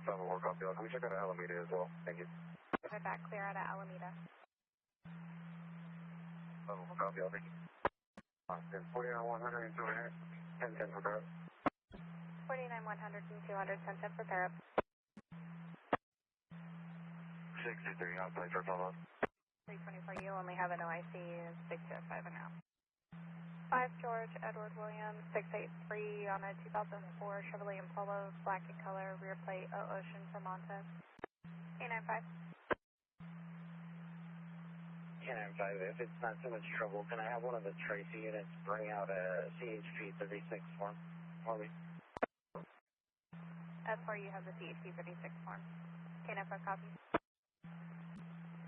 7-4, copy. Can we check out Alameda as well? Thank you. We're back clear out of Alameda. 7-4, copy. Thank you. 49-100 and 200. 10-10 for Barrett. 49-100 and 200, 10-10 for Barrett. 63, outside truck on. 324, you only have an OIC 605 and out. 5 George Edward Williams, 683 on a 2004 Chevrolet Impolo, black in color, rear plate, Ocean for Montes. 895. 895, if it's not too much trouble, can I have one of the Tracy units bring out a CHP 36 form for me? That's where you have the CHP 36 form. K-9 copy.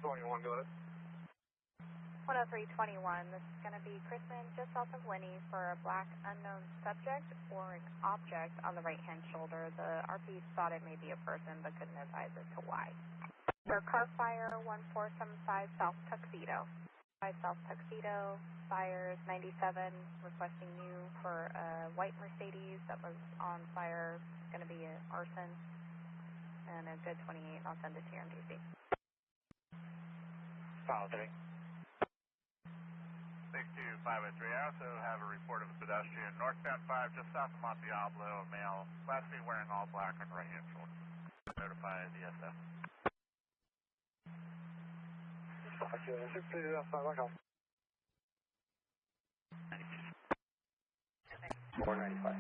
21, go ahead. 10321, this is going to be Chrisman just off of Winnie for a black unknown subject or an object on the right hand shoulder. The RP thought it may be a person but couldn't advise as to why. For car fire 1475 South Tuxedo. 5 South Tuxedo, fires 97, requesting you for a white Mercedes that was on fire. It's going to be an arson and a good 28. I'll send it to your MDC. File 3. 62503. I also have a report of a pedestrian northbound 5 just south of Monte Diablo, a male, last seen wearing all black on right hand shoulder. Notify the SF. 495.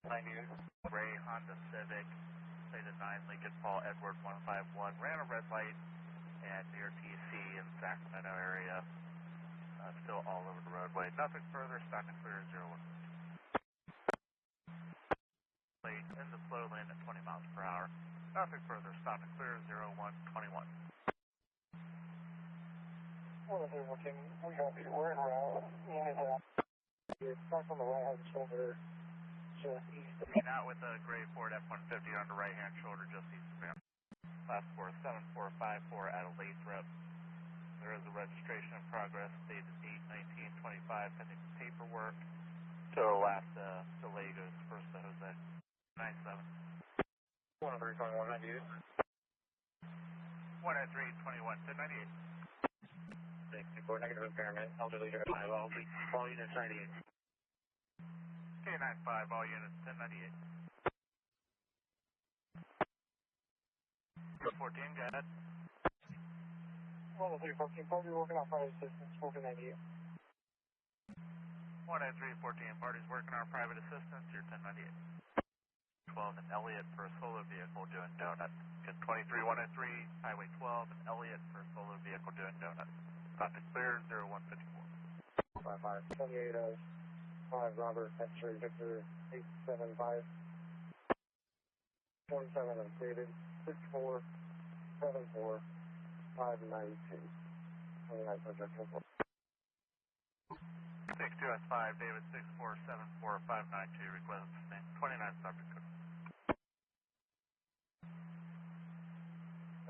90. Gray Honda Civic, plated 9 Lincoln Paul Edward 151, ran a red light and near TC in the Sacramento area, still all over the roadway. Nothing further, stock and clear 01. Late in the slow lane at 20 miles per hour. Nothing further, stock and clear 0121. Well, if we're working, we got to be wearing around. You're stuck on the right hand shoulder, just east of me. Out with a gray Ford F-150 on the right hand shoulder, just east of him. Last 47454 at a Lathrop. There is a registration in progress, dated 8/19/25, pending paperwork. So last delay goes first to Jose. 97. 10321, 98. 10321, 1098. 64, negative impairment, elderly driver, all units 98. K95, all units 1098. 14, go ahead. 10314, probably working on private assistance, 1498. 10314, parties working on private assistance, you're 1098. 12 and Elliott for a solo vehicle doing donut. Get 23103, Highway 12 and Elliott for a solo vehicle doing donut. Traffic clear 0154. 55, 5 Robert, X-ray Victor 875. 27 updated, 6474 592. 29 subject. 62S5, David 6474 592, request sustained. 29 subject.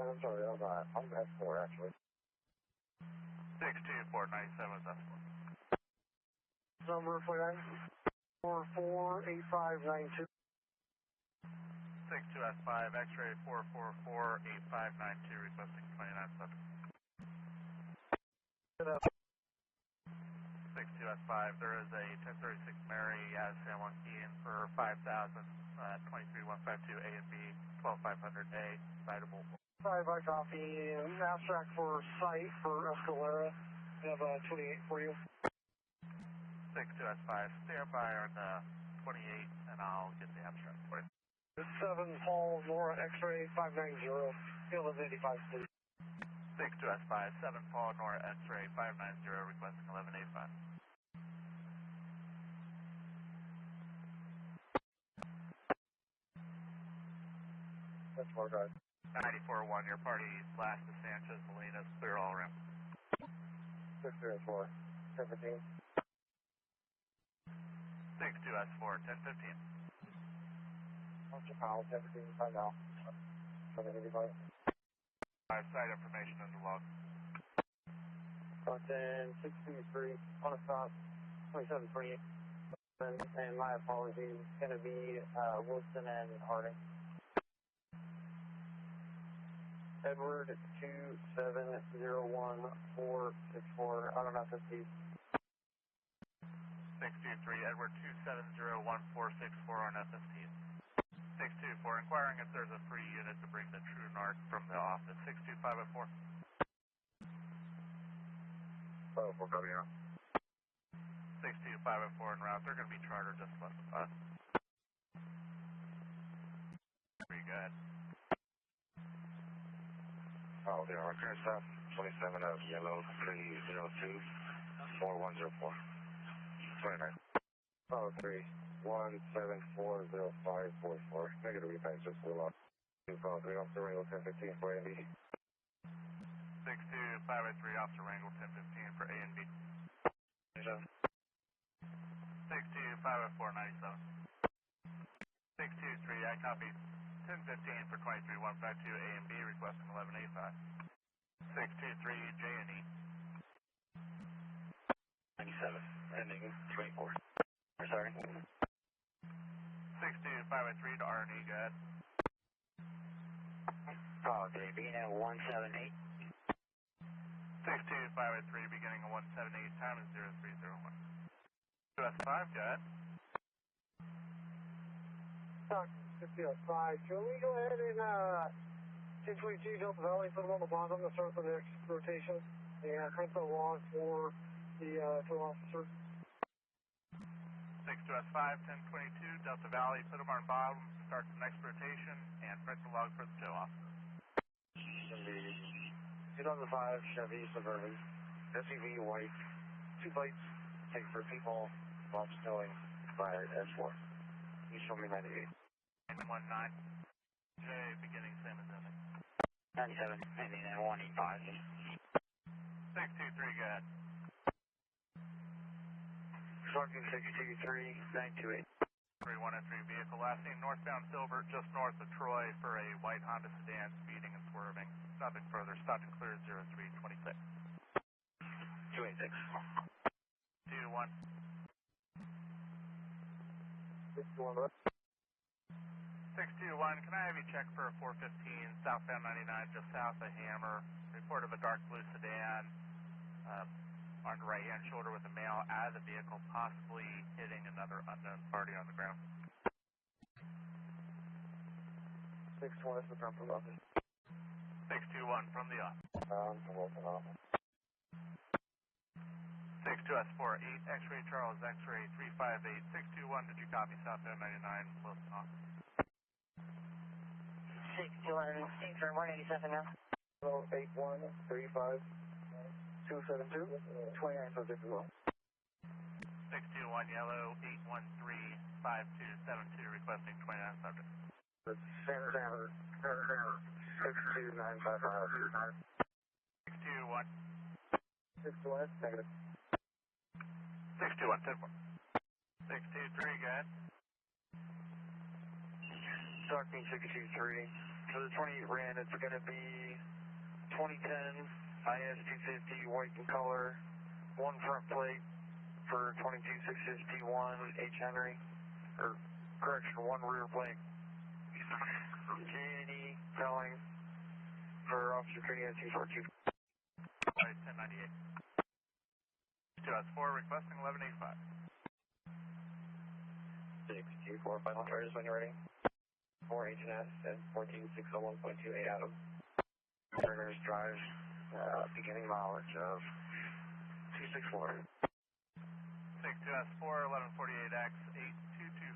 I'm sorry, I'm S4 actually. 62497 is S4. Number 49448592. 62S5, X-ray 4448592, requesting 29 subject. 62S5, there is a 1036 Mary as San Juan Ian for 5,000 at 23152 A and B, 12500A, citable. 5 by copy, abstract for site for Escalera. We have 28 for you. 62S5, stand by on 28 and I'll get the abstract for you. 7 Paul Nora X-ray 590, field of 85 please. 62S5, 7 Paul Nora X-ray 590, requesting 1185. That's 4 guys. 94-1, your party last to Sanchez, Molinas, clear all around. 604, 1015. 62S4, 1015. What's your pal, 1015, right now. 785. Site information under log. Stockton 623, on a stop, 2728. And my apologies, it's going to be Wilson and Harding. Edward 2701464 out on FST. 623, Edward 2701464 on FST. 624, inquiring if there's a free unit to bring the True Narc from the office. 62504. 504, copy now. 62504 en route. They're going to be chartered just less than 5. Pretty good. Oh, they are. Current stop 27 of yellow 302 4104. 29. Oh, 3174054. Negative repay, just a little off. 253 off the Ringo 1015 for A and B. 62583 off to Wrangle 1015 for A and B. 6250497. 623, I copy 1015 for 23152 A and B, requesting 1185. 623 J and E. 97, ending 24. Sorry. 62583 to R and E, go ahead. Oh, okay, beginning at 178. 62583, beginning of 178, time is 0301. US5, go ahead. Stockton 5. Can we go ahead and, since we choose up the valley, put them on the bottom to start the next rotation, and print the log for the tow officer? 62S5, 1022, Delta Valley, put them on bottom, start the next rotation, and print the log for the tow officer. 2005 Chevy Suburban, SUV white, 2 plates, take for people, while snowing by S4. You show me 98. 19, J, beginning same as ending. 97, ending at 185. 623, go ahead. Stockton 623 928. 3103 vehicle, last seen northbound Silver, just north of Troy for a white Honda sedan, speeding and swerving. Nothing further, stopped and cleared 0326. 286. 221. 621. 621, can I have you check for a 415 southbound 99 just south of Hammer? Report of a dark blue sedan on the right hand shoulder with a male out of the vehicle, possibly hitting another unknown party on the ground. 620 is from the office. 621 from the office. From office. 62S4 8 X-ray Charles X-ray 358 621. Did you copy southbound 99 Wilson office? 621 X-ray 187 now. 8135 272 29 subject as well. 621 yellow 8135272 requesting 29 subject. Center 62955. 621. 621 negative. 621 10-4. 623 go ahead. Stockton 623. For the 28 ran, it's going to be 2010 IS 250 white in color, 1 front plate for 22651 H Henry, or correction, 1 rear plate. J&E telling for Officer Cruz 242. Right, 1098. 2S4 requesting 1185. 624 final charges when you're ready. 4 HNS and 14601.28 Adam. Turner's Drive, beginning mileage of 264. 62S4 1148X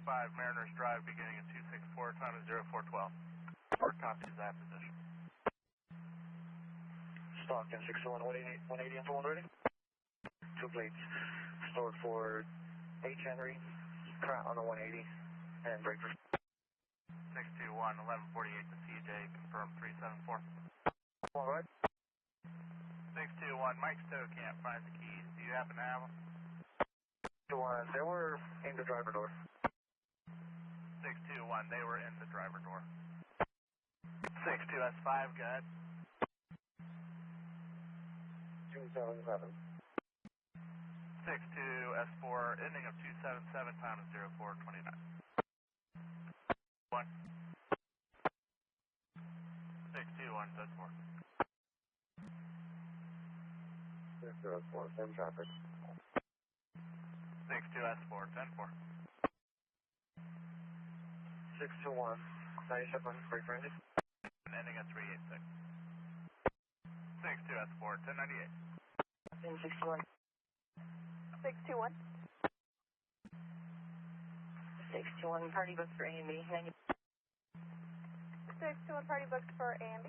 8225 Mariners Drive beginning at 264, time is 0412. Report copies that position. Stockton 601 180 and 1 ready. 2 plates stored for H Henry, Pratt on the 180, and breakers. 621 1148 to CJ, confirm 374. All right. 621 Mike's tow camp, finds the keys. Do you happen to have them? They were in the driver door. 621, they were in the driver door. 62S5, go ahead. 277. 62S4, ending of 277, time is 0429. 1. 621, that's 4. 604, same traffic. 62S4, 10-4. 621, 97, break range. Ending at 386. 62S4, 1098. 621. 621. 621, party books for A&B. 621, party books for A&B.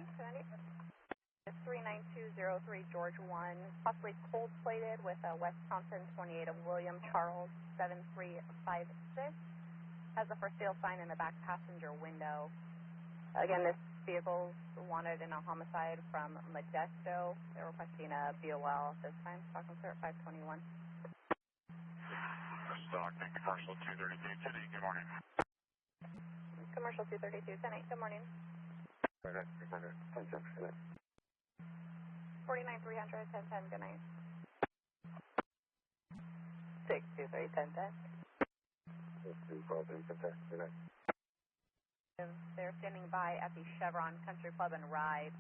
39203 George 1, possibly cold plated with a Wisconsin 28 of William Charles 7356. Has a for sale sign in the back passenger window. Again, this vehicle's wanted in a homicide from Modesto. They're requesting a BOL at this time. Stockton Cert 521. Stockton, commercial 232, 10-8, good morning. Commercial 232, 10-8, good morning. 49-300, 10-10, good night. 623, 10-10. 624, 10-10, good night. They're standing by at the Chevron Country Club and Ride.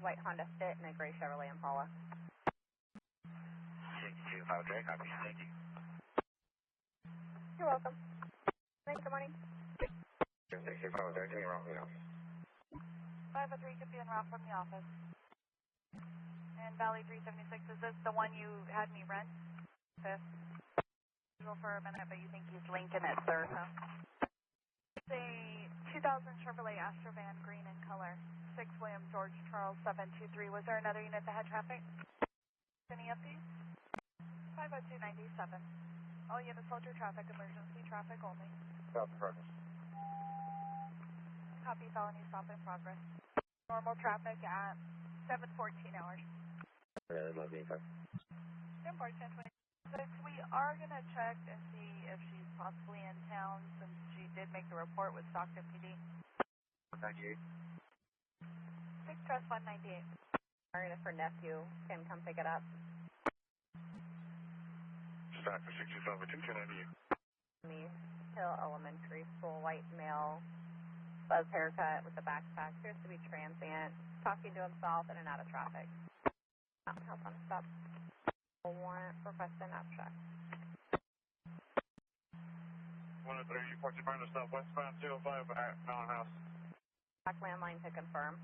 White Honda Fit and a gray Chevrolet Impala. 625, copy, thank you. You're welcome. Thanks, good morning. 625, give me wrong, 503 could be en route from the office. And Valley 376, is this the one you had me rent? Fifth. For a minute, but you think he's Lincoln at third, huh? It's a 2000 Chevrolet Astra van, green in color. 6 William George Charles 723. Was there another unit that had traffic? Any of these? 50297. All units hold your traffic, emergency traffic only. Stop in progress. Copy, felony stop in progress. Normal traffic at 7:14 hours. Yeah, that might be fine. 10:10:26. We are going to check and see if she's possibly in town since she did make the report with Stockton PD. 98. 6 Trust 198. Or if her nephew can come pick it up. Stockton, 625, 1098. The Hill Elementary School, white male, buzz haircut with a backpack, appears to be transient, talking to himself in and out of traffic. Help on stop. Warrant requesting abstract. 103, Porterville, Banos, southwestbound 205 at Mountain House. Back landline to confirm.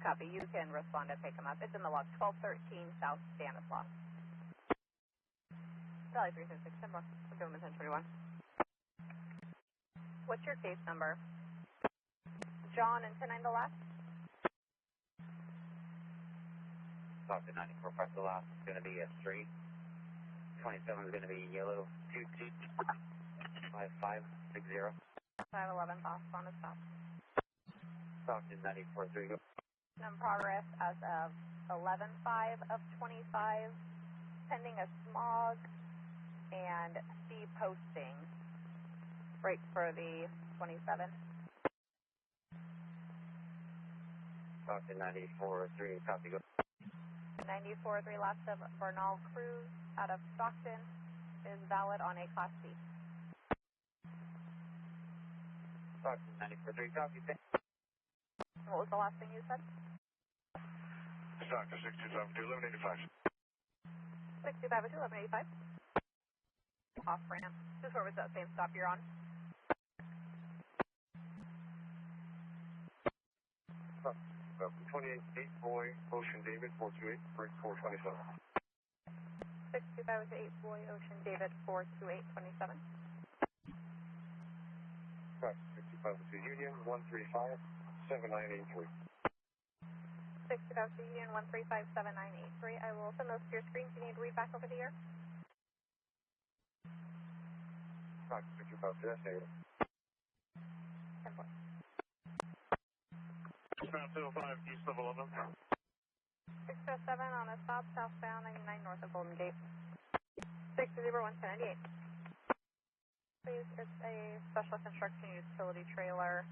Copy, you can respond to pick him up. It's in the log 1213 South Stanislaus. Valley 366, 10 bucks. We're doing 1021. What's your case number? John and 109 the last? Stockton 94, press the last. It's going to be a straight. 27 is going to be yellow. 225560. 511 boss on the stop. Stockton 94, 3 go. In progress as of 11-5 of 25, pending a smog and speed posting. Break for the 27. Stockton 94, 3, copy, go. 94-3 last of Bernal Cruz out of Stockton is valid on a Class C. Stockton 94, 3, copy, What was the last thing you said? Stockton, 625, 1185. 625 1185. Off ramp. Just where was that same stop you're on? Stop. 28, 8 boy, Ocean David, 428, break 427. 625 8 boy, Ocean David, 42827. Correct. 65 Union, 135, 7983. 625 Union, 1357983. I will send those to your screen. Do you need to read back over the air? Correct. 65 that's negative. 10-4. Southbound 205, east of 11. 607 on a stop, southbound 99 north of Golden Gate. 601-1098. Please, it's a special construction utility trailer.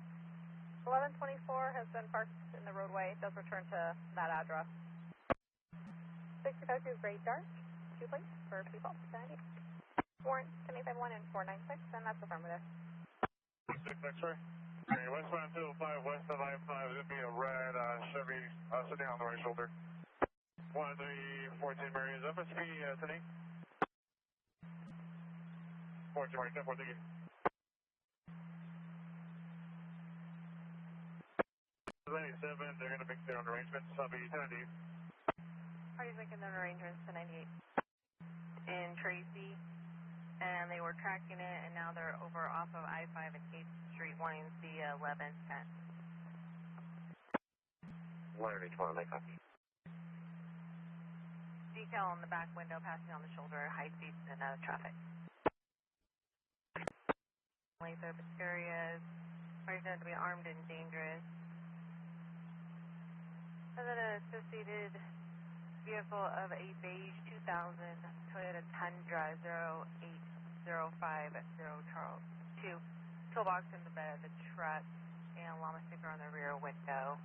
1124 has been parked in the roadway. It does return to that address. 652 Great Dark, 2 please. for people. Warrant 781 and 496, and that's affirmative. 6 X-ray. Okay, westbound 205, west of I-5, is going to be a red Chevy sitting on the right shoulder. 1314 Mary is up, SP Tony. 14 Mary, 10 4, thank you. 97, they're going to make their own arrangements. I'll be 10 to you. Party's making their arrangements to 98 in Tracy, and they were tracking it, and now they're over off of I-5 and 8th Street wanting to see 1110. 112, make copy. Decal on the back window, passing on the shoulder, high speeds and out of traffic. Length open areas, are said to be armed and dangerous. And then an associated vehicle of a beige 2000 Toyota Tundra 08050 Charles 2. Toolbox in the bed of the truck and llama sticker on the rear window.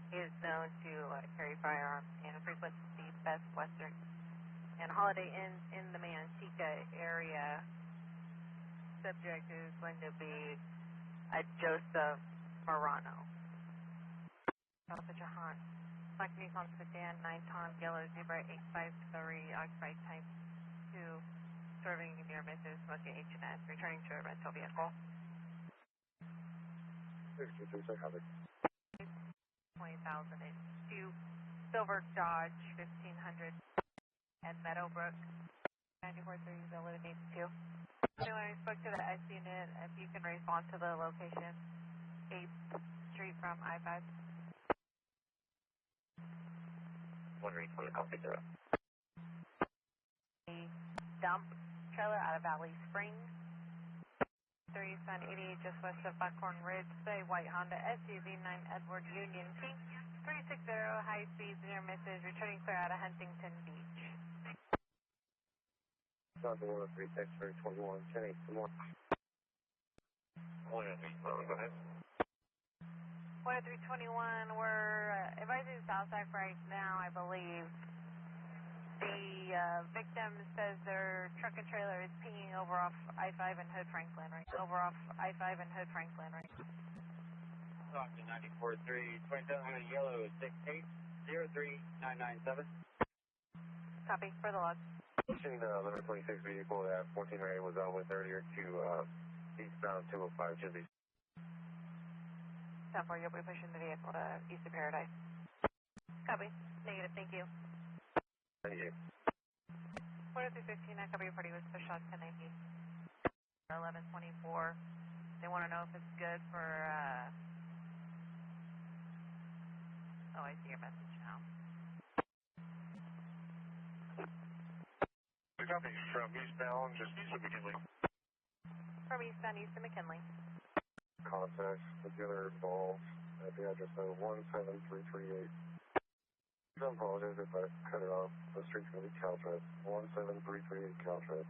He is known to carry firearms and frequent the Best Western and Holiday Inns in the Manteca area. Subject is going to be a Joseph Morano. Such a haunt. Black Nissan sedan, 9-ton, yellow zebra, 853, occupied type 2, serving near Mrs. Smoking H&S, returning to a rental vehicle. 20,002, Silver Dodge, 1500, and Meadowbrook, 943082. Anyway, I spoke to the S unit, if you can respond to the location, 8th Street from I-5. 120, copy 0. A dump trailer out of Valley Springs. 3788 just west of Buckhorn Ridge, say white Honda SUV 9 Edward Union T. 360 high speeds near misses, returning clear out of Huntington Beach. Stockton 136 for 21, 10 8, some more. 103, go ahead. 10321, we're advising Southside right now, I believe. The victim says their truck and trailer is pinging over off I-5 and Hood Franklin, right? Over off I-5 and Hood Franklin, right? Stockton 94.3, 27 yellow 6803997. Copy, for the log. Pushing the 1126 vehicle that 14 Ray was on with earlier to eastbound 205 Chizzy. 10-4, you'll be pushing the vehicle to east of Paradise. Copy, negative, thank you. Thank you. 10315, I copy your party was pushed on 1090. 1124. They want to know if it's good for, oh, I see your message now. Copy from eastbound, just east of McKinley. From eastbound, east of McKinley. Contact with the other involved at the address of 17338. I apologize if I cut it off. The street's going to be Cal Drive. 17338 Cal Drive.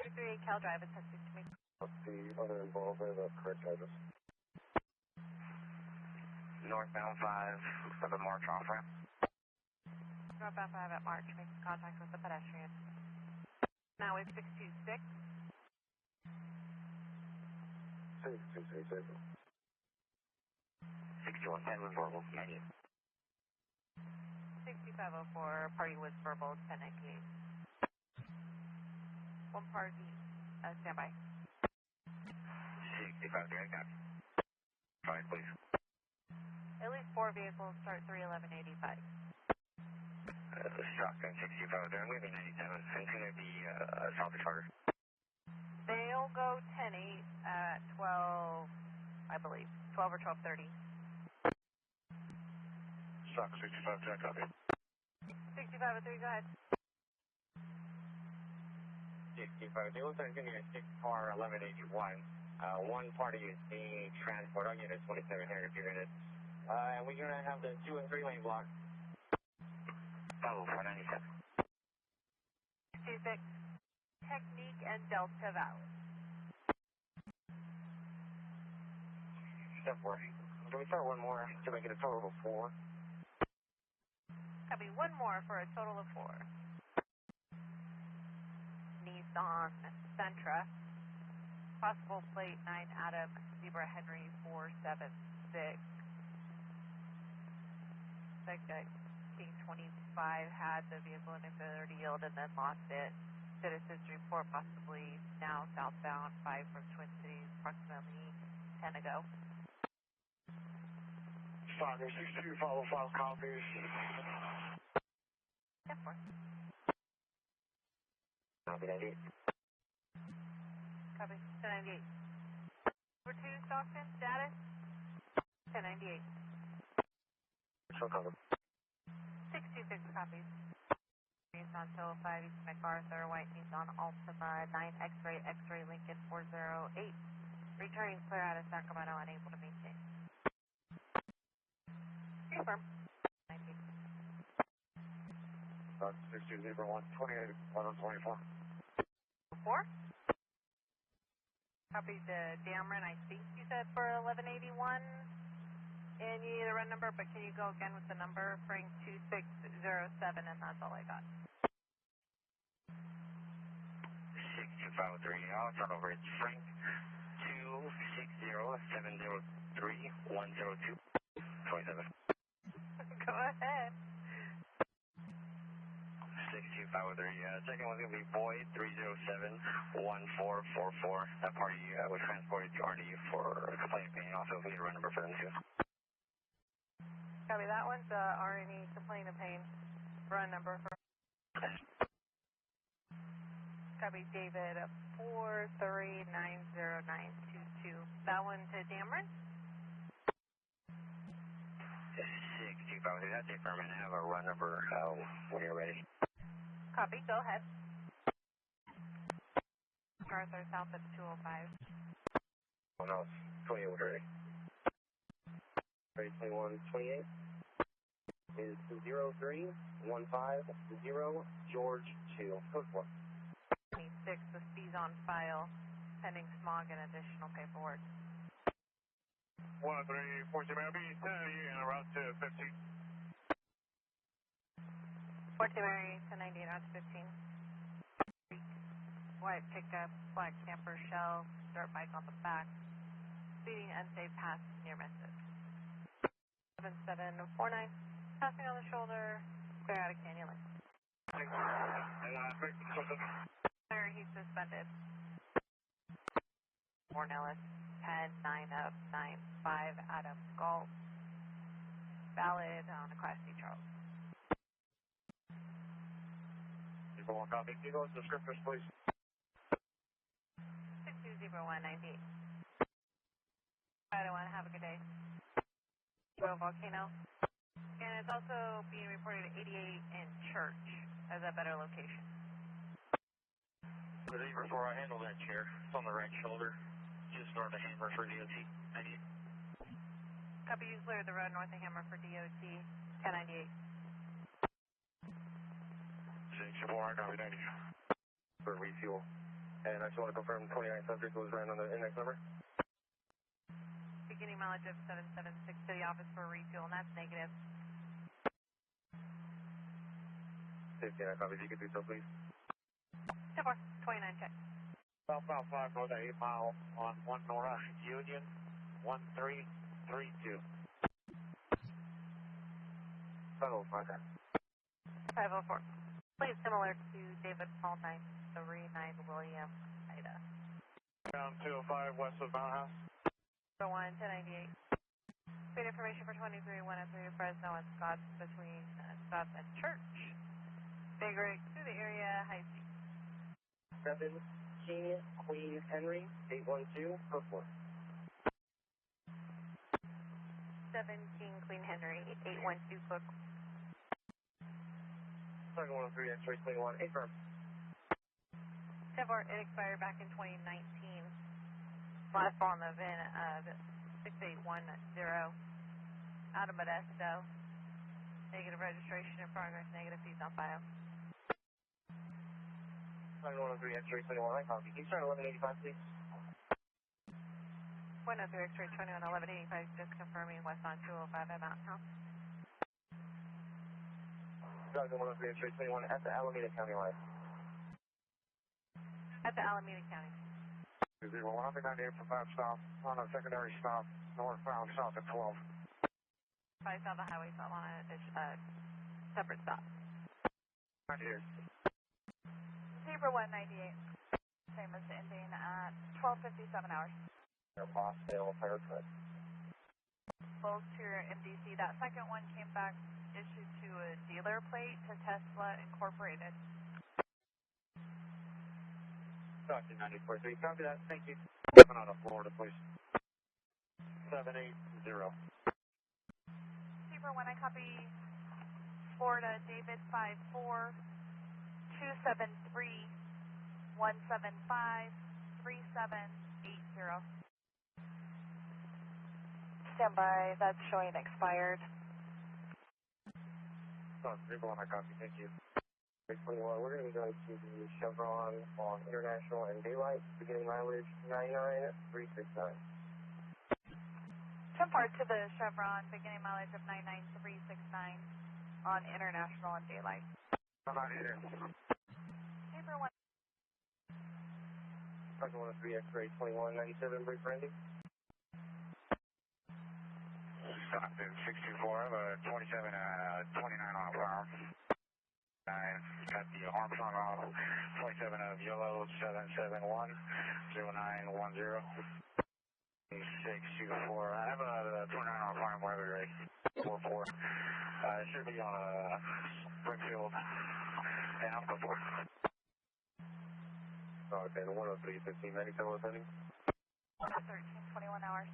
338 Cal Drive, it's tested to me. The other involved at the correct address. Northbound 5 for the March off ramp. Northbound 5 at March, making contact with the pedestrian. Now it's 626. 626. 6110 was verbal, 90. 6504, party was verbal, 1098. One party, standby. 65 direct copy. Fine, please. At least 4 vehicles start 31185. Stockton 65 there, I'm going to be 97. It's going to be salvage harder. They'll go 10-8 at 12, I believe, 12 or 12:30. Stock 65, Jack, copy. 6503, go ahead. 65, it looks like it's going to be a 6-car 1181. One party is being transported on unit 2700 units. And we're going to have the 2 and 3 lane block. Oh, 497. 26, Technique and Delta Valley. Step 4. Can we start one more to make it a total of 4? Copy, one more for a total of 4. on Centra. Possible plate 9 Adam, Zebra Henry 476. Suspect King 25 had the vehicle in auxiliary yield and then lost it. Citizens report possibly now southbound 5 from Twin Cities, approximately 10 ago. Stockton 62, follow 5 copies. 10-4. Copy 98. Copy 1098. Over 2 Stockton, status 1098. So cover. 626 copies. On 205 East MacArthur, white needs on Altamont, 9 X-ray, X-ray Lincoln 408. Returning clear out of Sacramento, unable to maintain. Confirm. 90. 6201, 28, 124. 4. Copy the Dameron, I think you said for 1181. And you need the run number, but can you go again with the number? Frank 2607, and that's all I got. 62503, I'll turn over. It's Frank 26070310227. Go ahead. 62503, second one's going to be Boyd 3071444. That party was transported to RD for a complaint opinion. Also, we need a run number for them too. Copy, that one's RNE complaint of pain. Run number for. Copy, David 4390922. That one to Dameron? 62503, that's it for a minute. I have a run number when you're ready. Copy, go ahead. Arthur south at 205. Oh no, it's 28 ready. Ready, 2128 is 03150 George 2. Code 4. 26, the C's on file, pending smog and additional paperwork. 1340, I'll be 10 and route to 15. 14 Mary, 1098 out to 15. White pickup, black camper shell, dirt bike on the back. Speeding unsafe pass near Merced. 7749, passing on the shoulder, clear out of Canyon Lane. Clear, he's suspended. Warren Ellis, 10, 9 up, 9, 5, Adam Golf. Valid on a Class C Charles. People want copy. Can you go into descriptors, please? 620198. I don't want to have a good day. Volcano. And it's also being reported at 88 in Church as a better location. The lever before I handle that chair. It's on the right shoulder. Just north of Hammer for DOT. 98. Copy, you cleared the road north of Hammer for DOT. 1098. 64, copy 90. For refuel. And I just want to confirm 29 subject was ran on the index number. Beginning mileage of 776 to the office for refuel, and that's negative. 59 copies. You can do so, please. 10-4, 29 check. Southbound 5 north at 8 mile on 1 Nora Union 1332. Tunnel contact. 504. Please similar to David Paul 939 William Ida. Down 205 west of Mount House. 1, 1098. Speed information for 23, 103 Fresno and Scotts between Scotts and Church. Big rig through the area, high speed. 7 King Queen Henry 812 code 4. 7 King Queen Henry 812 code 4. Second 103 X-ray 21 affirm. 10-4, it expired back in 2019. Last fall on the VIN of 6810 out of Modesto. Negative registration in progress, negative fees on file. Second 103 X-ray 21 I copy. Can you start 1185 please? 103 X-ray 21 1185, just confirming west on 205 at Mountain House. Second 103 X-ray 21 at the Alameda County line. At the Alameda County. 01, I'll be 98 from that stop, on a secondary stop, northbound, south at 12. If I saw the highway, so I'm on a separate stop. 98. Zebra 198. Same as ending at 12:57 hours. Your Mossdale haircut. Both to your MDC. That second one came back issued to a dealer plate to Tesla Incorporated. Stockton 94, so you copy that, thank you. Coming out of Florida, please. 780. Zebra 1, I copy Florida, David 54 273 175 3780. Stand by, that's showing expired. Zebra 1, I copy, thank you. 21, we're going to be going to the Chevron on International and Daylight, beginning mileage 99369. 10 part to the Chevron, beginning mileage of 99369 on International and Daylight. I'm not here. Zebra 1. Second one is X-ray 2197, break Randy. Stockton 624, I have a 27 29 on a power. Got the Armstrong off, 27 of yellow, 771 0910. 624. I have a 29 on farm weather rate. 44. It should be on a Springfield and up before. Okay, the 103, 1597 was heading. 1321 hours.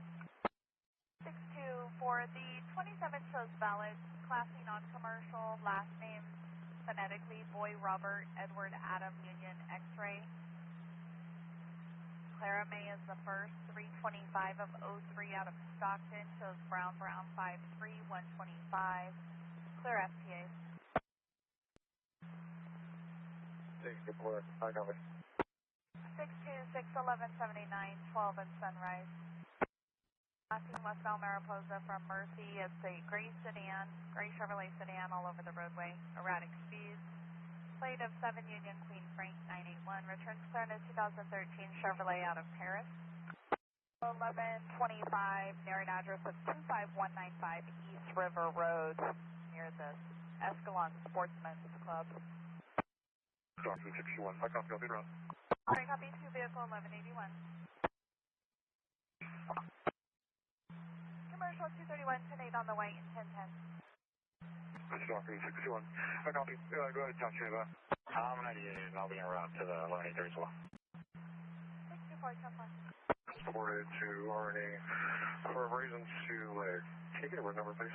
624. The 27 shows valid. Classy non-commercial. Last name phonetically Boy Robert Edward Adam Union X-ray. Clara May is the first. 325 of 03 out of Stockton. Shows Brown 53 125. Clear FTA. 64, I got it. 626 1179 12 and Sunrise. Passing westbound Mariposa from Merced. It's a gray sedan, gray Chevrolet sedan all over the roadway. Erratic speeds. Plate of 7 Union Queen Frank 981. Returns clear in a 2013 Chevrolet out of Paris. 1125, near an address of 25195 East River Road near the Escalon Sportsman's Club. Stockton 61, I copy, I'll be around. Alright, copy 2 vehicle 1181. Commercial 231, 10-8 on the white and 1010. Stockton 61, I copy. Go ahead, talk to me about. I'm 98 and I'll be en route to the 1183 as well. 624, 10 Reported to RNA for reasons to take it. What number, please?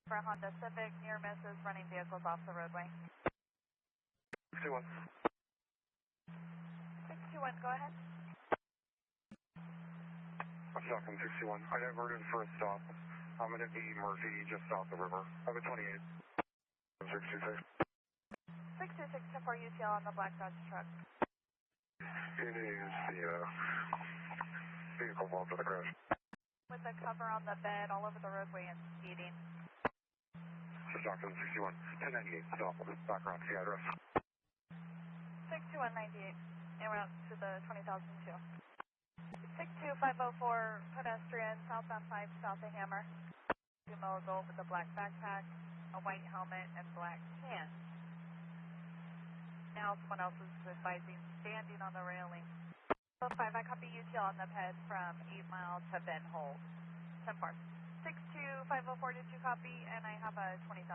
For a Honda Civic, near misses, running vehicles off the roadway. 61. 621, go ahead. Stockton 61. I diverted for a stop. I'm going to be Murphy, just south the river. I have a 28. 626. 626, 10-4 UTL on the black Dodge truck. It is the vehicle involved with the crash. With the cover on the bed all over the roadway and speeding. Stockton 61. 1098, stop. Background, see address. 62198, en route to the 20,002. 62504, pedestrian, southbound 5, south of Hammer. 2 mil gold with a black backpack, a white helmet, and black pants. Now someone else is advising standing on the railing. 5, I copy UTL on the ped from 8 Mile to Ben Holt. 10-4. 62504, did you copy? And I have a 20,002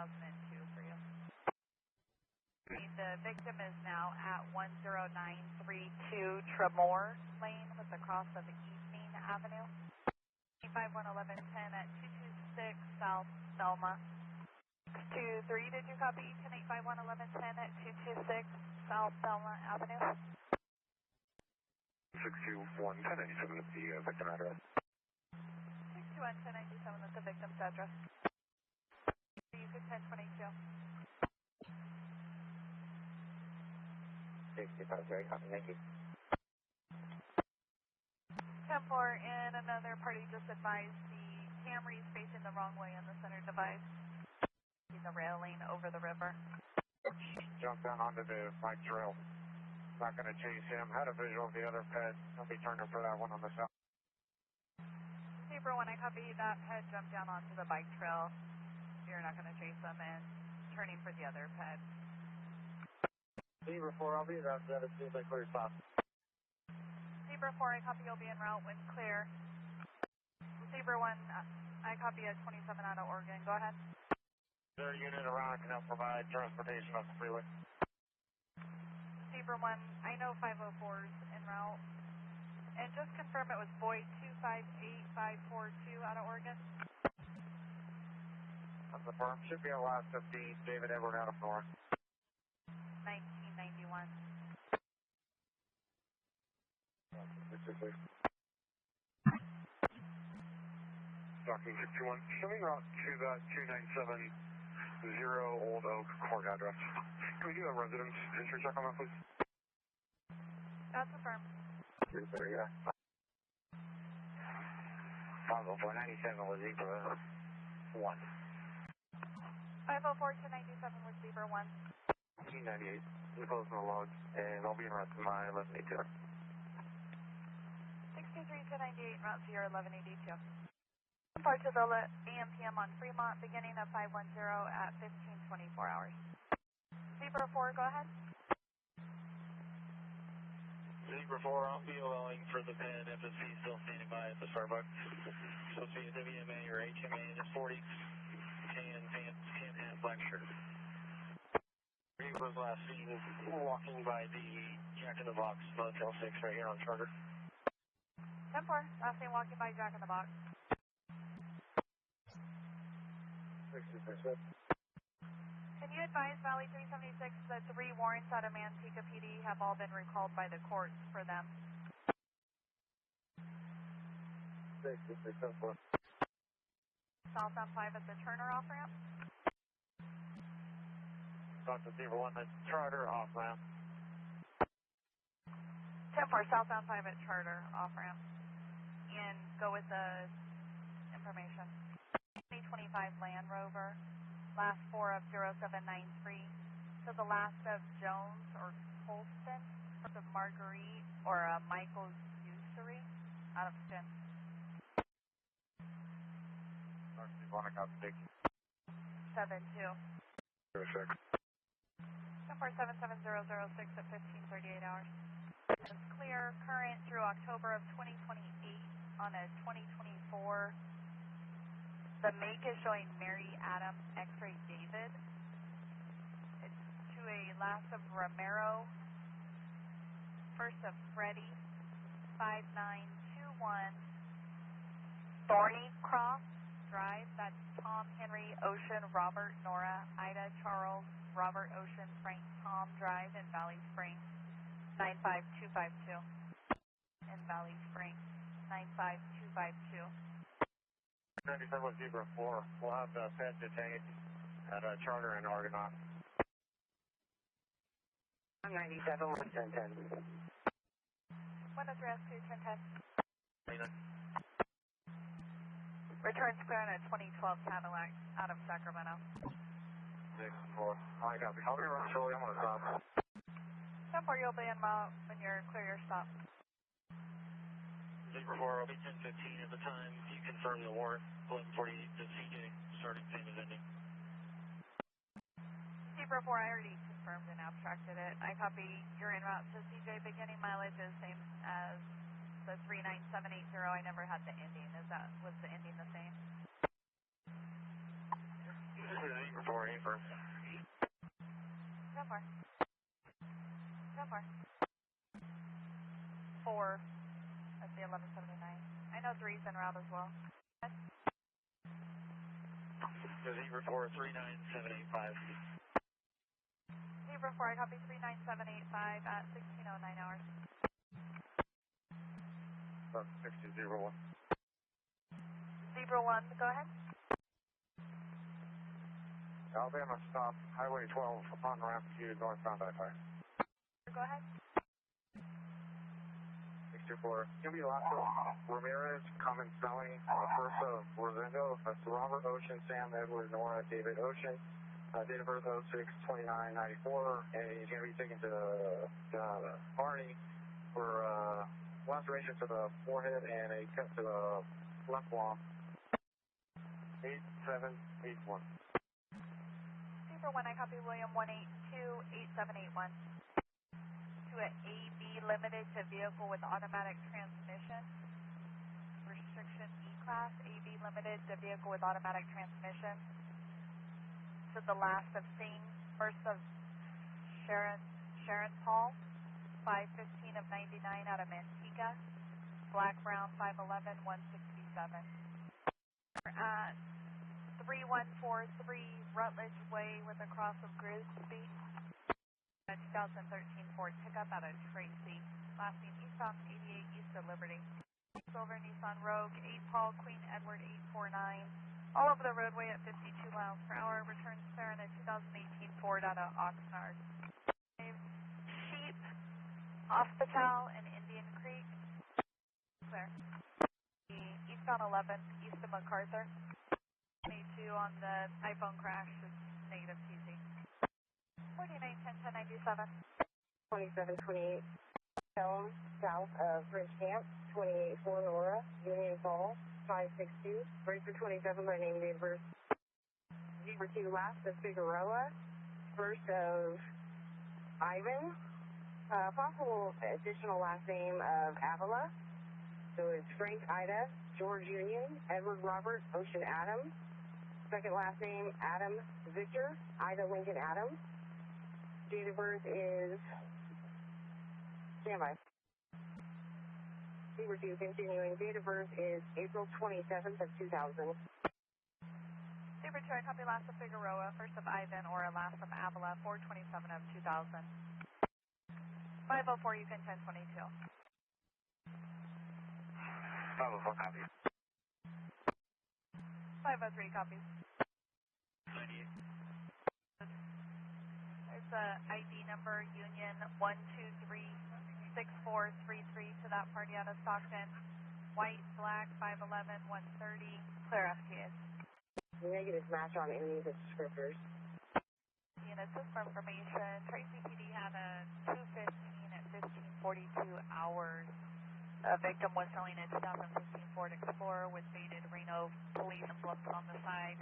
for you. The victim is now at 10932 Tremor Lane with the cross of Evening Avenue. 511110 at 226 South Selma. 623, did you copy? 10851110 at 226 South Selma Avenue. 621 1097 is the victim address. 621 1097 is the victim's address. You could 1022. 65, sorry, copy, thank you. 10-4, and another party just advised the Camry is facing the wrong way on the center device. The railing over the river. Jump down onto the bike trail. Not going to chase him. Had a visual of the other pet. I'll be turning for that one on the south. Zebra 1, I copy that pet jumped down onto the bike trail. You're not going to chase them and turning for the other pet. Zebra 4, I'll be around that as soon as I clear stop. Zebra 4, I copy you'll be en route when clear. Zebra 1, I copy at 27 out of Oregon. Go ahead. Is there a unit around that can help provide transportation off the freeway? Zebra 1, I know 504's en route. And just confirm it was Boyd 258542 out of Oregon. That's the firm. Should be a last 15. David Edward out of Sonora. 1991. Stockton 61. Showing route to that 2970 Old Oak Court address. Can we do a residence entry check on that, please? That's affirmed. There you go. 504-97 was Zebra 1. 504 to 97 with Zebra 1. 1898. We're closing the log, and I'll be en route to my 1182. 63 to 98, route to your 1182. Porterville, AM PM on Fremont, beginning of 510 at 1524 hours. Zebra 4, go ahead. Zebra 4, I'll be allowing for the pen. FSC still standing by at the Starbucks. Supposed to be a WMA or HMA in his 40s. Tan pants, tan hat, black shirt. He was last seen walking by the Jack in the Box Motel 6 right here on Charter. 10-4, last name walking by Jack in the Box. 60%. Can you advise Valley 376 that 3 warrants out of Manteca PD have all been recalled by the courts for them? 60%. Southbound 5 at the Turner off-ramp. Stockton Zebra 1, the Charter off ramp. 10-4, southbound 5 at Charter off-ramp. And go with the information. 2025 Land Rover. Last 4 of 0793. So the last of Jones or Colston, first of Marguerite or Michael Usury out of Stin. Stockton Zebra 1, I got 6. 7-2. 06. 7477006 at 1538 hours. It's clear, current through October of 2028 on a 2024. The make is showing Mary Adam X-Ray David. It's to a last of Romero, first of Freddie, 5921 Thorny Cross Drive. That's Tom, Henry, Ocean, Robert, Nora, Ida, Charles, Robert, Ocean, Frank, Tom Drive in Valley Springs, 95252. In Valley Springs, 95252. 97 was Zebra 4. We'll have the Fed detained at a Charter in Argonaut. 97 was 1010. 103 SQ 1010. Returns clear on a 2012 Cadillac out of Sacramento. 6-4. I got me. I'll be running shortly. I'm going to stop. 10-4, you'll be en route when you're clear your stop. Zebra 4, I'll be 1015 at the time. You confirm the warrant. 1148 to CJ. Starting time is ending. Zebra 4, I already confirmed and abstracted it. I copy your en route to CJ. Beginning mileage is same as the 39780. I never had the ending. Was the ending the same? This is Zebra 4, A first. 10-4. 10-4. 4 at the 1179. I know 3's en route as well. Zebra 4, 39785. Zebra 4, I copy 39785 at 1609 hours. 60 Zebra 1. Zebra 1, go ahead. Alabama stop, Highway 12 upon ramp to northbound I-5. Go ahead. 624. It's going to be last of Ramirez, Common Smelling, first of Rosendo, that's Robert Ocean, Sam Edward, Nora, David Ocean, Date of birth 06/29/94, and he's going to be taken to the party for laceration to the forehead and a cut to the left wall. 8781. Silver 1, I copy William 1828781. To an AB limited to vehicle with automatic transmission. Restriction E-Class, AB limited to vehicle with automatic transmission. To the last of Singh, first of Sharon Hall, 515 of 99 out of Manteca, Black Brown 511 167. We're at 3143 Rutledge Way with a cross of Cruz speed. A 2013 Ford pickup out of Tracy. Last name eastbound 88 east of Liberty. Silver Nissan Rogue 8 Paul Queen Edward 849. All over the roadway at 52 miles per hour. Returns there in a 2018 Ford out of Oxnard. Sheep, Hospital, and Indian Creek. There. The eastbound 11 east of MacArthur. 22 on the iPhone crash is negative TC. 4910 1097. 2728 Elm, south of French Camp, 28 Sonora, Union Fall, 562. Ready for 27 by name, date of birth. Zebra 2 last of Figueroa, first of Ivan, possible additional last name of Avila. So it's Frank Ida, George Union, Edward Robert, Ocean Adam. Second last name, Adam Victor, Ida Lincoln Adam. Date of birth is, standby. Zebra 2 continuing, date of birth is April 27th of 2000. Zebra 2, I copy last of Figueroa, first of Ivan, or last of Avila, 427 of 2000. 504, you can 1022. 504 copy. 503 copies. 98. There's a ID number, Union 1236433 to that party out of Stockton. White, black, 511, 130. Clear FTAs. Negative match on any of the descriptors. And it's just for information. Tracy PD had a 215 at 1542 hours. A victim was selling a 2015 Ford Explorer with faded Reno police emblems on the side.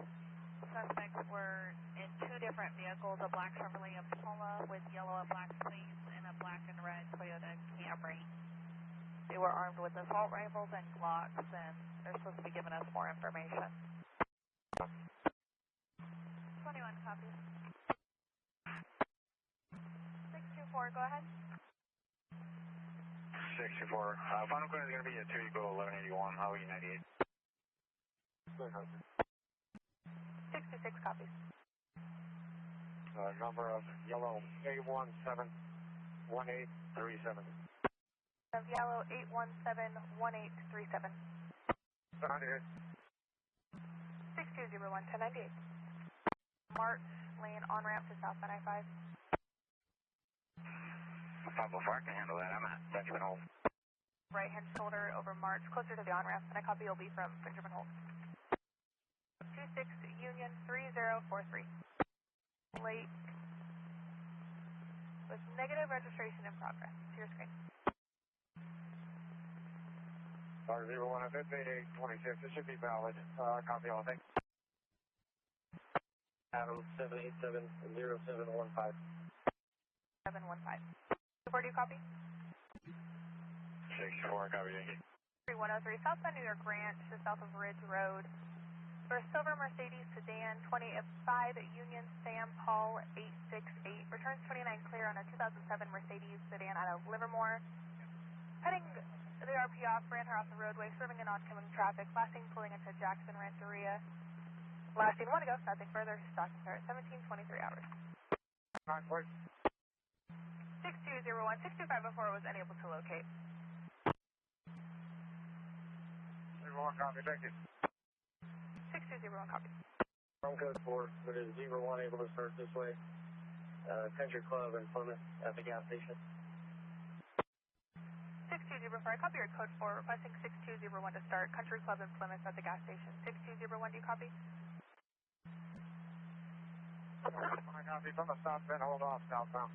Suspects were in two different vehicles, a black Chevrolet Impala with yellow and black plates and a black and red Toyota Camry. They were armed with assault rifles and Glocks, and they're supposed to be giving us more information. 21 copies. 624, go ahead. 624. Final clearance is going to be a 2 equal 1181, Highway 98. 66 copies. Number of yellow 8171837. Of yellow 8171837. 6201 1098. March Lane on ramp to South 95. 504, I can handle that. I'm at Benjamin Holt. Right hand shoulder over March, closer to the on ramp, and a copy will be from Benjamin Holt. 26 Union 3043. Lake with negative registration in progress. To your screen. R01 it should be valid. Copy all, thanks. Adam 7870715. 715. Where do you copy? 64, copy, Yankee. 3103 southbound New York Ranch, just south of Ridge Road. For a silver Mercedes sedan, 2005 Union Sam Paul 868. Returns 29 clear on a 2007 Mercedes sedan out of Livermore. Heading the RP off, ran her off the roadway, serving in oncoming traffic. Last seen pulling into Jackson Rancheria. Last seen 1 to go, nothing further. Stockton at 1723 hours. 6201, 6254 was unable to locate. 01, copy, thank you. 6201 copy. Wrong code 4, but is 01 able to start this way? Country Club and Plymouth at the gas station. 6204, I copy your code 4, requesting 6201 to start. Country Club and Plymouth at the gas station. 6201, do you copy? I copy from the southbound, hold off southbound.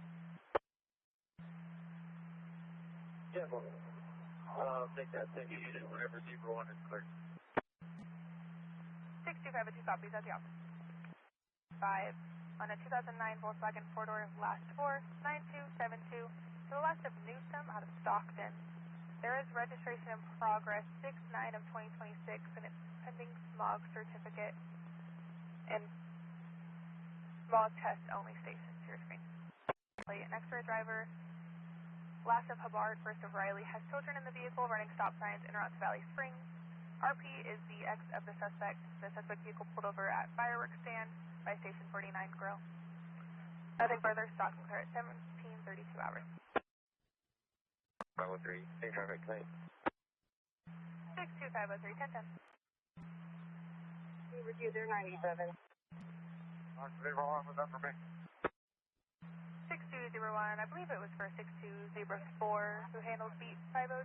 Yeah, well, take that same unit whenever Zebra 1 is cleared. 625 copies at the office. 5 on a 2009 Volkswagen 4-door last 49272 to the left of Newsom out of Stockton. There is registration in progress 6/9 of 2026 and it's pending smog certificate and smog test only station to your screen. An X-ray driver, last of Hubbard, first of Riley, has children in the vehicle running stop signs in route to Valley Springs. RP is the ex of the suspect. The suspect vehicle pulled over at fireworks stand by Station 49 Grill. Nothing further. Stockton clear at 17:32 hours. Bravo 3, same traffic, claim. 62503, 1010. We review their 97. On Zebra 1 was up for me. 6201, I believe it was for 6204, who handles beat 502.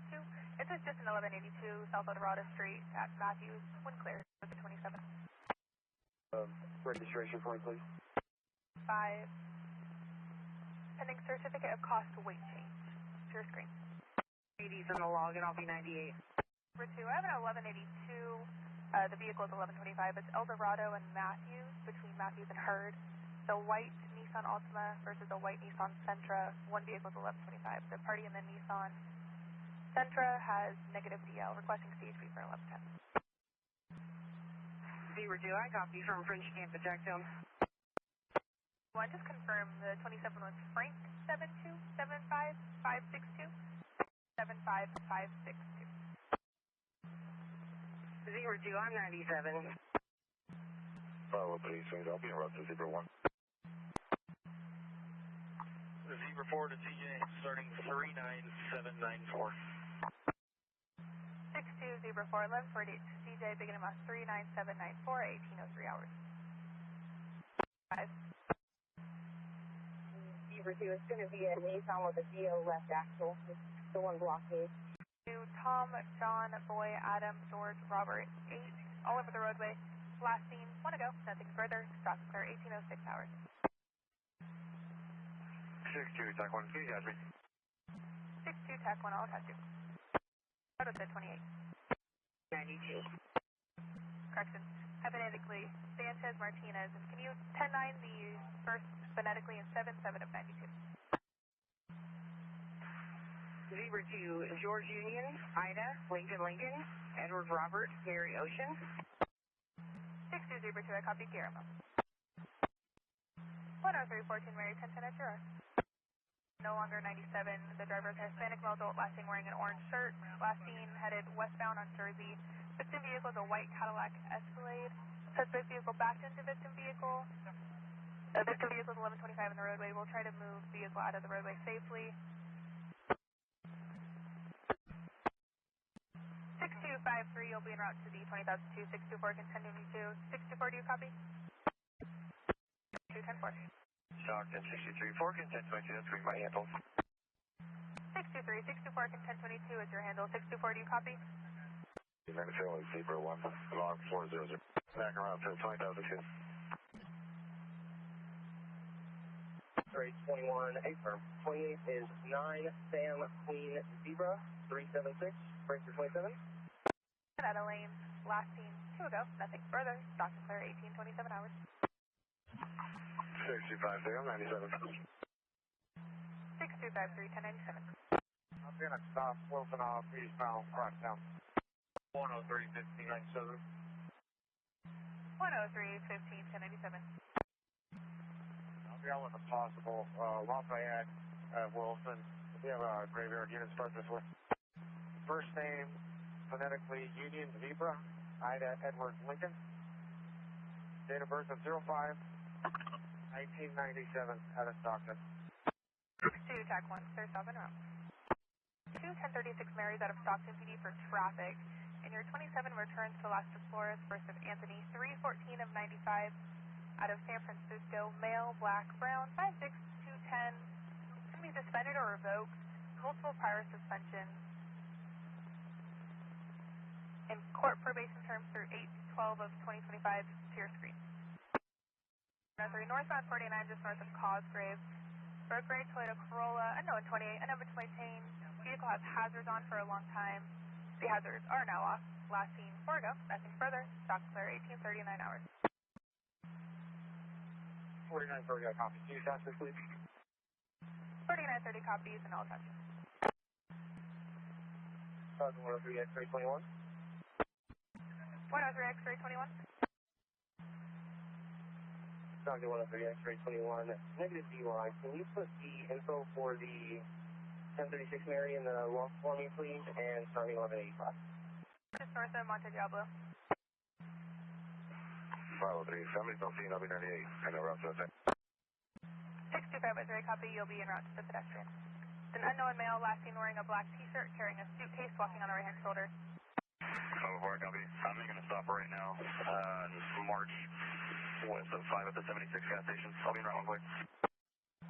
It says just an 1182 South Eldorado Street at Matthews, when clear with the 27. Registration for me, please. 5. Pending certificate of cost weight change. To your screen. 80's in the log, and I'll be 98. Number 2, I have an 1182. The vehicle is 1125. It's Eldorado and Matthews, between Matthews and Hurd. The white Nissan Altima versus the white Nissan Sentra. One vehicle is 1125. The party in the Nissan Sentra has negative DL, requesting CHP for 1110. 02, I copy from French Camp Pacheco. One, just confirm the 27 was Frank 7275562. 75562. 02, I'm 97. Bravo 3, swings, I'll be in route to Zebra 1. Zebra 4 to TJ, starting 39794. 62 Zebra 4, 1148 CJ, beginning of 39794, 1803 hours. 5. Zebra 2, it's going to be a Nissan with a DO left axle. It's the one blocking. Tom, John, Boy, Adam, George, Robert, 8, all over the roadway. Last scene, 1 to go, nothing further. Stock clear, 1806 hours. 62, Tech 1, can you catch me? 62 Tech 1, I'll catch you. Photo said 28. 92. Correction. Hypothetically, Sanchez Martinez. And can you 10-9 the first phonetically and 7-7 of 92? Zebra 2, George Union, Ida, Lincoln, Edward Robert, Mary Ocean. 62 Zebra 2, I copy Guillermo. 10314 Mary 1010 at Gilroy. No longer 97. The driver is Hispanic male adult, last seen wearing an orange shirt. Last seen headed westbound on Jersey. Victim vehicle is a white Cadillac Escalade. Suspect vehicle backed into victim vehicle. Victim vehicle is 1125 in the roadway. We'll try to move vehicle out of the roadway safely. 6253, you'll be en route to the 20,002, 624, continue 624, do you copy? 210-4. Stockton 63-4, can 1022, that's read my handles. 623, 624, can 1022 is your handle. 624, do you copy? You're Zebra 1, log 400. Back around to 20,002. 321, affirm. 28 is 9, Sam, Queen, Zebra, 376, break for 27. At a lane, last seen 2 ago, nothing further. Stock clear, 1827 hours. 6253, I'm 97. 6253, 1097. I'm going to stop Wilson off eastbound, crosstown. 103-1597. 103-15, 1097. I'll be out with a possible Lafayette, Wilson. If you have a graveyard unit, start this way. First name, phonetically Union, Zebra, Ida, Edward, Lincoln. Date of birth of 05-1997, out of Stockton. 62 TAC 1, clear stop and route. 21036 Mary's out of Stockton PD for traffic. And your 27 returns to Las Flores, first of Anthony, 314 of 95 out of San Francisco, male, black, brown, 5'6", 210. Can be suspended or revoked, multiple prior suspensions. And court probation terms through 8-12 of 2025 to your screen. 103 northbound 49, just north of Cosgrave. For a gray Toyota Corolla, unknown 28, unknown to maintain. Vehicle has hazards on for a long time. The hazards are now off. Last seen 4 ago. Nothing further. Stock clear 1839 hours. 4930, I copy. Can you attach this, please? 4930 copies and all attention. Sergeant 103 X-ray 21. 103 X-ray 21. Sergeant 103 X-ray 21. Negative DUI. Can you put the info for the 1036 Mary in the log for me, please, and starting 1185? Just north of Monte Diablo. 503, somebody's on scene, I'll be 98, and the route to the 625 X-ray copy, you'll be en route to the pedestrian. It's an unknown male, last seen wearing a black t-shirt, carrying a suitcase, walking on the right-hand shoulder. 504, copy. I'm making a stop right now, March west of 5 at the 76 gas station. I'll be in route 1 quick.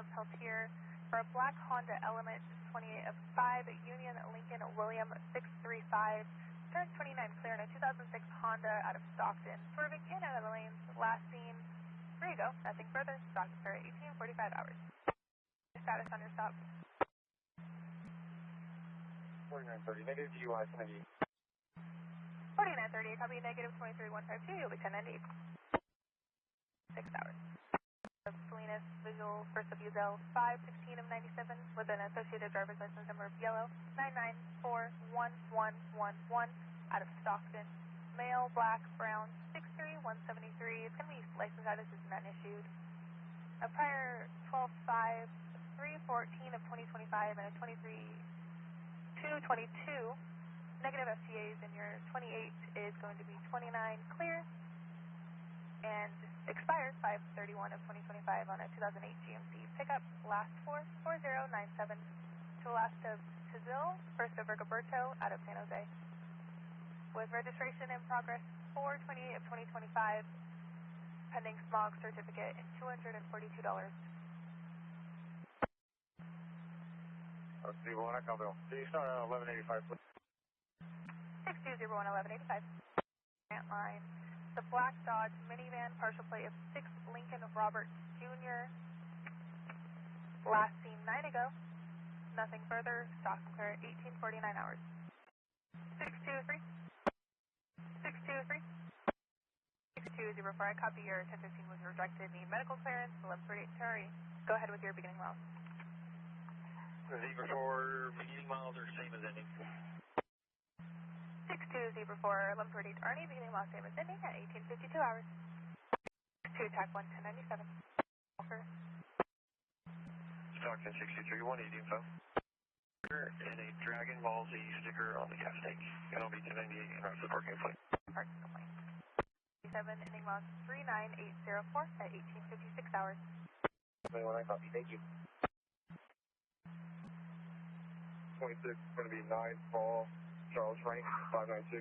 Some help here for a black Honda Element 28 of 5, Union Lincoln William 635. Turn 29 clear in a 2006 Honda out of Stockton. Swerving in out of the lanes, last seen 3 ago. Nothing further. Stockton clear 1845 hours. Status on your stop. 4930, negative DUI, 1098. 4930, copy negative 23152. You'll be 1098. 6 hours. Salinas Visual First of Uzel 516 of 97 with an associated driver's license number of yellow 9941111 out of Stockton. Male, black, brown, 63173. It's going to be license status is none issued. A prior 12-5, 314 of 2025 and a 23-222. Negative FTAs in your 28 is going to be 29 clear and expired 5/31 of 2025 on a 2008 GMC pickup. Last 44097 to last of Tizil, first of Rigoberto out of San Jose. With registration in progress 4/28 of 2025, pending smog certificate and $242. C1, I copy. Can you start at 1185, please? 62011185. Grant line. The black Dodge minivan, partial plate of 6 Lincoln Roberts Jr. Last seen 9 ago. Nothing further. Stock clear 1849 hours. 623. 623. 6204. I copy your 1015 was rejected. Need medical clearance. 1138 Terry. Go ahead with your beginning miles. Zebra 4, beginning miles are the same as ending. 6204, 1138 Arnie, beginning miles same as ending at 1852 hours. 2 TAC 11097. Offer. Stockton 63, 180 info. And a Dragon Ball Z sticker on the gas tank. And I'll be 1098 and route to the parking plate. Parking complaint. 7, ending miles 39804 at 1856 hours. 21, I copy. Thank you. 26, going to be 9, Paul, Charles Frank, 596,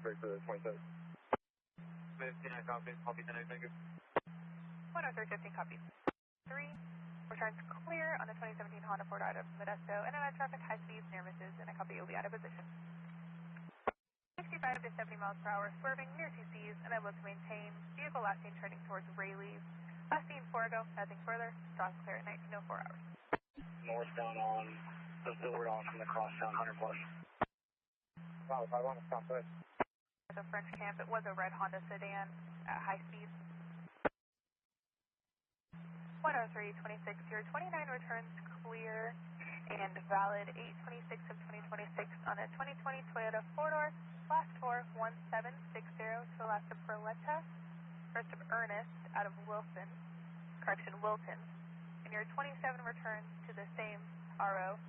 straight to 27. 15, I copy. I'll be 10, thank you. 103, 15 copies. 3, returns clear on the 2017 Honda Ford out of Modesto, and on traffic high speeds near misses, and a copy will be out of position. 65 to 70 miles per hour, swerving near 2Cs, and able to maintain. Vehicle last seen turning towards Rayleigh's. Last seen 4 ago, nothing further. Stock clear at 1904 hours. Northbound on the Silver off from the crosstown 100 plus. Wow, if I want to stop this. The French camp, it was a red Honda sedan at high speed. 103.26, your 29 returns clear and valid 8/26 of 2026 on a 2020 Toyota 4-door, last 41760 to last of Perletta, first of Ernest out of Wilton, Wilton, and your 27 returns to the same RO.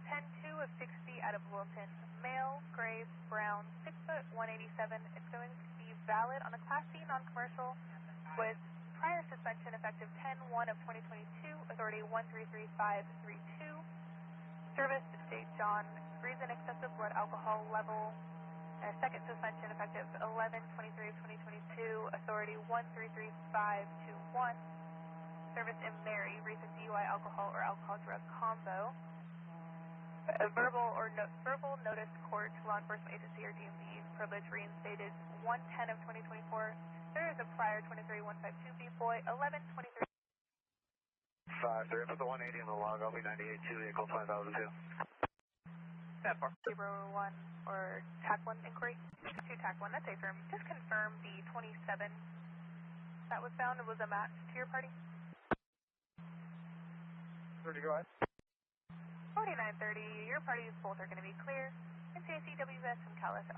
10-2 of 60 out of Wilton. Male, gray, brown, 6 foot 187. It's going to be valid on a Class C non-commercial with prior suspension effective 10-1 of 2022. Authority 133532. Service to State John. Reason excessive blood alcohol level. Second suspension effective 11/23 of 2022. Authority 133521. Service in Mary. Reason DUI alcohol or alcohol drug combo. Verbal notice court, law enforcement agency or DMV, privilege reinstated 1/10 of 2024, There is a prior 23152B boy, 1123. 5-3, put the 180 in the log, I'll be 98-2, vehicle 5002. Step 4. 01 or TAC 1 inquiry. 2 TAC 1, that's a firm. Just confirm the 27 that was found was a match to your party. 30, go ahead. 4930, your parties both are going to be clear. NCAC, WS, and CalSL.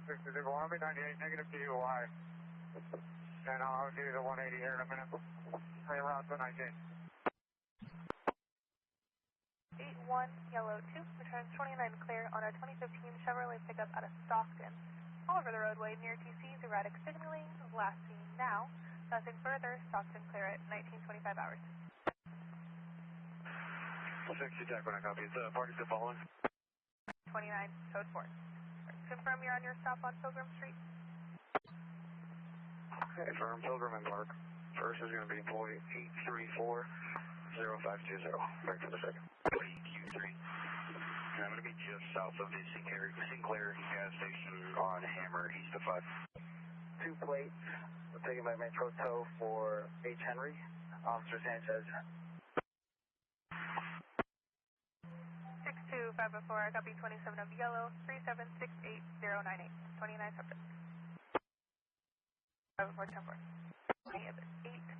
60, I'll be 98, negative DUI. And I'll give you the 180 here in a minute. Hey, around to 19. 81, yellow 2, returns 29 clear on a 2015 Chevrolet pickup out of Stockton. All over the roadway near TC's erratic signaling, last seen now. Nothing further, Stockton clear at 1925 hours. 60 TAC 1, I copy. Is the party still following? 29, code 4. Confirm you're on your stop on Pilgrim Street. Okay, firm Pilgrim and Park. First is going to be boy 834-0520. Back for the second. EQ3. And I'm going to be just south of the Sinclair gas station on Hammer, east of 5. 2 plates. We're taken by Metro Tow for H. Henry. Officer Sanchez. 62504, I copy 27 of yellow, 3768098. 29 subject. 504 10-4. 8,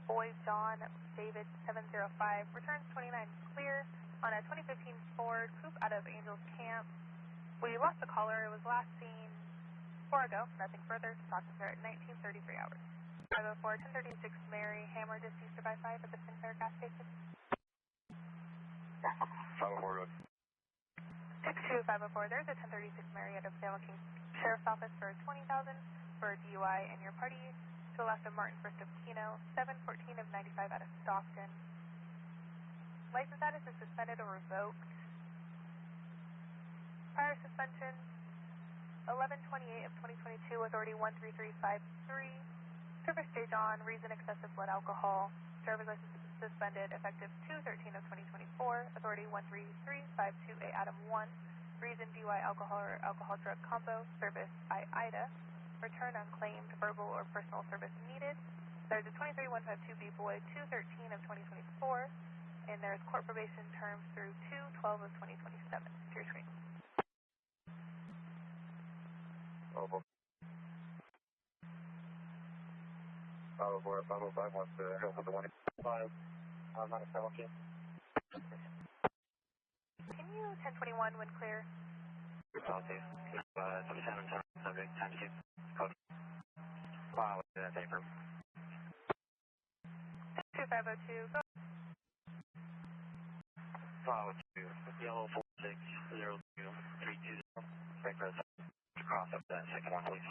boy John David 705, returns 29 clear on a 2015 Ford coupe out of Angels Camp. We lost the caller, it was last seen 4 ago, nothing further, Stockton clear at 1933 hours. 504 1036 Mary, Hammer just east of I-5 at the Sinclair gas station. 504 good. 62504, there's a 1036 Mary out of Salem King Sheriff's Office for 20,000 for DUI and your party to the left of Martin First of Keno, 714 of 95 out of Stockton. License status is suspended or revoked. Prior suspension, 11/28 of 2022, authority 13353. Service stage on, reason excessive blood alcohol. Driver's license suspended effective 2/13 of 2024, authority 13352A Adam 1. Reason DUI alcohol or alcohol drug combo, service IIDA. Return unclaimed, verbal or personal service needed. There's a 23152B boy 2/13 of 2024, and there's court probation terms through 2/12 of 2027. To your screen. Oh, 504, 505 wants to help with the 185. I'm not a penalty. Can you 1021 when clear? Penalty. 27 subject, times 2. Code. Wow, that's paper. 2502, go. Follow 2. Yellow 4602 Break for the cross up that second one, please.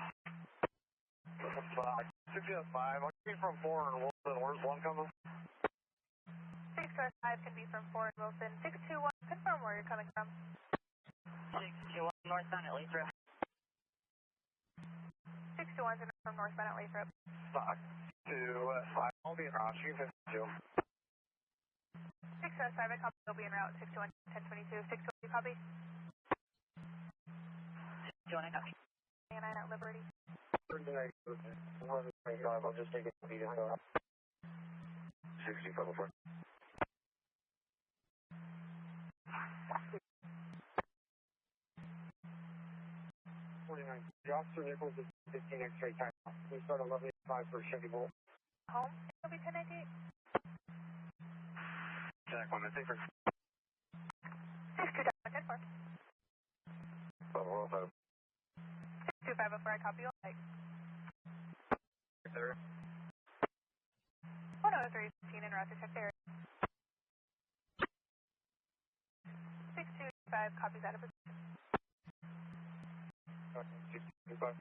605, I'll be from 4 and Wilson. Where's 1 coming? 625 can be from 4 and Wilson. 621, confirm where you're coming from. 621 northbound at Lathrop. 621 is from northbound at Lathrop. Stock 2, I'll be in Ross, you 52. 605, I copy, will be en route. 621, 1022. 622, copy. 621, I copy. 9 at Liberty. 39, 1125, I'll just take it to the 6504. 49. The officer Nichols is 15 X-ray time. We start 1185 for Chevy Bolt. Home, it'll be 1098. Jack 1, that's it for 625, 10-4. 62504, I copy, all right. 10315 en route to check the area. 625 copies out of position. 625.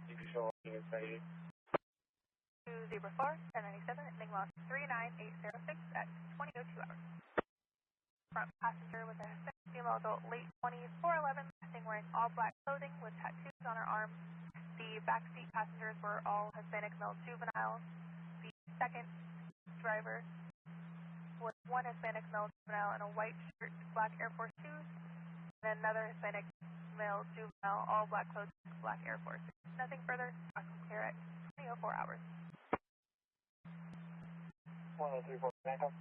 You can show up in 204, 1097, ending loss 39806 at 2002 hours. Front passenger with a female adult, late 20s, 4'11", wearing all black clothing with tattoos on her arms. The backseat passengers were all Hispanic male juveniles. The second driver was one Hispanic male juvenile in a white shirt, black Air Force shoes, and another Hispanic male, juvenile, all black clothes, black Air Force. Nothing further. Stockton clear at 20:04 hours. 103.9, copy.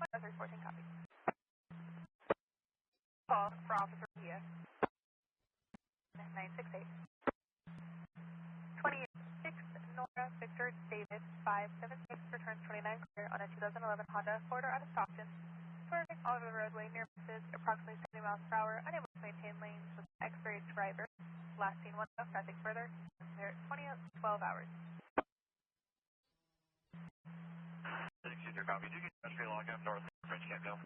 103.14, copy. Call for Officer Pia. 968. 26 Nora Victor David 576 returns 29 clear on a 2011 Honda Accord out of Stockton. Swerving all over the roadway near Merced, approximately 70 miles per hour, unable to maintain lanes with X-ray driver. Last seen 1 off, nothing further. There 20:12 hours. 623 copy. Do you get country log up north French Camp Hill?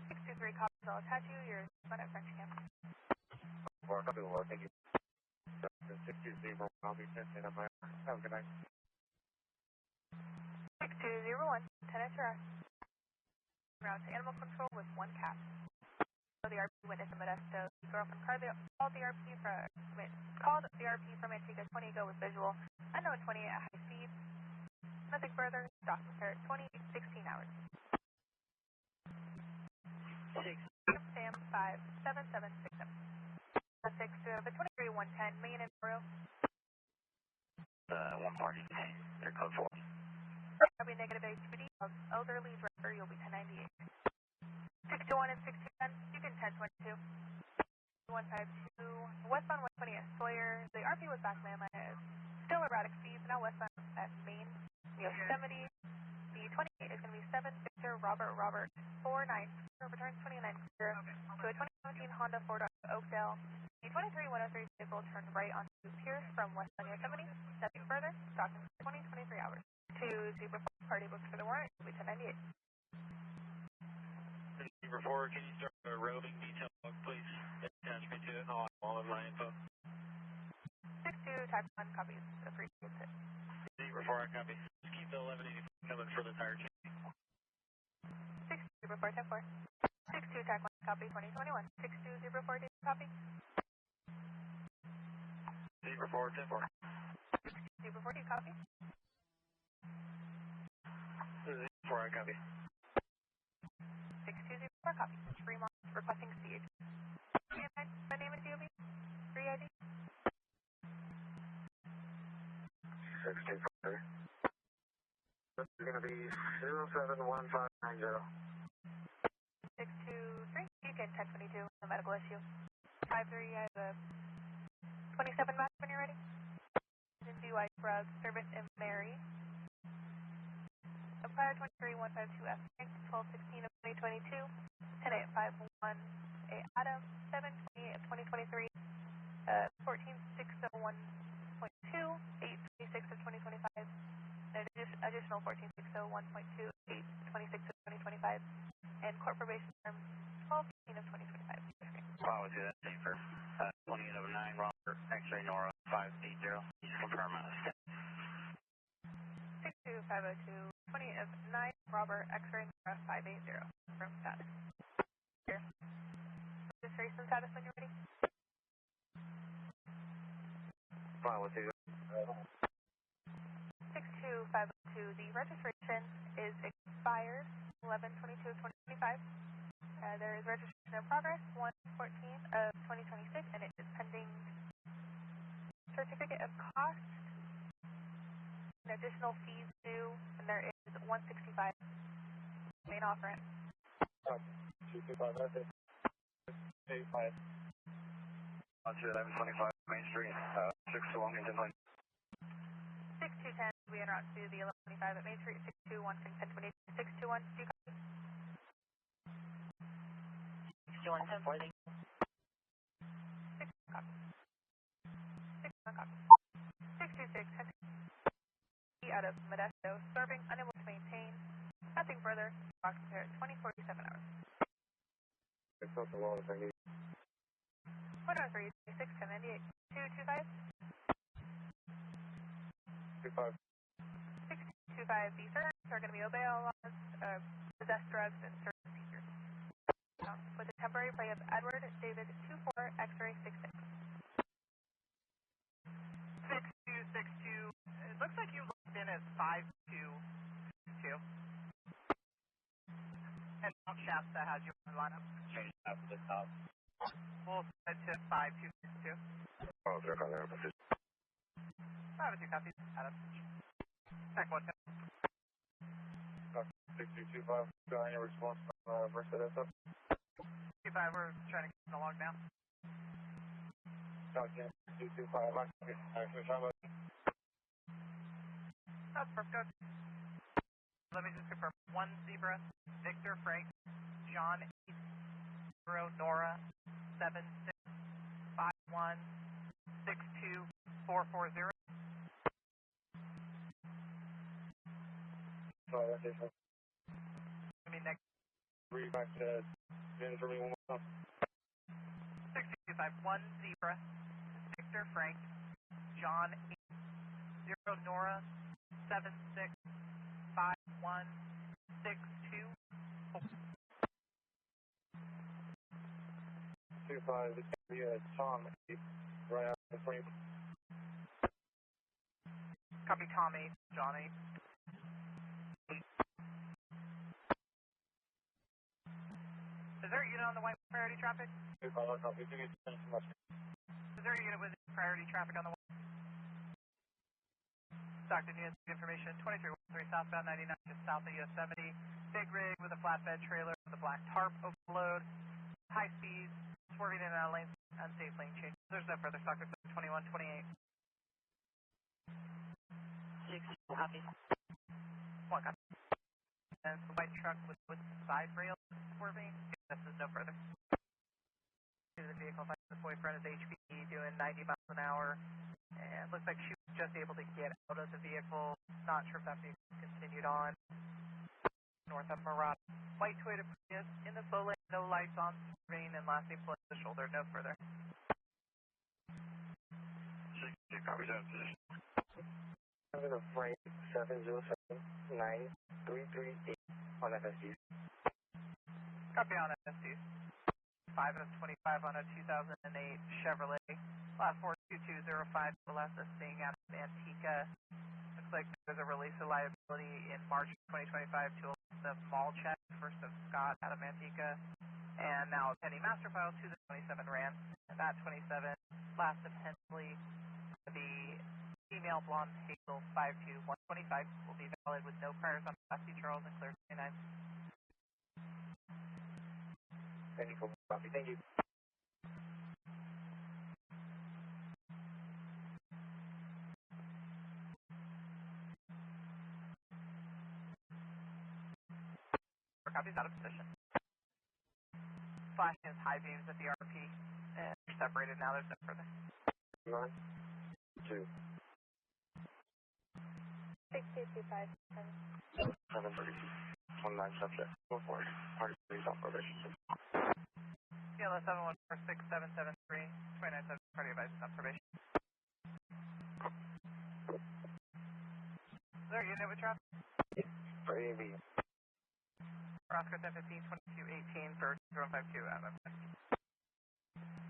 623 copies. I'll attach you. You're at French Camp. 4, copy, 4, thank you. 620, I'll be sent in on my. Have a good night. 6201, Lieutenant Tracy. Route to animal control with 1 cap. So the RP witness in Modesto. The girlfriend called the RP from Antigua 20 ago with visual. Unknown 20 at high speed. Nothing further. Stockton clear at 20:16 hours. Sam 57767. 6 to the 23110 Main and Royal. 1 party. They're code 4. Copy negative HPD. Elderly driver, you'll be 1098. 621 and 610, you can 1022. 152, westbound 120 at Sawyer. The RP was back mainland at still erratic speeds, now westbound at Main. Yosemite. The 28 is going to be 7 Victor Robert 49. Returns 29 clear to a 2017 Honda Ford Oakdale. The 23103 vehicle turned right onto Pierce from westbound Yosemite. Nothing further. Stockton 20:23 hours. 2 Zebra 4 party books for the warrant. Will be 1098. Zebra 4, can you start a roving detail log, please? Attach me to it, and I'll have all of my info. 62 type 1 copies. Appreciate it. Zebra 4, I copy. Just keep the 1180 coming for the tire check. 62 Zebra 4, 10-4. 62 type 1 copy 2021. 62 Zebra 4 copy. Zebra 4, 10-4. Zebra 4 copy. Zebra 4, I copy. 62 Zebra 4 copy. Fremont requesting CHP. My name is DOB. 3 ID. 623. This is going to be 071590. 623. You can 1022. No medical issue. 53. I have a 27 match when you're ready. DUI drug service in Mary. Empire 23152F. 1216 of 2022. 10851 A Adam. 728 of 2023. 14601.2. 826 of 2025. An additional 14601.2. 826 of 2025. And court probation term 1215 of 2025. Wow, we'll do that thing for 2009 Robert X-ray Nora 580. Confirm us. 62502 20 of 9 Robert X-ray Nora 580. Confirm status. Here. Registration status when you're ready. Fine with you. 62502. The registration is expired 11/22/2025. There is registration in progress 1/14 of 2026, and it is pending certificate of cost. An additional fees due, and there is 165 main operant. 225, that's it. 85. On to 1125 Main Street, 6 to Wilmington Lane. 6210, we interrupt to the 1125 at Main Street, 621, 1020, 621, do you copy? 61, 1040. 6 copy. 6 copy. 626, 10 out of Modesto, serving, unable to maintain. Nothing further. Box here at 20:47 hours. It's not the law if I need. 103, 36, 1098, 225. 25. 625, the search are going to be obey all laws, possess drugs, and search procedures. With a temporary play of Edward David 24 X-ray 66. 6262. It looks like you looked in as 522. And Mount Shasta has your lineup. Change that to the top. We'll set to 5262. Oh, they're on their position. 52 copies. Adam. Check 1. 6225, got any response from Merced? 25, we're trying to get the log now. Stockton, 6225, That's perfect. Let me just confirm. 1 Zebra, Victor Frank, John 0 Nora, 7651 62440. Sorry, that's it. I mean, next. Read back to in for me one more time. 6225, 1 Zebra, Victor Frank, John 0 Nora, 7651 62440. 25, it's going to be Tom, right out in front of you. Copy Tom 8, John 8. Is there a unit on the white priority traffic? Copy, copy. Thank you so much. Is there a unit with priority traffic on the white? Stockton units, information 2313 southbound 99 just south of Yosemite. Big rig with a flatbed trailer with a black tarp overload. High speeds, swerving in and out of lanes, unsafe lane change. There's no further. Stockton 2128. 6, copy. 1 copy. And it's the white truck with side rails swerving. This is no further. The vehicle finds the boyfriend is HPE doing 90 miles an hour. And looks like she was just able to get out of the vehicle. Not sure if that vehicle continued on. North of Maroon. White Toyota Prius in the slow lane, no lights on, swerving, and lastly pulling the shoulder. No further. 62, copy, down position. I'm going to frame 7079338 on FSD. Copy on FSD. 5 of 25 on a 2008 Chevrolet. Last 42205 to the last of staying out of Antigua. Looks like there's a release of liability in March 2025 to the mall check, first of Scott out of Antigua. And now pending master file to the 27 ran. That 27, last of Hensley, the female blonde Hazel 52125 will be valid with no priors on Class C Charles and clear 29. Thank you, copy, thank you. Copies out of position. Flashing his high beams at the RP. And they're separated now, there's no further. 9, 2. 6225. 730, 29 subject. Go for it. Party police on probation. CLS 7146773, 29 subject party advice on probation. Is there a unit with traffic? For AB. Oscar 1015 2218 for 052 out of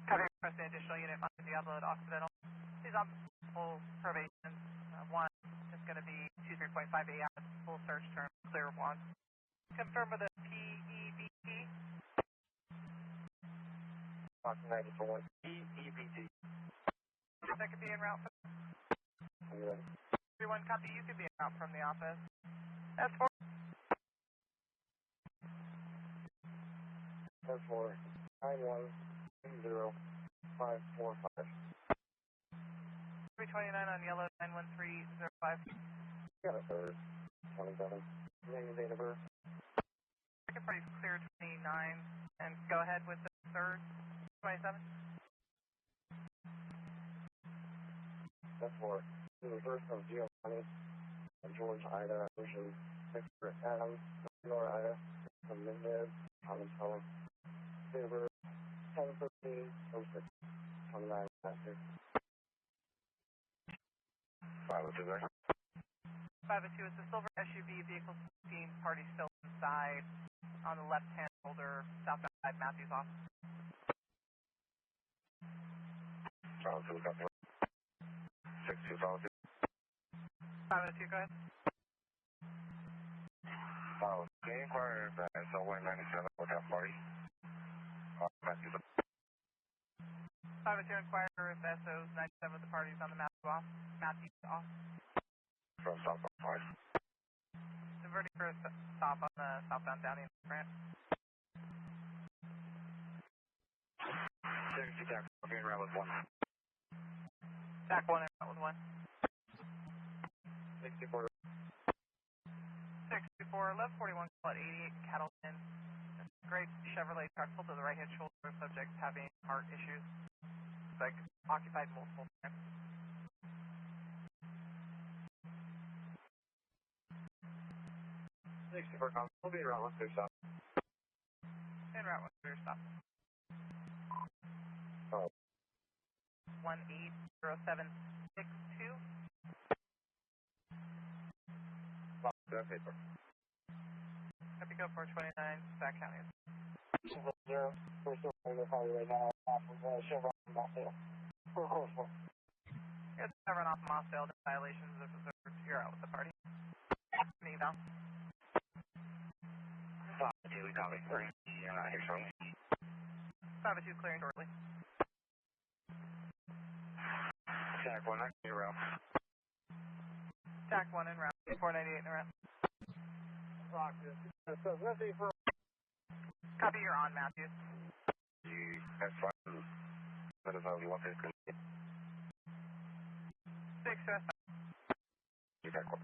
Copy, requesting additional unit on Diablo at Occidental. These on full probation. One is going to be 23.58 hours, full search term, clear of one. Confirm with a PEBT. Austin 90 for 1. PEBT. That could be en route. Everyone copy, you could be en route from the office. That's 4. That's for 9130545. 329 on yellow 91305. Got a third. 27. Name and date of birth. Second party's clear 29. And go ahead with the third 27. That's for the reverse of Giovanni, George Ida, Ocean, Victor Adams, Nora Ida, Mendes, Thomas Helen, Silver, 1013, 06, 29, Master. 502 there. 502 is the silver SUV vehicle 16, party still inside on the left-hand shoulder, southbound side, Matthews office. 502, copy. 6252. 502, go ahead. Can you inquire if that's a 197 hotel party? Matthews. 502 inquire if SO's 97 with the parties on the Matthews off. From southbound 5. Diverting for a stop on the southbound Downey branch. 60 tax, being route with 1. TAC 1 in route with 1. 64. 64, 1141, call at 88 Cattleton. Great Chevrolet truck pulled to the right hand shoulder, subject having heart issues. It's like occupied multiple times. 64, we'll be in route 1 clear stop. En route 1 clear stop. Oh. 180762. That paper. Pacheco 429, Sac County. 0, we're still on the highway right now, off of Chevron Mossville. It's covering off Mossville, the violations of observed. You're out with the party. Me now. 502, we copy. You're not here shortly. 502 clearing shortly. TAC 1, not clear route. TAC 1 en route. 498 en route. Rock this. So nothing for Copy, you're on, Matthews. That's fine. That is how we want it. 6 You got 1.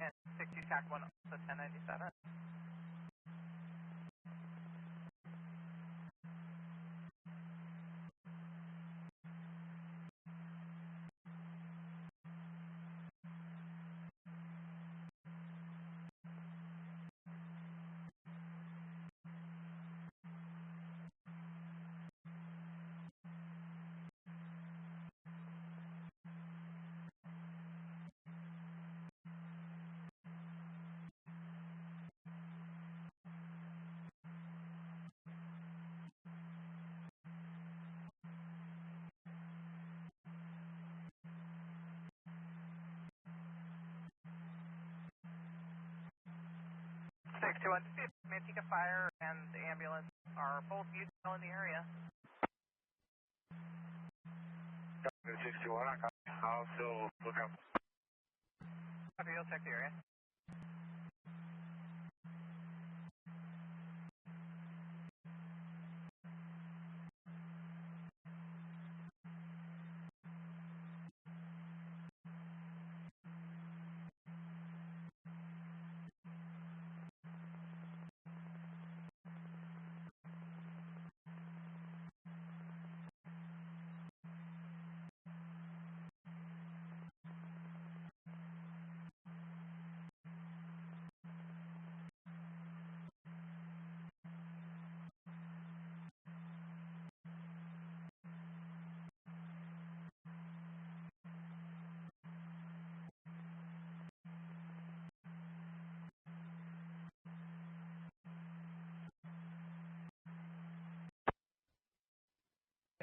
and 60 TAC 1 to 1097. To see if Manteca Fire and the ambulance are both still in the area. 61, I'll still look up. Copy, you'll check the area.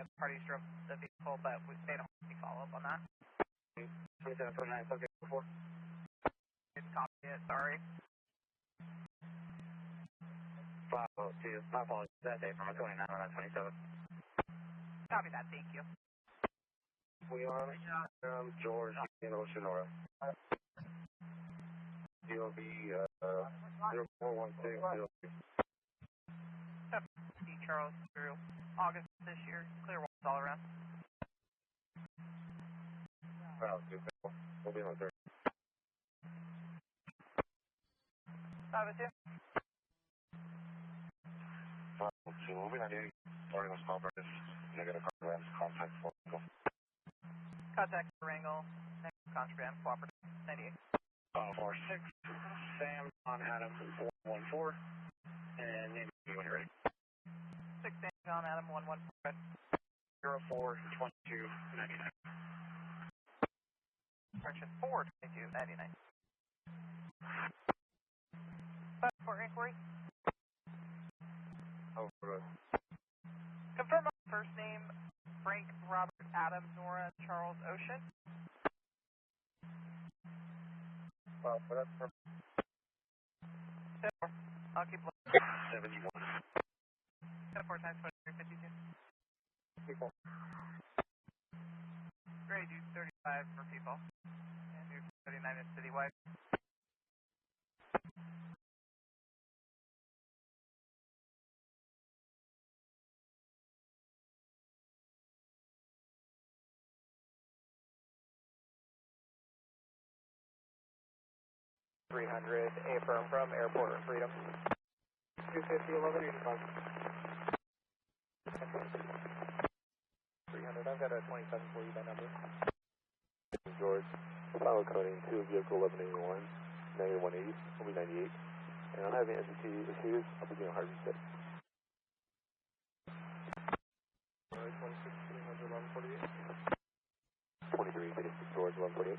the parties drove the vehicle, but they don't have any follow-up on that. 2749, okay, before. Didn't copy it, sorry. 502, my apologies, that day from a 29 on a 27. Copy that, thank you. We are George in Sonora. DOB 0416. Charles through August this year, clear walls all around. We'll be on 30. 502. We'll be on 80. Starting with small birds. Negative contact for Wrangle. Contact for Wrangle. Next contraband, cooperative. 98. 46. Sam on Adam 414. And name me when you're ready. 6 Sam on Adam 114. 042299. Correction 42299. For inquiry. Over. Confirm my first name, Frank, Robert, Adam, Nora, Charles, Ocean. Well, that's for I'll keep looking. 71. 4 times 2352. People. Great, do 35 for people. And do 39 in citywide. Affirm from Airport of Freedom. 250, 1185. 300, I've got a 27 for you by number. George, pilot coding 2 vehicle 1181, negative 180, will be 98. And I'm having entity issues, I'll be doing a hard reset. 23, 36 George, 148.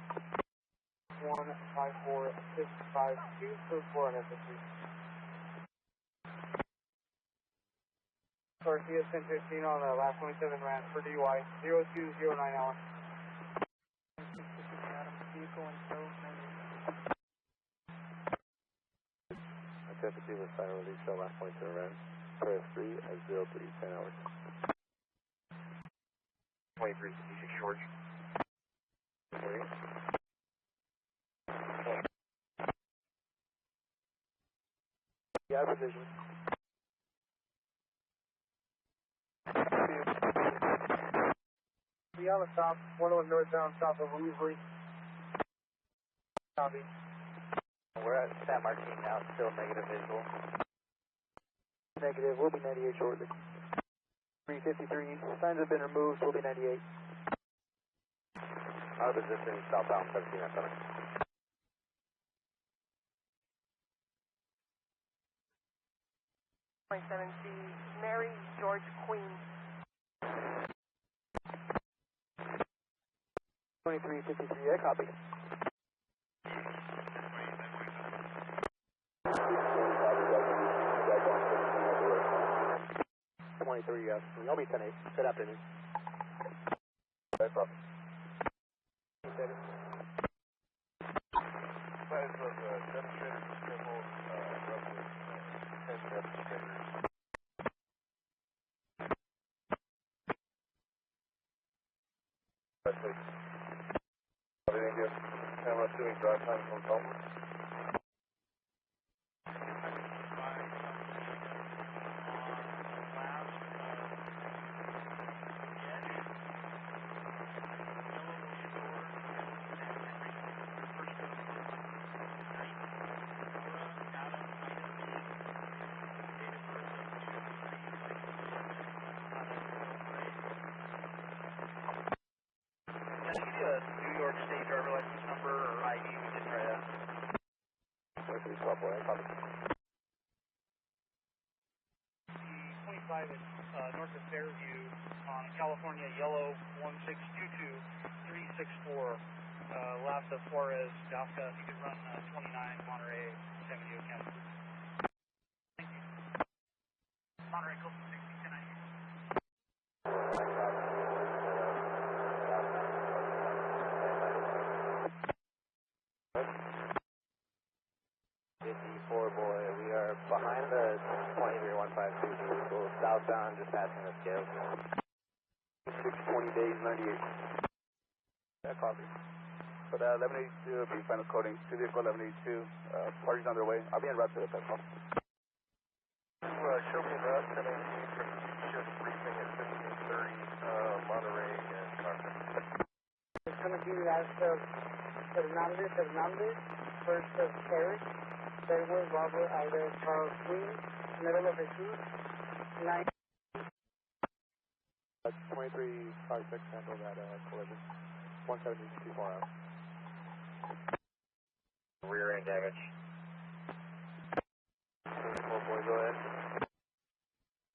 154652, code 4 on SSC. Garcia 1015 on the last 27 ran for DUI, 0209 Allen. Vehicle and tow. Deputy with final release, shell last 27 ran, press 3 at 0310 hours. 2356 George. Yeah, position. We on the stop, 101 northbound, south of Woodbury. Copy. We're at San Martin now, still negative visual. Negative, we'll be 98 shortly. 353, signs have been removed, we'll be 98. Out of position, southbound 17 at 7. Mary George Queen. 2353, I copy. 23, I'll be 10-8. Good afternoon. No problem. Size of demonstrator circle, roughly 10 demonstrators. Everything good? Camera doing drive time from Altamont. North of Fairview on California Yellow 1622364, left of Flores, Dalca. If you could run 29 Monterey, 70 County. Thank you. Monterey, close to 60, 1090. boy. We are behind the 23152 vehicle, southbound, just passing the scales. 620 days, 98. That copy. But 1182 will be final coding to vehicle 1182. Parties on their way. I'll be en route to the petrol. Show me route 1018 from shift briefing at 1530, Monterey and Stockton. It's going to be as of Fernandez, first of Paris, third was Robert Alder, Carl Queen, middle of Jesus, 9. 2356 handle that collision. 170 too far out. Rear end damage. 4 boy, go ahead.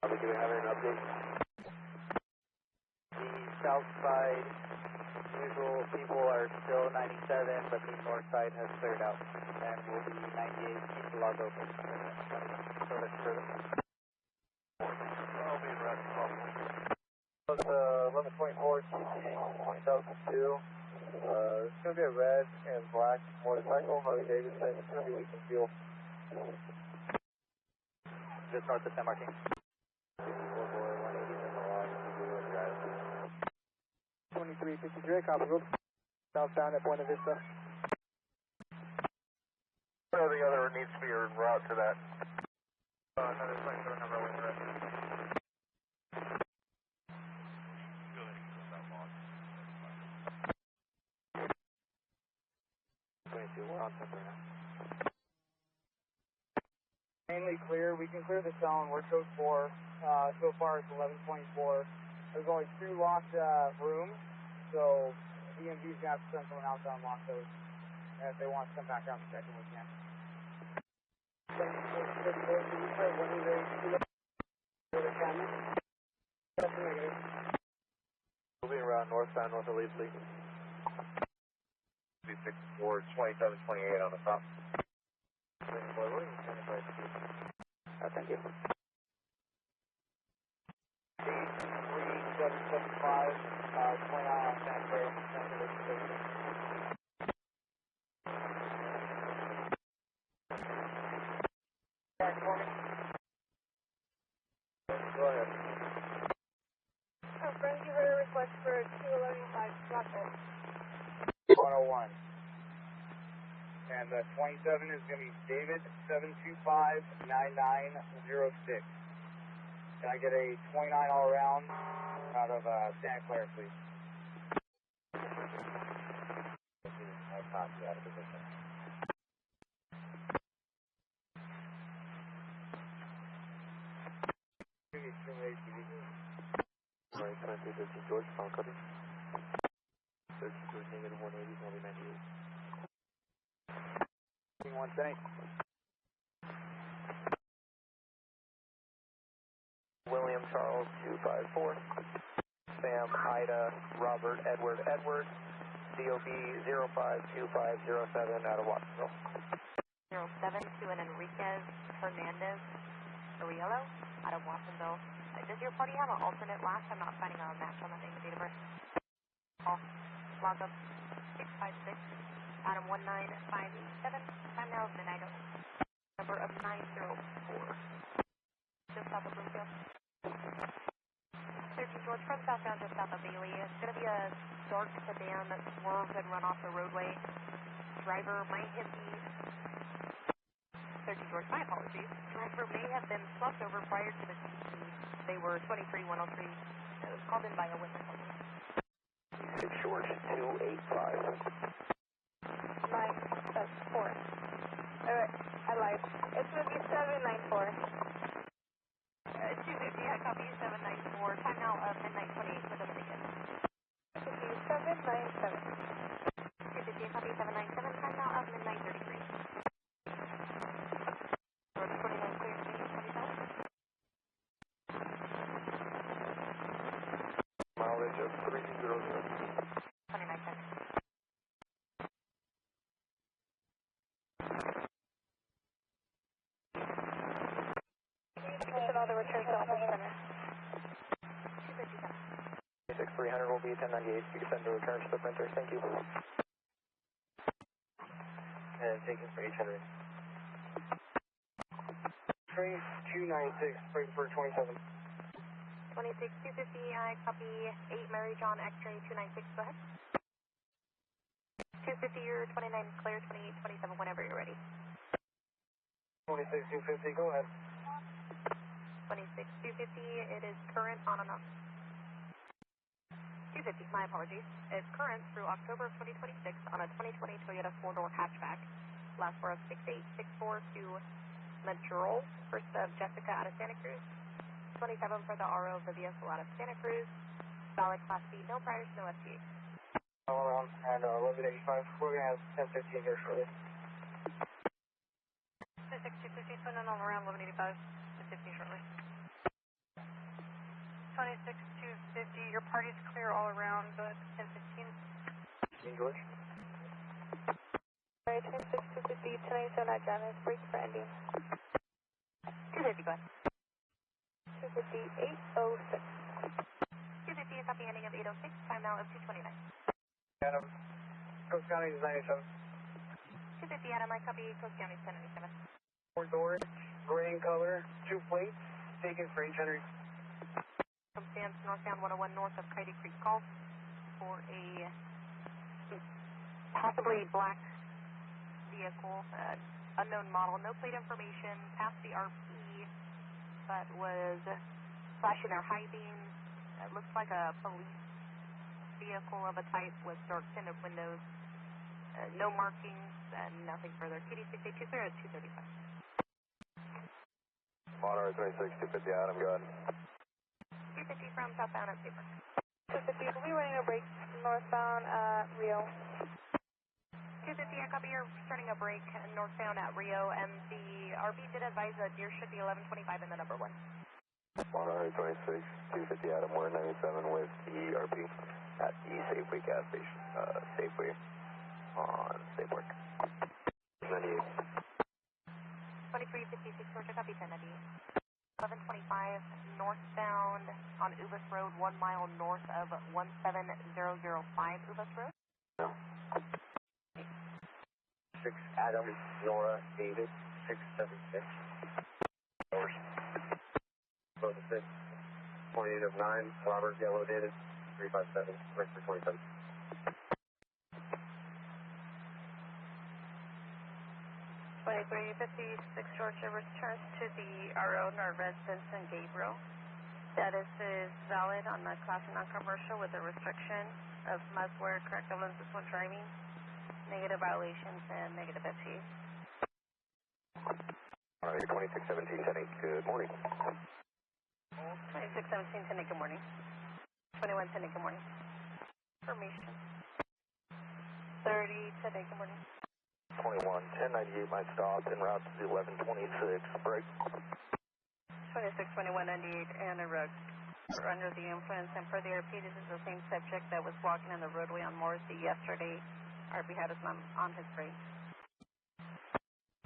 Are we going to have an update? The south side visual people are still 97, but the north side has cleared out and will be 98. Keep the log open. So that's further. I'll be in route to It's 1124, Stockton 2. It's going to be a red and black motorcycle, Harley Davidson. It's going to be Eastern Fuel. just north of San Martin. 2353, copy, road. Southbound at Buena Vista. The other needs to be en route to that. Another 27 number with the rest. We're on temper now. Mainly clear. We can clear the zone. We're code 4. So far it's 1124. There's only 2 locked rooms, so DMV's going to have to send someone out to unlock those. And if they want to come back out and check them, we can. Moving around northbound, north of Leasley. 264, 2728 on the top. Thank you. 3775, 29 on San Andreas, Back for me. Go ahead. Frank, you heard a request for 2115 Stockton. 101. And the 27 is going to be David 7259906. Can I get a 29 all around out of Santa Clara, please? I copy out of position. Alright, 2350 George, final coding. Search for negative 180, I'll be 98. 110. William Charles 254. Sam Ida Robert Edward Edward. DOB 052507 out of Watsonville. 07 to an Enriquez Hernandez Ariello out of Watsonville. Does your party have an alternate last? I'm not finding a match on that name and date of birth. Call. Log up 656. Adam 19587. Time now is midnight. Number of 904. Just south of Bloomfield. 13 George from southbound just south of Bailey. It's going to be a dark sedan that swerved and run off the roadway. Driver might hit the 13 George, my apologies. Driver may have been swept over prior to the CT. They were 23103. It was called in by a witness. 6 George 285. 974. Alright, I lied. It's going to be 794. 250, I copy 794. Time now of midnight 28 for the ticket. 797. 250, I copy 797. Time now of midnight 33. Road 29 clear, 27. Mileage of 300. 2910. Another return to Office Center. 257. 6300 will be 1098. You can send a return to the printer. Thank you. And take it for 800. Trace 296, break for 27. 26 250, I copy 8 Mary John X-ray 296, go ahead. 250, you're 29 clear, 28 27, whenever you're ready. 26 250, go ahead. 26 250, it is current on and off. 250, my apologies. It's current through October of 2026 on a 2020 Toyota 4-door hatchback. Last for of 6864 to Madera, first of Jessica out of Santa Cruz. 27 for the RO of the vehicle out of Santa Cruz. Solid Class B, no priors, no FTA. All around at 1185. We're going to have 1015 here shortly. 26 250, turning all around 1185, 1015 shortly. 26 250, your party's clear all around, but 1015. George. Alright, 26 250, 1087 at Janice, break for ending. 250, go ahead. 250, 806. 250 is copy ending of 806, time now of 229. Adam, Coast County is 97. 250, Adam, I copy Coast County is 1097. 4 doors, gray in color, 2 plates, taken for H. Henry. Circumstance northbound 101 north of Coyote Creek call for a possibly black vehicle, unknown model, no plate information, past the RP, but was flashing their high beams. It looks like a police vehicle of a type with dark tinted windows, no markings, and nothing further. TD 6820 at 235. Monterey 26 250, Adam, go ahead. 250 from southbound at Silver. 250, we'll be running a break northbound at Rio. 250, I copy you're starting a break northbound at Rio, and the RB did advise that deer should be 1125 in the number 1. Monterey 26 250, Adam, we're 97 with the RP at the Safeway gas station. Safeway on Safeway. 98. 2356, Georgia, copy 1098. 1125 northbound on Ubis Road, 1 mile north of 17005 Ubis Road. Yeah. 6 Adam, Nora, David, 676. Doors. Close to 6. 28 of 9, Robert, yellow dated, 357, break for 27. 2356 Georgia returns to the RO residence in Gabriel. Status is valid on the class non-commercial with a restriction of must wear correct evidences when driving, negative violations, and negative FTA. All right, 2617 10 good morning. 2617 10 good morning. 2110 good morning. Information. 30 10 good morning. 21 1098, my stop en route to the 1126 break. 262198 and a rug. We're under the influence, and per the RP, this is the same subject that was walking on the roadway on Morrissey yesterday. RP had us on his break.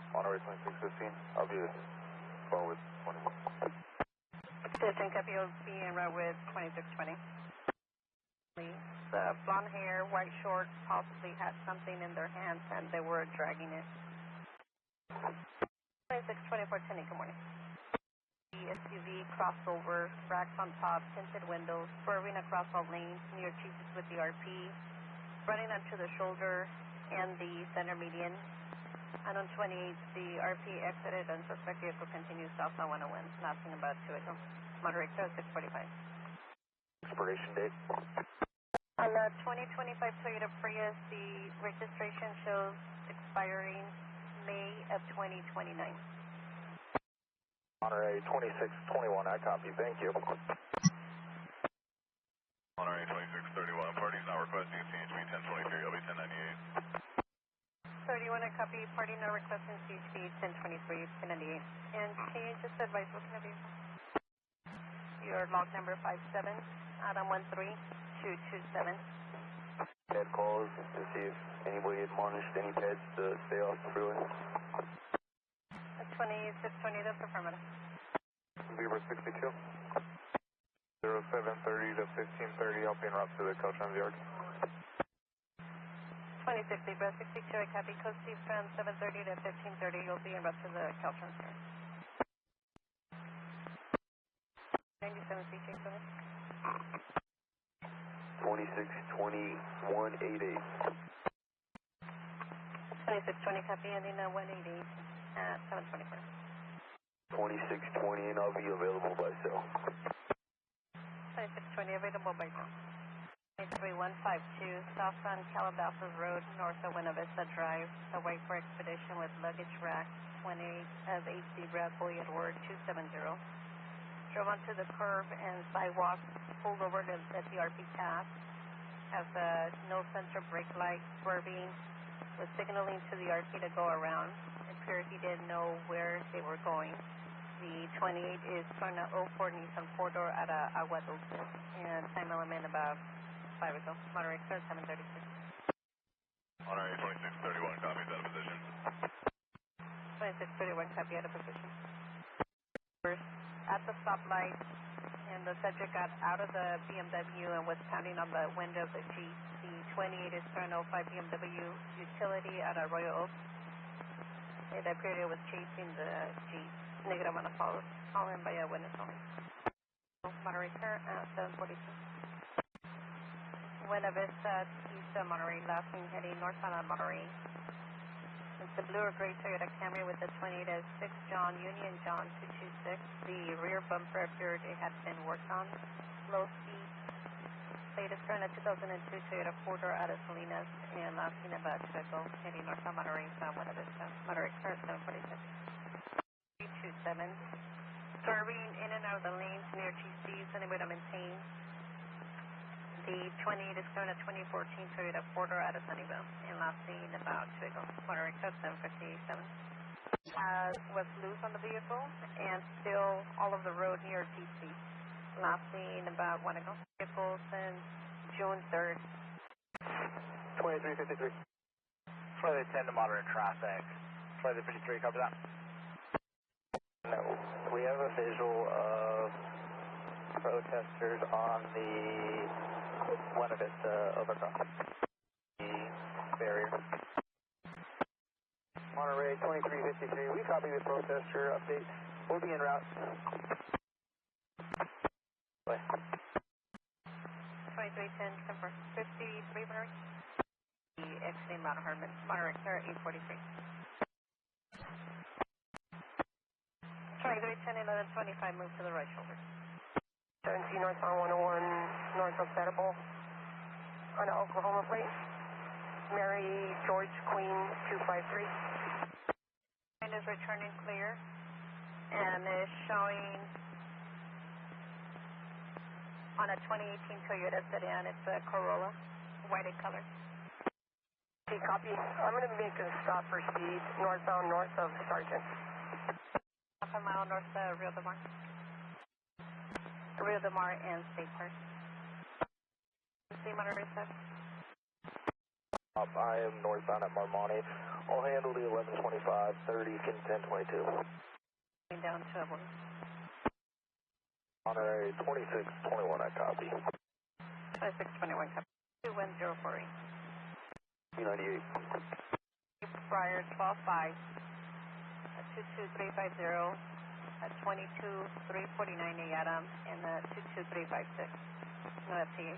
Monterey 2615, I'll be forward 21. 15 copy will be en route with 2620. The blonde hair, white shorts, possibly had something in their hands and they were dragging it. 2624 10 good morning. The SUV crossover, racks on top, tinted windows, swerving across all lanes near Jesus with the RP, running onto the shoulder and the center median. And on 28, the RP exited and suspect vehicle continues south on 101, nothing about to it. Monterey 645. Expiration date? On the 2025 Toyota Prius, the registration shows expiring May of 2029. Monterey 2621, I copy, thank you. Monterey 2631, party's not requesting a CHP 1023, I'll be 1098. 31, I copy, party not requesting CHP 1023, 1098. And can you just advise what kind of vehicle? Your log number 57, Adam 13227. Ped calls to see if anybody admonished any peds to stay off the freeway. 2620, that's affirmative. Beaver 62. 0730 to 1530, I'll be en route to the Caltrans yard. 26 Libra 62, I copy, Coast East from 730 to 1530, you'll be en route to the Caltrans yard. 2620 2620, copy, ending 188 at 724. 2620, and I'll be available by cell. 2620, available by cell. 3152, south on Calabasas Road, north of Buena Vista Drive, the white for expedition with luggage rack, 28 of 8 Zebra, Boy Edward 270. Drove onto the curb and sidewalk, pulled over to the TRP pass, has a no sensor brake light, swerving, was signaling to the RP to go around. It appeared he didn't know where they were going. The 28 is from the 04 Nissan 4-door at Agua Dulce, and time element about 5 ago. Monterey, sir, 733. Monterey 2631, copy, out of position. 2631, copy, out of position. First, at the stoplight, and the subject got out of the BMW and was pounding on the window of the Jeep. The 28 is turned 05 BMW utility at Arroyo Oaks. It appeared it was chasing the Jeep. Negative on the follow, following by a witness only. Monterey, sir, 742. Buena Vista, east of Monterey, last lane heading northbound on Monterey. It's a blue or gray Toyota Camry with the 28 as 6 John, Union John 226. The rear bumper appeared it had been worked on. Low speed. Latest turn a 2002 Toyota 4-door out of Salinas, and last seen about Pacheco, heading north on Monterey from Buena Vista. Monterey, sir, 746. 327. Swerving in and out of the lanes near GC's, anyway to maintain. The 28 is coming a 2014 Toyota 4-door out of Sunnyvale, and last seen about 2 ago. Monterey, 757. Was loose on the vehicle, and still all of the road near GC. Last seen about 1 ago. Vehicle since June 3rd. 2353. Flight 10 to moderate traffic. Flight 53, copy that. No, we have a visual of protesters on the Buena Vista overcross. The barrier. Monterey 2353, we copy the protester update. We'll be en route. 2310, confirm. 53 Monterey. The exiting Mount Herman. Monterey, sir, 843. 2310, 1125, move to the right shoulder. 17 north on 101, north of Edible, on an Oklahoma plate. Mary George Queen 253. Line is returning clear, and is showing on a 2018 Toyota sedan. It's a Corolla, white in color. Okay, copy. I'm going to make a stop for speed northbound north of Sargent. Half a mile north of Rio Del Mar. Rio Del Mar and State Park. See Monterey, sir. I am northbound at Marmoni. I'll handle the 1125, 30, can 1022. Down to a blue. Monterey 2621, I copy. 2621, copy. 21048. P98. Prior 125, 22350, 22349 Adam, and 22356. No FTA.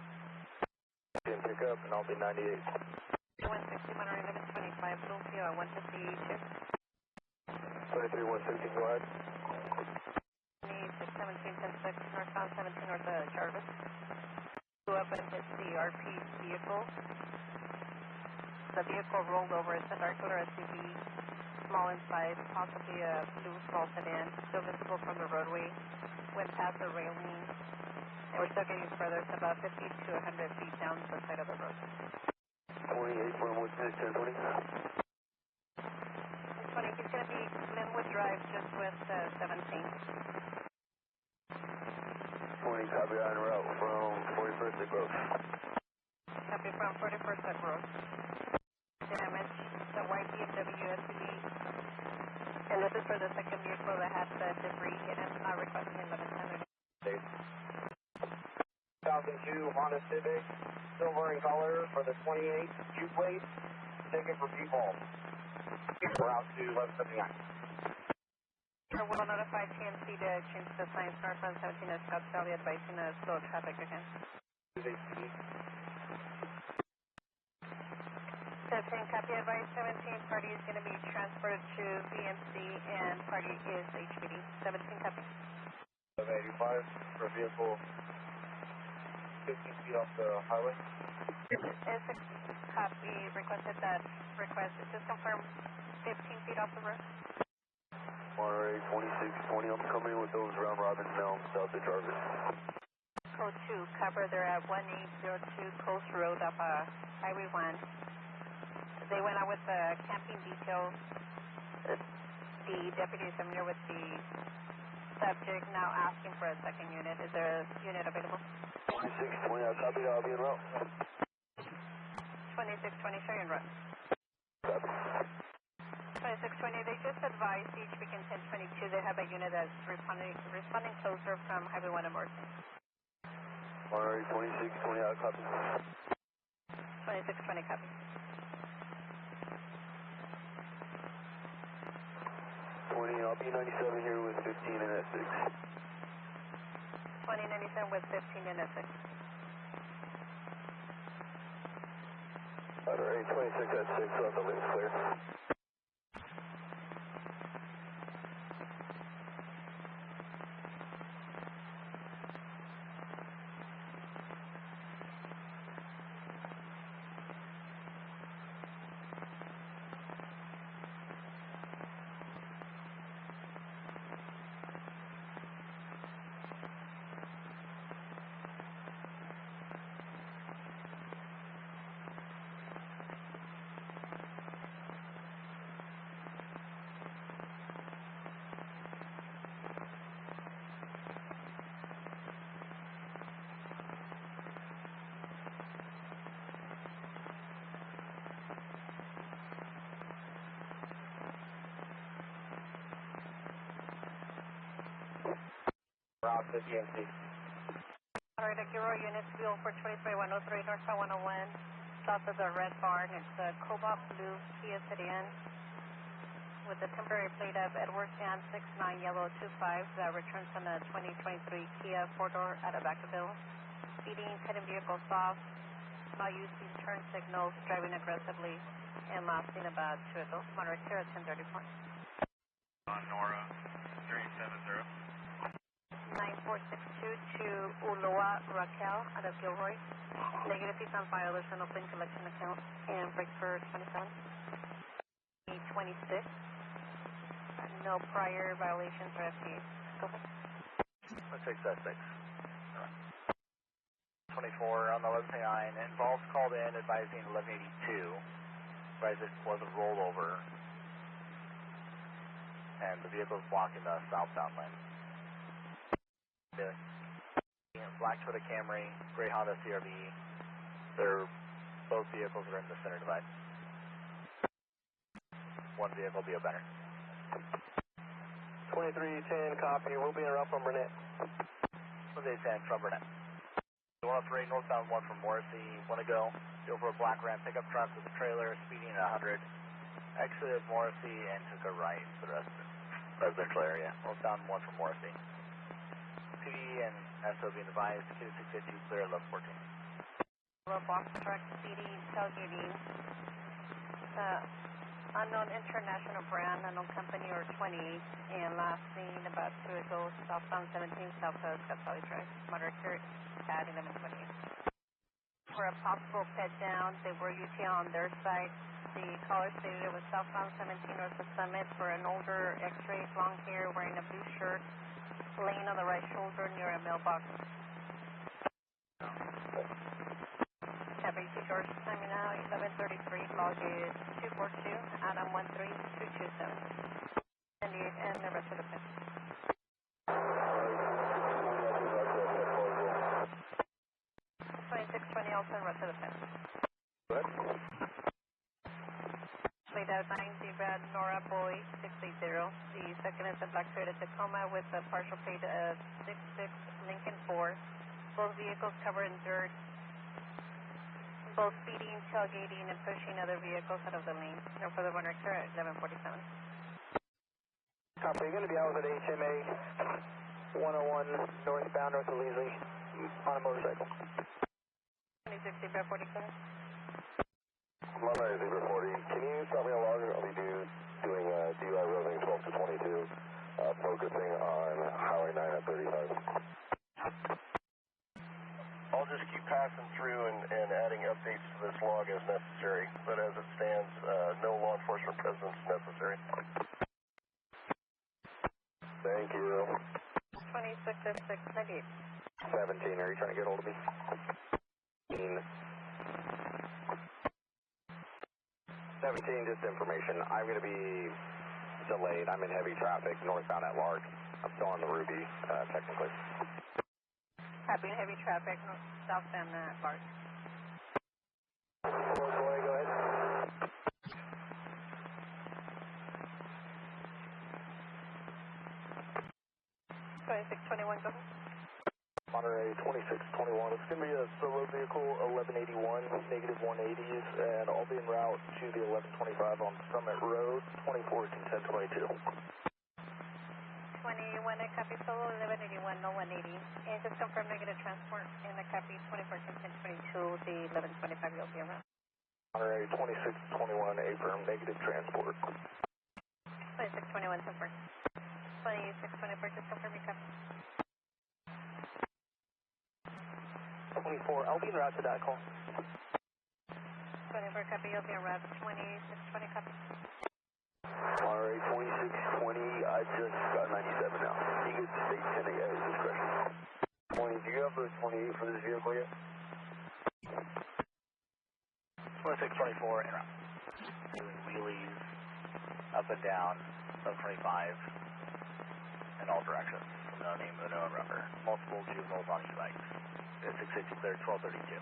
Can pick up, and I'll be 98. 160 Monterey, 1125, Lucio, 150 23-160, go ahead. 617, 10-6, northbound 17 north of Jarvis. Go up and hit the RP vehicle. The vehicle rolled over. It's a dark color SUV, small in size, possibly a blue small sedan, still visible from the roadway. Went past the railing, and we're still getting further. It's about 50 to 100 feet down the side of the road. 28.16, 1020. 20, he's going to be Glenwood Drive, just west 17. 20, copy on route from 41st at Grove. Copy from 41st at Grove. Damage, the white BMW SUV. And this is for the second vehicle that had the debris hit him, requesting 1110. 2002 Honda Civic, silver in color for the 28, U-plate, ticket for people. Route to 1179. We'll notify TMC to change the signs north on 17 at Scottsdale, advising slow traffic again. 17, copy, advice 17, party is going to be transported to VMC and party is HPD. 17, copy. 785 for vehicle 15 feet off the highway. Is a copy requested that request, just confirm 15 feet off the road? Monterey 2620, I'm coming with those round robins now, south of Jarvis. Code 2, cover, they're at 1802 Coast Road off Highway 1. They went out with the camping detail. The deputy is familiar with the subject, now asking for a second unit. Is there a unit available? 2620, I copy that, I'll be en route. 2620, show you en route. Copy. 2620, they just advised CHP 1022 they have a unit that's responding closer from Highway 1 and Merced. Monterey 2620, I copy. 2620, copy. 20, I'll be 97 here with 15 and at 6. 2097 with 15 and a 6. Monterey 26 at 6, so the lane's clear. Route to GMC. Alright, a Gilroy unit, fuel for 23103 northbound 101, south of the red barn. It's a cobalt blue Kia sedan with a temporary plate of Edward San 69 yellow 25 that returns from the 2023 Kia 4-door out of Vacaville. Speeding, cutting vehicles off, not using turn signals, driving aggressively, and lasting about 2 adults. Monterey clear at 1034. Sonora 370. 9462 to Ulloa Raquel out of Gilroy. Negative fees on file. There's an open collection account and break for 27. 26. No prior violations or FTAs. Go ahead. Let's take that 6. 24 on the 1129. Involved called in advising 1182. Advised it was a rollover. And the vehicle is blocking the southbound lane. Black Toyota Camry, gray Honda CRV. Both vehicles are in the center divide. One vehicle will be a better. 2310, copy. We'll be en route from Burnett. 2310 from Burnett. 103 northbound, one from Morrissey. Want to go? Go for a black Ram pickup truck with a trailer, speeding at 100. Exited Morrissey and took a right to the residential area. Northbound, one from Morrissey. PD and SO being advised, Q 682 clear at 1114. Box truck, speeding, tailgating. Unknown international brand, unknown company or 28, and last seen about 2 ago, southbound 17, southwest Casali Drive, Monterey clear at 1128. For a possible pet down, they were UT on their side. The caller stated it was southbound 17 north of Summit for an older X-ray, long hair, wearing a blue shirt, laying on the right shoulder near a mailbox. Capital George, timing now 11:33. Log is 242. Adam 13227. And the rest of the pin. 2620 also and rest of the pin. Played out 9 Zebra Nora Boy 680. The second is a black Toyota Tacoma with a partial plate of 66 Lincoln 4. Both vehicles covered in dirt. Both speeding, tailgating, and pushing other vehicles out of the lane. No further one rector at 1147. Copy, you're going to be out with an HMA 101 northbound north of Leslie on a motorcycle. 26 Zebra 47. Monterey Zebra 47. stop me along. I'll be doing DUI roving 12 to 22, focusing on Highway 9 at 35. I'll just keep passing through and adding updates to this log as necessary, but as it stands, no law enforcement presence necessary. Thank you. 260698. 17, are you trying to get hold of me? 17, just information. I'm going to be delayed. I'm in heavy traffic northbound at Lark. I'm still on the Ruby, technically. Happy heavy traffic southbound at Lark. Boy, go ahead. 2621, go ahead. Monterey 2621. It's going to be a solo vehicle, 1181, negative 180s, and I'll be en route to the 1125 on Summit Road, 24 to 1022. 21, I copy solo, 1181, no 180. And just confirm negative transport, and I copy 24 to 1022, the 1125 you'll be around. Monterey 2621, affirm, negative transport. 2621, confirm. 2624, just confirm your copy. 24, I'll be en route to that call. 24 copy, you'll be en route. 2620 copy. Monterey 2620, I just got 97 now. You get to stay 10 at his discretion. 20, do you have the 28 for this vehicle yet? 2624, en route. Doing wheelies, up and down, sub 25, in all directions. No name, no rubber. Multiple juveniles on e-bikes. 660 clear, 1232.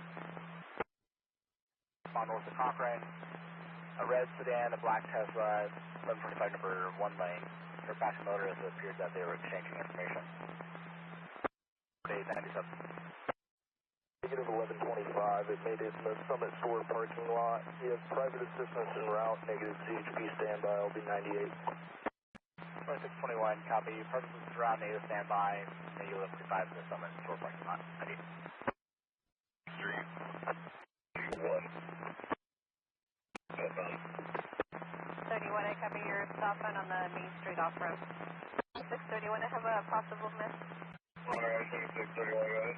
On north of Cochrane, a red sedan, a black Tesla, 1125 number 1 lane. For passing motorists, it appeared that they were exchanging information. 897. Negative 1125, it made it in the Summit Store parking lot. We have private assistance en route, negative CHP standby, I'll be 98. 2621, copy. Participants around native standby, negative 1125 in the Summit Store parking lot. 98. 31, I copy your southbound on the Main Street off-ramp. 631, I have a possible miss. Alright, 631, go ahead.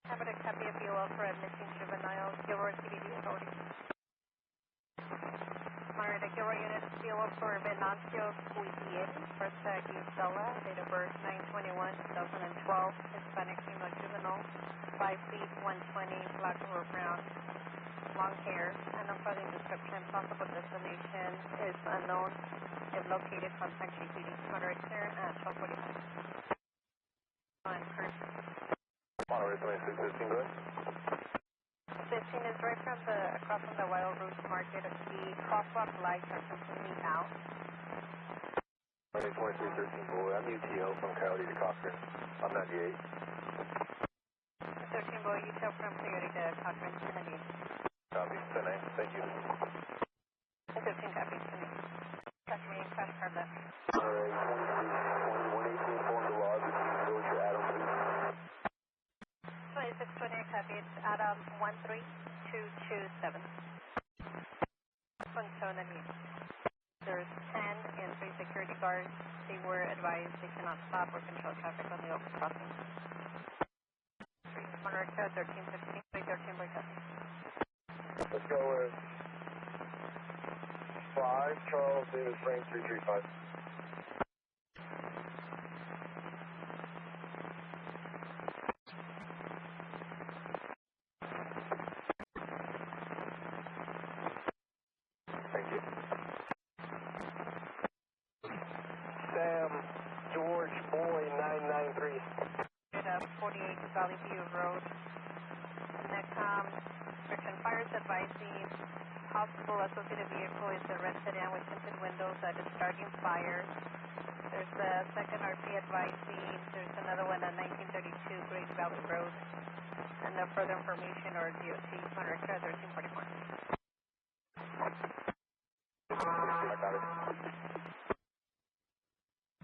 How about a copy of BOL for a missing juvenile, Gilroy CDD authority? Alright, a Gilroy unit, BOL for Venancio Guidieri, first Gisela, date of birth 9/21/2012, Hispanic female juvenile, 5 feet, 120, black or brown, long hair, unknown clothing description, possible destination is unknown. If located, contact GPD. Monterey clear at 1245. On Cruz. Monterey 2615, go ahead. 15 is right from across from the Wild Roots Market. The crosswalk lights are completely out. Monterey 2313, boy, I'm UTO from Coyote to Cochrane. I'm 98. 13 boy, UTO from Coyote to Cochrane, 1098. Copy, 10-8, thank you. 15 copies, 10-8. Touch me, crash card left. Monterey 2621, 18, form the log, if you can go with your Adam, please. 2628 copy, it's Adam 13227. There's 10 and 3 security guards. They were advised they cannot stop or control traffic on the open crossing. Monterey code 1316, 13 by copy. Let's go with 5 Charles Davis Frame 335. Thank you. Sam George Boy 993. At 48 Valley View Road. NECOM, Friction Fires advising possible associated vehicle is a red sedan with tinted windows that is starting fire. There's a second RP advising, there's another one at 1932 Great Valley Road. And no further information or DOT, Monterey code 1344. I got it.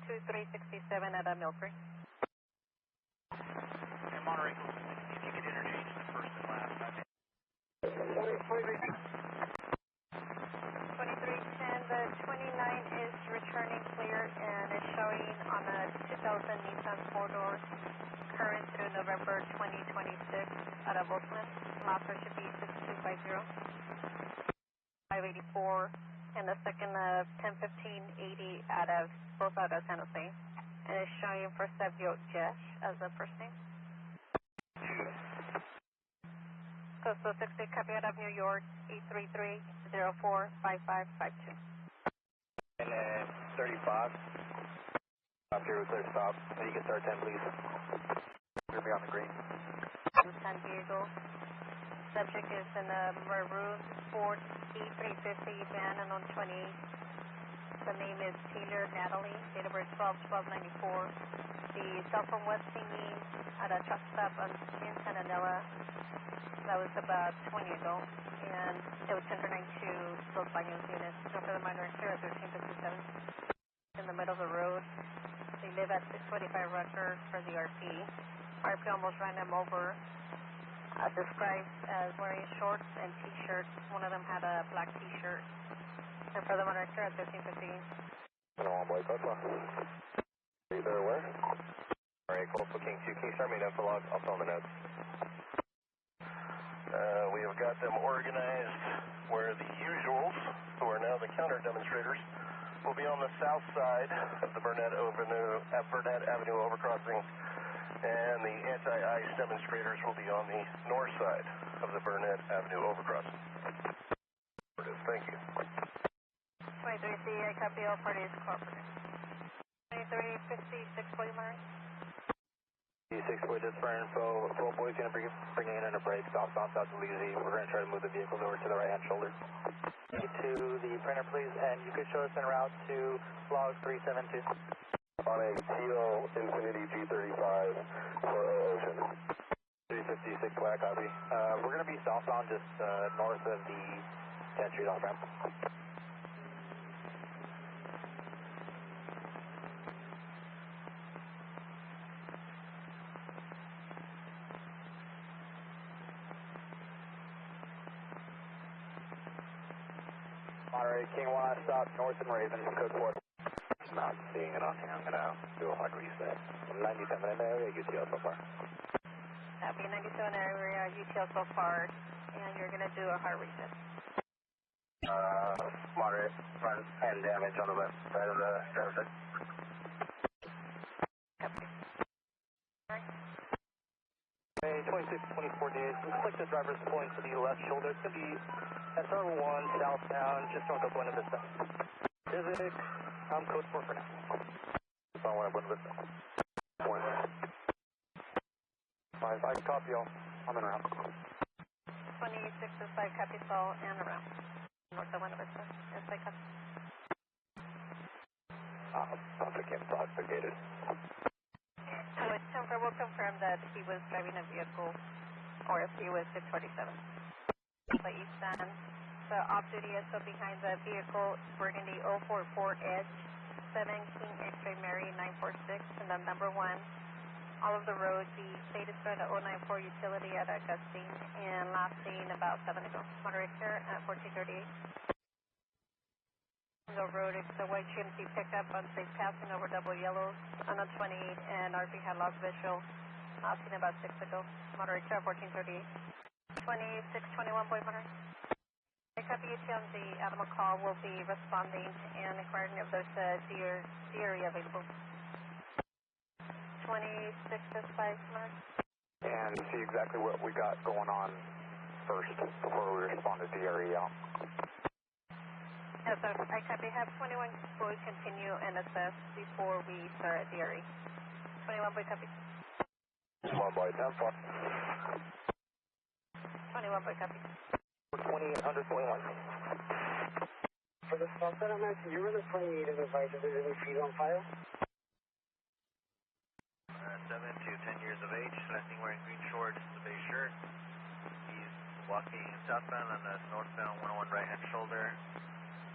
2367 at Mill Creek. Monterey, if you could interchange the first and last. 24 the 29 is returning clear and is showing on a 2000 Nissan 4-door current through November 2026 out of Oakland. Last should be 6250. 584 and the second 101580 both out of San Jose. And it's showing for Savio Jesh as the first name. Coastal 60, copy out of New York, 833-045552. And 35. Stop here with clear stop. You can start 10, please. You'll be on the green. San Diego. Subject is in a Maroon Ford E350 van and on 28. The name is Taylor Natalie, date of birth 12/12/94. The cell phone was singing at a truck stop in Cananella. That was about 20 ago, and it was synchronized to Los Banos units. So for the minor clear at 1357 in the middle of the road. They live at 645 record for the RP. RP almost ran them over. Described as wearing shorts and t-shirts. One of them had a black t-shirt. And for the minor clear at 1350. Are you there where? Alright, Coastal King 2, can you start me an info log? I'll fill the notes. We have got them organized where the usuals, who are now the counter demonstrators, will be on the south side of the Burnett Avenue overcrossing, and the anti-ice demonstrators will be on the north side of the Burnett Avenue overcrossing. Thank you. 23C, I copy all parties cooperative. 2356, William. 6 boy, just for info. 12 boys going to bring in under brake. Stop south to Easy. We're going to try to move the vehicles over to the right hand shoulder. To the printer, please, and you could show us en route to log 372. On a Teal Infinity G35 for Ocean. 356 flat copy. We're going to be southbound just north of the 10th Street off ramp. Monterey, King 1, stop north and Raven, code 4. Not seeing it on here. I'm going to do a hard reset. 97 in the area, UTL so far. Copy 97 area, UTL so far, and you're going to do a hard reset. Moderate front end damage on the left side of the driver's side. Copy. Okay, 26-24 days. Looks like the driver's pulling to the left shoulder. It's going to be SR1 southbound, just north of Buena Vista. Civic, code 4 for now. Buena Vista. Point. I copy y'all. I'm in route. 26 is 5, copy Sol and around. North of Buena Vista. It's 5, copy. Public intoxicated. We'll confirm that he was driving a vehicle, or if he was 647. The east end. The off-duty SO behind the vehicle, Burgundy 044 Edge, 7 King X-Ray Mary 946, and the number 1. All of the roads, the state is going to 094 utility at Augustine, and last seen about 7 ago. Monterey here at 1438. The road, it's the white GMC pickup on safe passing over double yellows on the 28, and RP had lost visual. Last seen about 6 ago. Monterey here at 1438. 2621 Boy Monterey. The copy UT on the Altamont call will be responding and inquiring if there's a DRE available. 26 is 5 Monterey. And see exactly what we got going on first before we respond to DRE out. Yes, sir. I copy. Have 21 boys continue and assess before we start at DRE. 21 boy copy. 1 boy, 10 4. 21 boy copy. 2800 21. For the stop that I'm asking, you were the 28 and advised if there's any fees on file? 7 to 10 years of age, resting wearing green shorts, the beige shirt. He's walking southbound on the northbound 101 right hand shoulder.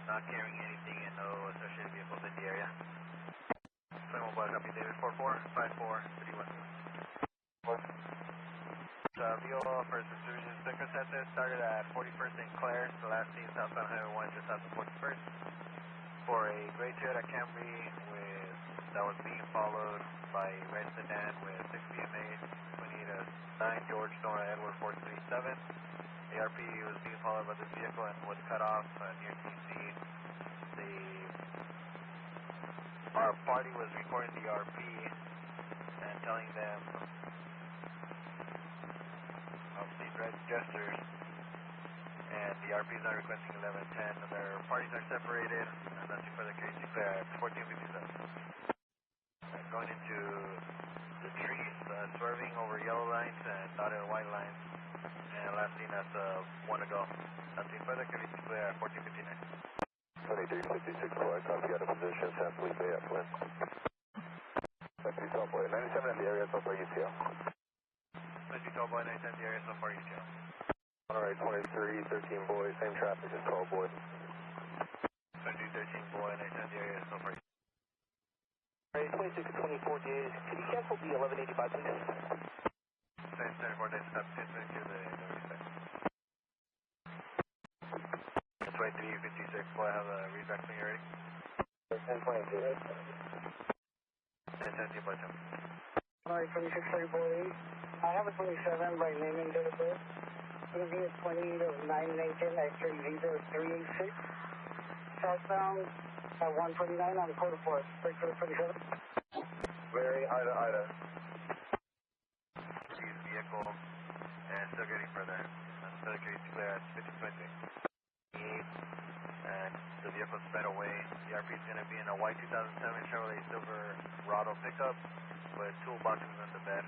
Not carrying anything and no associated vehicles in the area. 21 boy copy, David 4454 31. Vio for the services circumstances started at 41st and Toyota Camry that was being followed by red sedan with 6 BMA, 2809 George Nora Edward 437. The RP was being followed by this vehicle and was cut off near TC. Our party was recording the RP and telling them of the red gestures, and the RP is now requesting 1110. Their parties are separated, and that's the further case declared at 1457. Going into the trees, swerving over yellow lines and dotted white lines, and last seen as one to go. That's the further case declared at 1459. 2356 boy, copy out of position, San Felipe at Flint. Deputy Tallboy, 97 in the area, so far UCL. Deputy Tallboy, 97 in the area, so far UCL. Alright, 2313 boy, same traffic as Tallboy. 2313 boy, 97 in the area, so far UCL. Alright, 26 to 24 days, could you cancel the 1185 please? 24 days, stop 10 minutes to the respect. 2356, boy, I have a read back when you're ready. 1022. 1017, boy, jump. Alright, 2634. I have a 27 by name and date of birth. It's going to be a 20 of 919 X-ray 0386. Southbound at 129 on the quarter floor. Break for the 27. Very Ida. These vehicle and still getting further. And further case clear at 1520. And the vehicle sped away. The RP is going to be in a white 2007 Chevrolet Silver Rado pickup with toolboxes in the bed.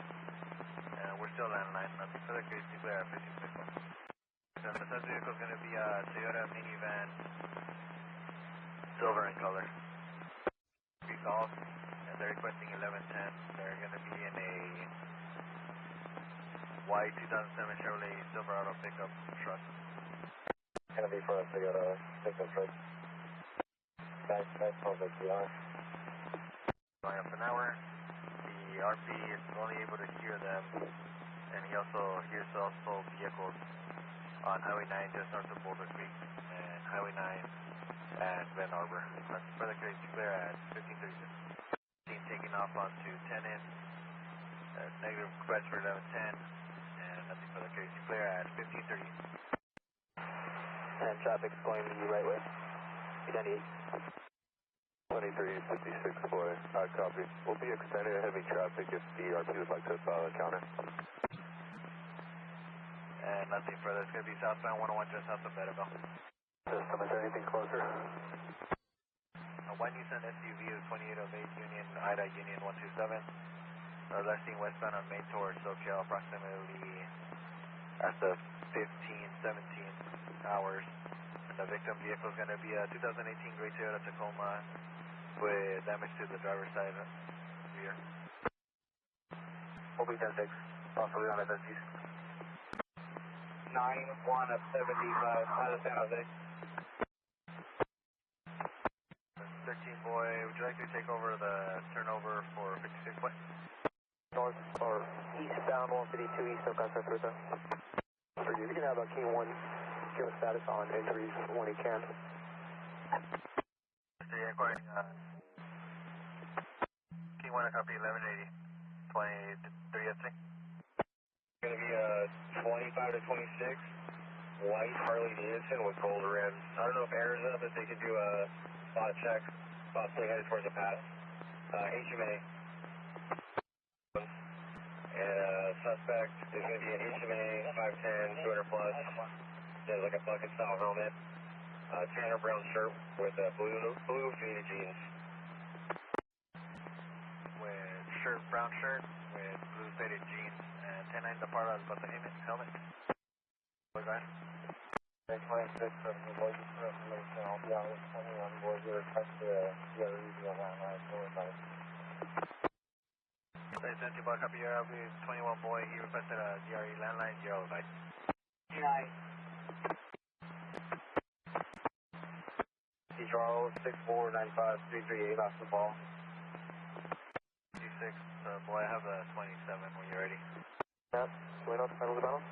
And we're still landline. Nothing further case clear at 1520. So the third vehicle is going to be a Toyota minivan, silver in color. Recall, and they're requesting 1110. They're going to be in a white 2007 Chevrolet Silver Auto pickup truck. Gonna be for us to go to pickup truck. Back public DR. Going up an hour. The RP is only able to hear them, and he also hears also vehicles on Highway 9 just north of Boulder Creek and Highway 9 and Glen Arbor. That's further clear at 1536. Team taking off onto 10 in. Negative request for 1110, and nothing further clear at 1530. And traffic's going the right way. 898. 2356 boy, hard copy. We'll be extending heavy traffic if the RP would like to counter. And nothing further. It's going to be southbound 101 just south of Medeville. System, is there anything closer? A white Nissan SUV is 2808 Union, Ida Union 127. Last seen westbound on Main towards Soquel, approximately at the 17 hours. And the victim vehicle is going to be a 2018 gray Toyota Tacoma with damage to the driver's side rear. We'll be 10-6, possibly on FSGs. 9-1 of 75, out of San Jose. 13 boy, would you like to take over the turnover for 56 boy? North or eastbound 152 east of Casa Fruta. For you, you can have a King 1 give a status on injuries when he can. Inquiring, King 1, copy 1180, 23 at 3. Going to be a 25 to 26 white Harley Davidson with gold rims. I don't know if air is up, if they could do a spot check, possibly headed towards the pass. HMA. And suspect is going to be an HMA 510, 200 plus. There's like a bucket style helmet. Tanner brown shirt with blue faded jeans. With brown shirt with blue faded jeans. 10-9 the part about the helmet. Boy, go ahead. 26 of the boys for information. I'll be on this 21 boys. You're requested to get a review on that line. Say, sent you back up here. I'll be 21 boy. He requested a DRE landline. Zero, bye. 9. Charles 6495 338 off the ball. 56 boy. I have a 27 when you're ready. Yep, wait on the final of the battle.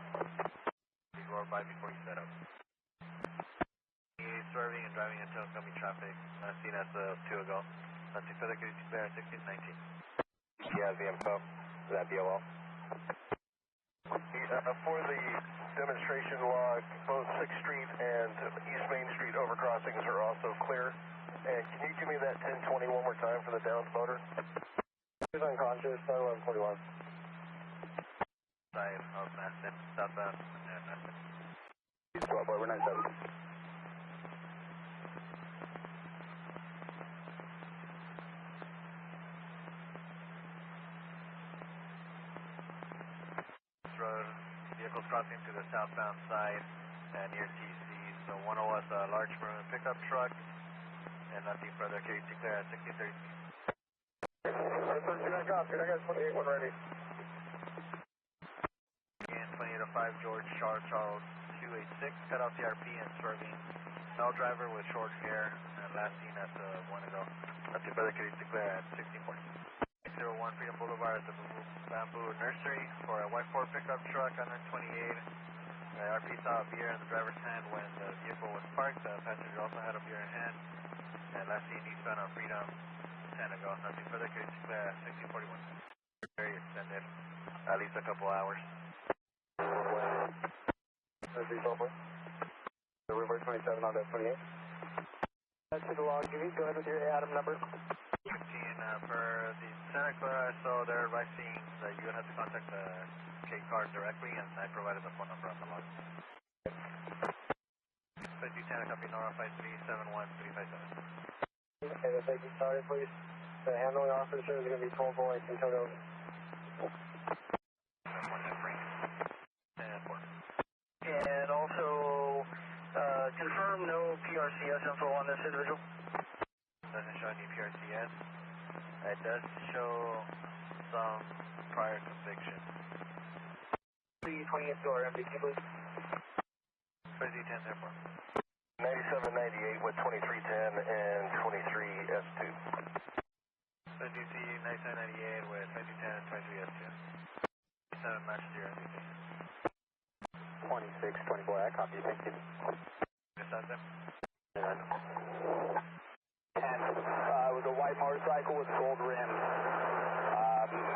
Please roar by before you set up. swerving and driving into oncoming traffic. Last seen as of 2 ago. Nothing further, could you clear at 1619? Yeah, the info. Is that DOL? For the demonstration log, both 6th Street and East Main Street overcrossings are also clear. And can you give me that 1020 one more time for the Downs motor? He's unconscious, 1141. Side of Merced, southbound, and Merced. He's 12 over 97. Road, vehicles crossing to the southbound side near TC. So one was a large Maroon pickup truck, and nothing further. Can you declare at 1630? I got 28 one ready. And 2805 George Charles 286, cut off the RP and swerving. Male driver with short hair, and last seen at 1 ago. Nothing further. Can you declare at 1640? 601 Freedom Boulevard at the Bamboo Nursery for a white Ford pickup truck, 128. RP saw a beer in the driver's hand when the vehicle was parked. The passenger also had a beer in hand. And last seen eastbound on Freedom 10 ago. Nothing further. Can you declare at 1641? Very extended, at least a couple hours. The River 27 on that 28. That's to the log. Go ahead with your Adam number. 15 for the Santa Clara, so they're advising that you would have to contact the K car directly, and I provided the phone number on the log. 5010, copy Nora 5371357. Okay, if they can start it, please. The handling officer is going to be 12 boys and total. And also, confirm no PRCS info on this individual. Doesn't show any PRCS. It does show some prior convictions. 328 to our MDT, please. 5010, therefore. 9798 with 2310 and 23S2. 50C 9798 with 2010 and 23S2. 7 matches your MDT. 26, 24, I copy, thank you. Yes, that's it. 10, it was a white motorcycle with gold rims.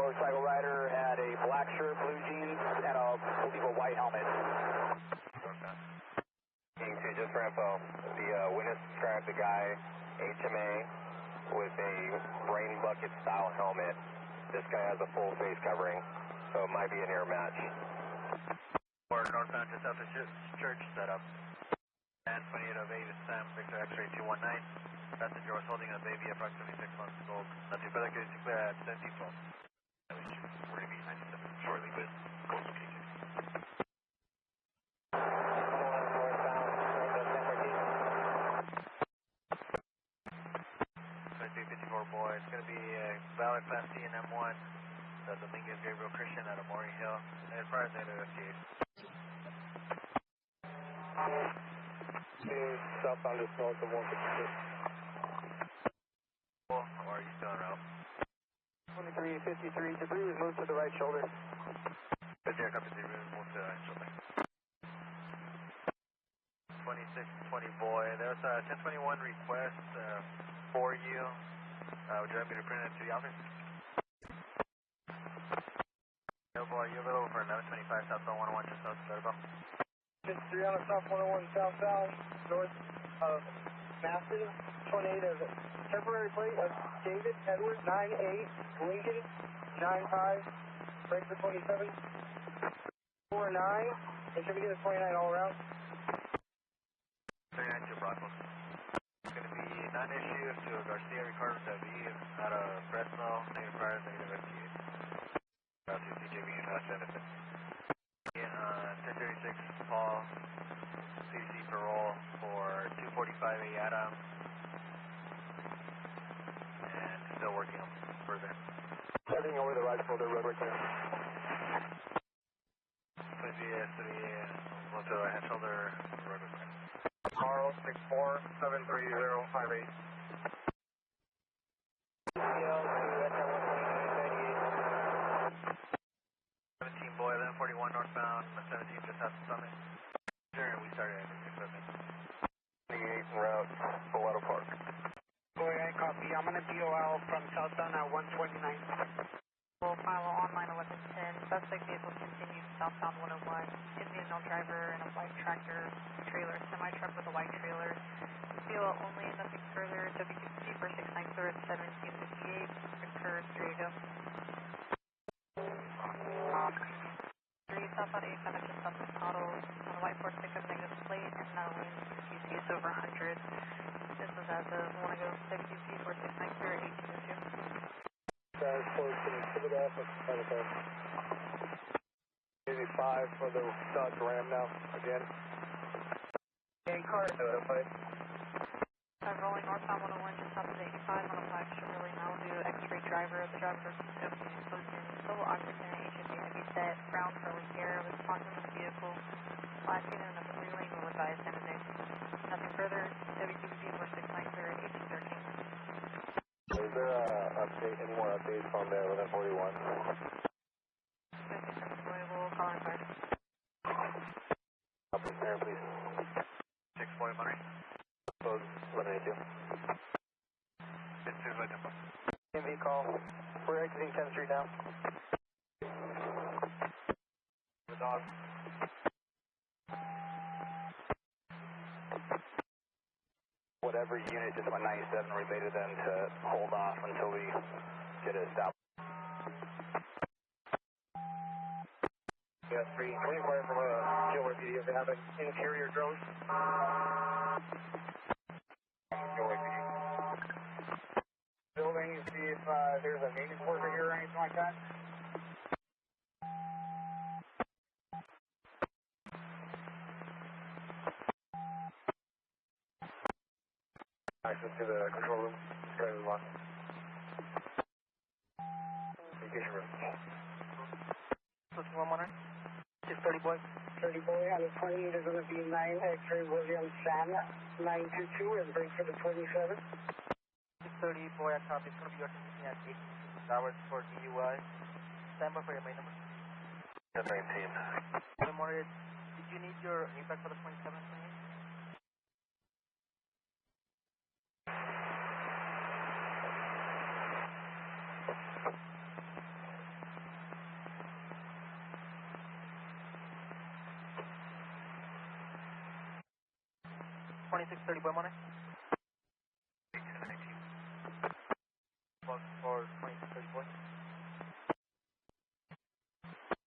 Motorcycle rider had a black shirt, blue jeans, and I believe a white helmet. Okay. Just for info, the witness described the guy, HMA, with a brain bucket style helmet. This guy has a full face covering, so it might be an air match. For northbound to South Church setup. And 2808 is Sam, Victor X-ray 219. Passenger was holding a baby approximately 6 months old. Nothing further can declare at 1712. That was 40B97 shortly with coastal cases. 2354 boy, it's going to be a valid Class C and M1. The Dominguez Gabriel Christian out of Maury Hill. And prior to that, FTA. Southbound is north of 156. Or are you still en route? 2353, debris was moved to the right shoulder. There, copy, debris was moved to the right shoulder. 2620 boy, there's a 1021 request for you. Would you like me to print it to the office? Available, are you available for 1125 southbound 101 just south of Letterbound? Just 3 on the south 101 southbound, north of Merced, 28 of temporary plate of David Edward 98, Lincoln 95, break for 27, 49, it should be good at 29 all around. 39 to Broncos. It's going to be non-issue to Garcia Ricardo David out of Fresno, negative prior, negative FTA. Out to CJB and West Edison. 1036 Paul, CC parole for 245A Adam. And still working on further. Everything over the right shoulder road right there. Please be to the right hand shoulder road right there. Carl 64-73058. 17 boy, 1141 northbound, 17 just out the summit. Sure, we started at equipment. 28 and route. VOL from southbound at 129. We'll follow online 1110. Suspect vehicle continued southbound 101. Gives me a known driver and a white tractor trailer, semi-truck with a white trailer. VOL only, nothing further. WQC for 694 at 1758. Occurs, 3 to go. 3 southbound 85 just off the throttle. On the white Ford pickup, negative plate, and now in WQC is over 100. This was as of 1 to go. WQC for 694 at 1802. Guys, close to the pivot off of the 85 for the Dodge Ram now, again. And car notified. Rolling northbound 101 just south of the 85 on a 5 Chevrolet Malibu. X-ray driver. The driver is closed in. Sole occupant. HFA heavy set. Brown curly hair. Was talking to the vehicle. Last seen in the 3-lane will advise San Jose. Nothing further. WQBP for 694 at 1813. Is there any more updates on the 1141? We'll call in fire. Up in there, please. 640 Monterey. Close 1182. It's 2 Tempo. MV call. We're exiting 10th Street now. The dog. Whatever unit just went 97, we made it then to hold off until we get it established. Yeah, 3. 24 from Gilroy PD. If they have an interior drone. Gilroy PD. Building, see if there's a maintenance worker here or anything like that. Access to the control room. Straight lock. Communication room. What's one Monterey? 630 boy. 30 boy on the 20, there's going to be 9 X-ray William Sam 922 and bring for the 27. 630 boy, I copy. It's going to be your continuing at 8 hours for DUI. Stand by for your main number. 1019. Monterey, did you need your APAC for the 27, 28? $26.30 boy Monterey. 18. For 26.30 boy.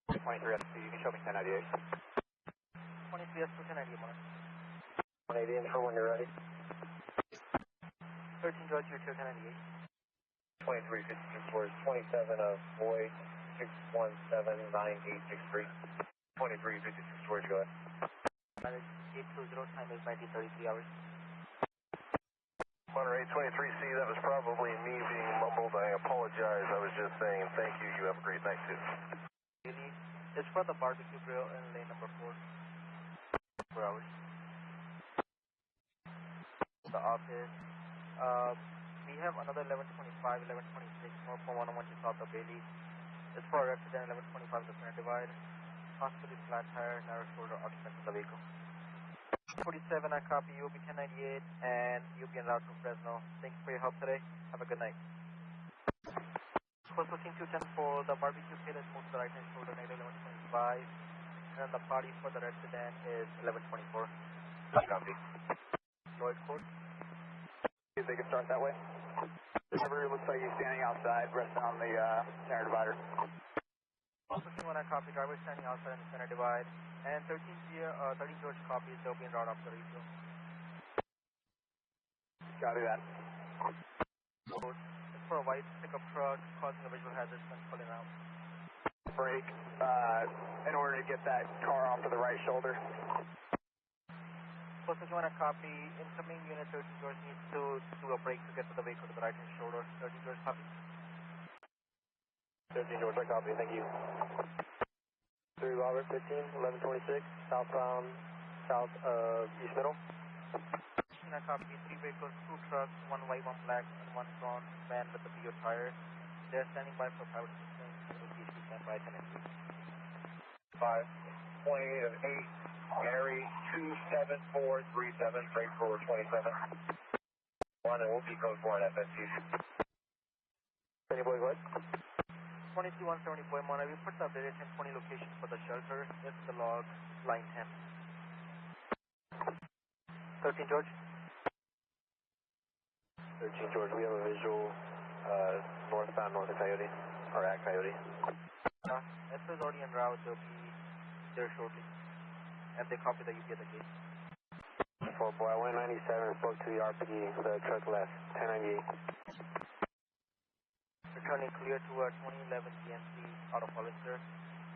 23 FP, you can show me 1098. 23 S for 1098 Monterey. 180 in for when you're ready. 13 George, your 1098. 23 56 words, 27 of boy 6179863. 23 56 words, go ahead. 820, time is 1933 hours. Monterey 23C, that was probably me being mumbled. I apologize. I was just saying thank you. You have a great night, too. It's for the barbecue grill in lane number 4. 4 hours. The office. We have another 1125, 1126, more from 101 to south of Bailey. It's for a resident 1125 the center divide. Possibly flat tire, narrow shoulder occupant in the vehicle. 47, I copy. You'll be 1098 and you'll be en route to Fresno. Thanks for your help today. Have a good night. Close looking 210 for the barbecue pit is moved to the right hand shoulder, negative 1125. And then the body for the resident is 1124. Copy. Lloyd Court. See if they can start that way. Driver looks like he's standing outside, resting on the center divider. Close looking when I copy. Driver standing outside in the center divide. And 13 George copies. They'll be en route after refuel. Copy that. It's for a white pickup truck causing a visual hazard when pulling out. Brake in order to get that car off to the right shoulder. Close looking when I copy. Incoming unit 13 George needs to do a brake to get to the vehicle to the right hand shoulder. 13 George copy. 13 George, I copy. Thank you. 3 Robert 15, 1126, southbound, south of East Middle. I copy. 3 vehicles, 2 trucks, 1 white, 1 black, and 1 blonde van with a BO tire. They're standing by for power assistance. Please stand by 10 minutes. 5, 28 of 8, Gary 27437, freight forward 27. 1 and we'll be code 4 at FSC. 23-170 Monterey, we put the updated 1020 location for the shelter. It's the log, line 10. 13 George. 13 George, we have a visual northbound north of Coyote, or at Coyote. SO is already en route, they'll be there shortly. And they copy that you get the gate. 4 boy, 197, spoke to the RP, the truck left, 1098. Returning clear to 2011 GMC out of Hollister.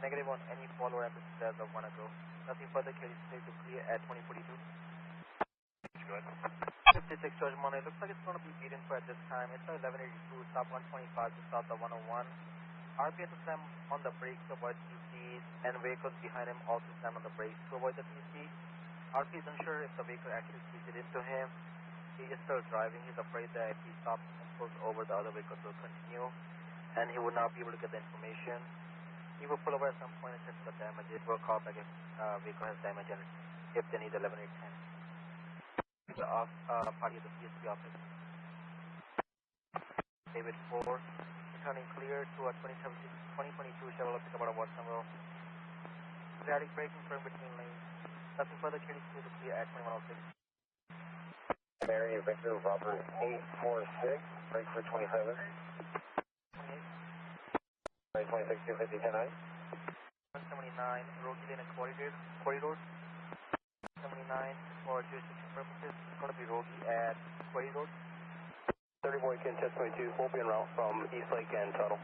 Negative on any follower emphasis as of 1 ago. Nothing further, carry straight to clear at 2042. Go ahead. 56 George Monterey, looks like it's going to be beaten for at this time. It's 1182, stop 125 just south of 101. RPS to slam on the brakes to avoid TCs, and vehicles behind him also slam on the brakes to avoid the TC. RP is unsure if the vehicle actually squeezed it into him. He is still driving. He's afraid that if he stops and pulls over, the other vehicles will continue, and he will not be able to get the information. He will pull over at some point and check the damages. We'll call back if vehicle has damage and if they need 11810. The party of the CSP office. David 4, returning clear to a 2022 Chevrolet pickup out of Watsonville. Static braking firm between lanes. Nothing further, carry to the clear at 2106. Mary Victor Robert 846, brake for 27. 28. 26 250 10 179, road lane and corridor. 79 for jurisdiction purposes. It's going to be Rogie at corridor. 30 boy, Ken, test 22, won't be en route from East Lake and Tuttle.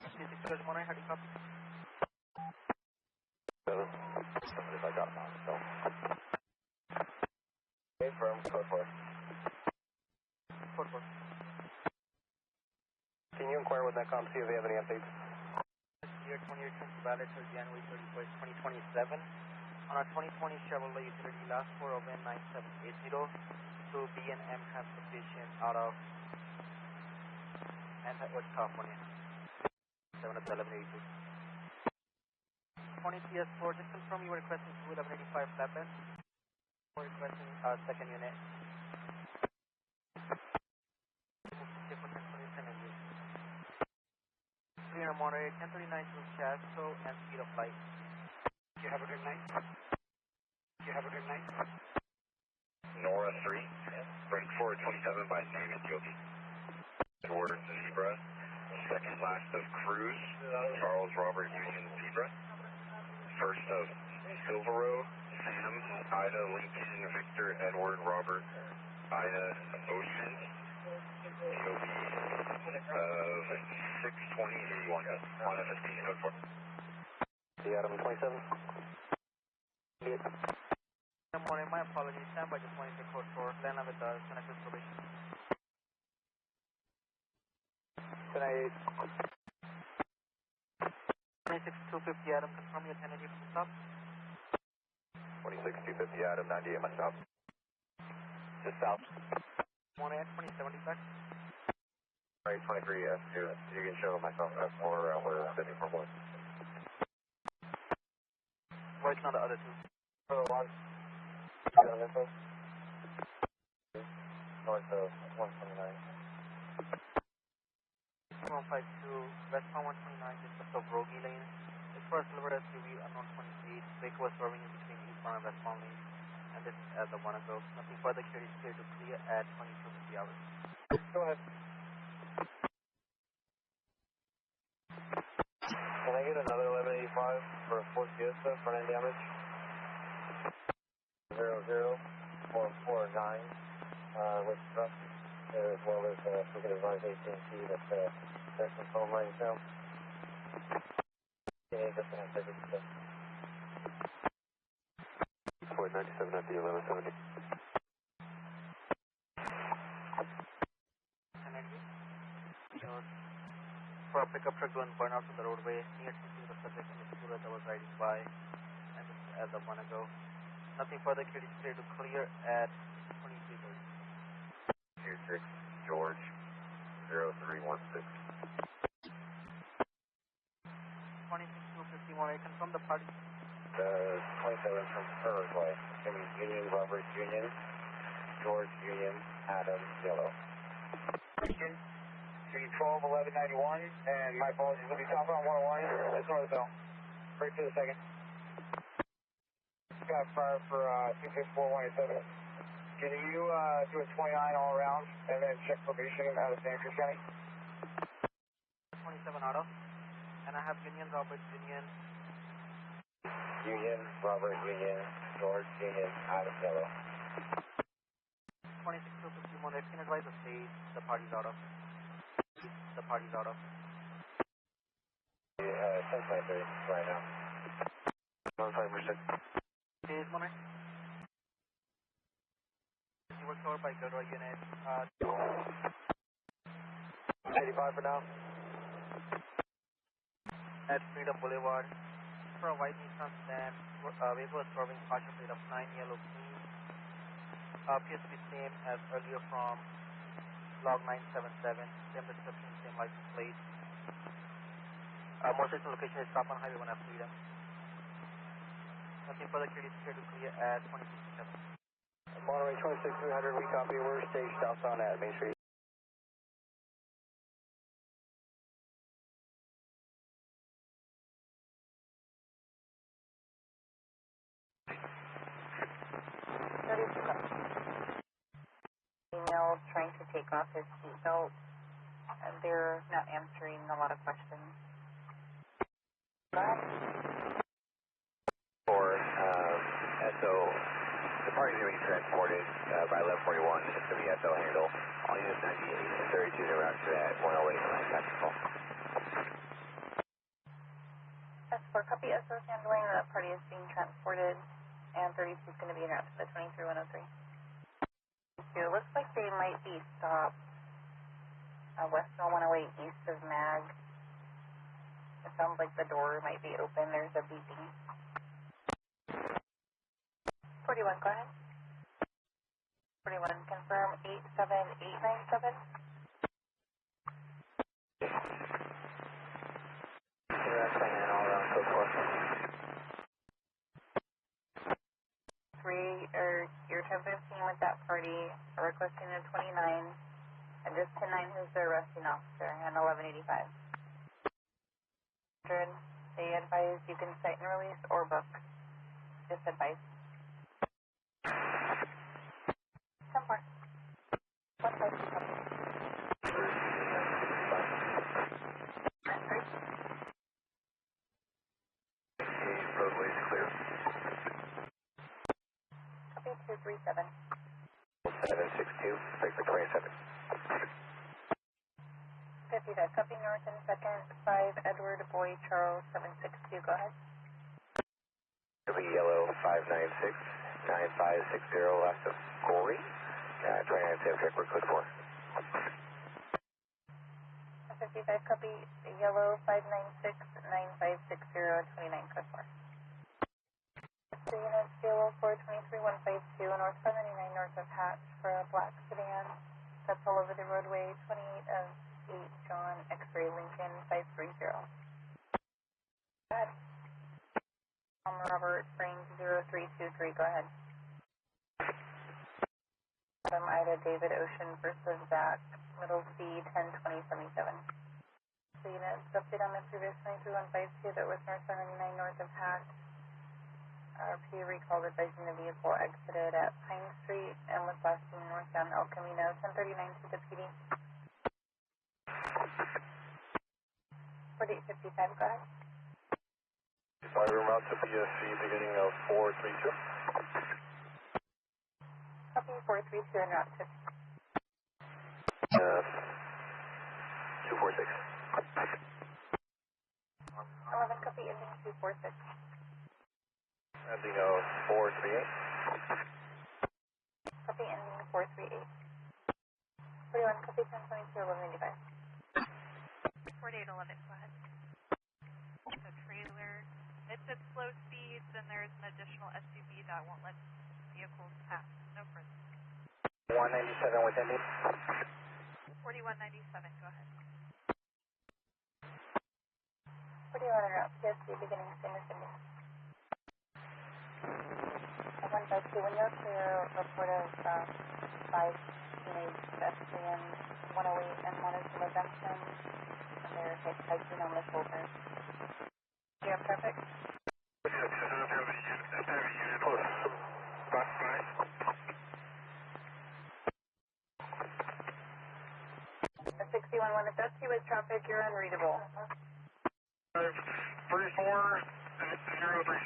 56 George Monterey, how do you copy? 7. If I got it, so. Okay, firm, code 4. Code 4. Can you inquire with NetCom, see if they have any updates? Year 2018 valid till January 31st, 2027. On our 2020 Chevrolet utility, last 4 of N9780 to B&M Transportation out of West California. 7 of 1182. 20 PS4, just confirm you were requesting 1185 flatbed. We're requesting second unit. 300 Monterey, 1039 to Chasco and speed of flight. You have a good night. You have a good night. Nora 3, brake forward 27 by name and Yogi. Towards Zebra, second last of Cruz, Charles Robert Union Zebra. First of Silvero, Sam, Ida, Lincoln, Victor, Edward, Robert, Ida, Ocean. DOB of 62081 on FSP code 4. The Adam 27. Good morning, my apologies. Stand by, just wanting to code 4. Land with the connected probation. Can I 26250 Adam, confirm your tentative stop. 26250 Adam, 98 my stop. Just south. Monterey at 2070 back. Right, 23 F2. You can show myself F4 we're sitting for one. Working on the other two. For one. North of 129. 152, westbound 129, just left of Rogie Lane. It's for a silver SUV, unknown 28. Vehicle was swerving in between eastbound and westbound lanes. And this is as of 1 ago. Nothing further, carry clear to clear at 2250 hours. Go ahead. Can I get another 1185 for a Ford Fiesta, front end damage? 00449, with truck, as well as we can advise AT&T that there's some phone lines down. Yeah, just gonna take it. Ford 97 at the 1170. For a pickup truck doing burnouts on the roadway, near to see the subject in the scooter that was riding by, and this is as of 1 ago. Nothing further, carry clear to clear at 2330. 26 George 0316. 26251, confirm the party. 27 from Uruguay. Union, Robert Union, George Union, Adam, Yellow. Lincoln, be 121191, and my apologies, will be southbound 101, that's northbound. Break to the second. Got fire for 254-187. Can you do a 29 all around, and then check probation out of Santa Cruz County? 27 auto, and I have Union, Robert, Union. Union, Robert, Union, George, Union, out of yellow. 26 to 50 Monterey, can advise the state, the party's out of. The party's out of. 10-5 right now. 1-5%. Is Monterey? You were covered by Gilroy unit. 85 for now. At Freedom Boulevard. For a white Nissan sedan, vehicle is swerving partial plate of 9 yellow clean. Appears to be same as earlier from log 977. Same description, same license plate. Most recent location is Stockton Highway 1 at Freedom. Nothing further, clear to clear at 2667. Monterey 26300, we copy. We're staged southbound at Main Street. Female trying to take off his seatbelt, and they're not answering a lot of questions. For SO, the party's going to be transported by 1141. It's going to be SO handle. All units 98 and 32 to route to that 108 line tactical. S4, copy SO's handling. The party is being transported, and 32 is going to be en route to the 23103. It looks like they might be stopped Western 108 east of MAG. It sounds like the door might be open. There's a beeping. 41, go ahead. 41, confirm 87897. All around code 4. Your 1015 with that party, requesting a 29, and just 10-9 who's the arresting officer, and 1185. They advise you can cite and release or book. Just advice. 10-4. 1-5. Roadway's clear. Copy 237. 762, break for 27. 55, copy north and second, 5 Edward Boy Charles 762, go ahead. It'll be yellow 596, 9560 last of Gilroy. 29 Sam check, we're code 4. 55, copy yellow 596, 9560, 29 code 4. 3 units, yellow 423152, north 599 north of Hatch for a black sedan. That's all over the roadway, 28 of 8 John, X-ray Lincoln 530. Go ahead. Robert, Frank 0323, go ahead. Adam Ida David Ocean versus Zach, middle C 102077. So units, update on the previous 23152 that was north 599 north of Hatch. RP recalled advising the vehicle exited at Pine Street and was last seen northbound El Camino, 1039 to the PD. 4855, go ahead. Fire route to BSC beginning of 432. Copy 432 and route to 246. 11, copy ending 246. Ending of 438. Copy ending 438. 41, copy 1022, 1185. 4811, go ahead. The trailer, it's at slow speeds, and there's an additional SUV that won't let vehicles pass. No further. 197 with ending. 4197, go ahead. 41 en route, PSC beginning, same as ending. 152, when you're clear, report of 5 teenage pedestrians, 108 and wanted to let them Stockton. And they're hit hiking on the shoulder. Do you have traffic? A 611, if that's you with traffic, you're unreadable. 3403.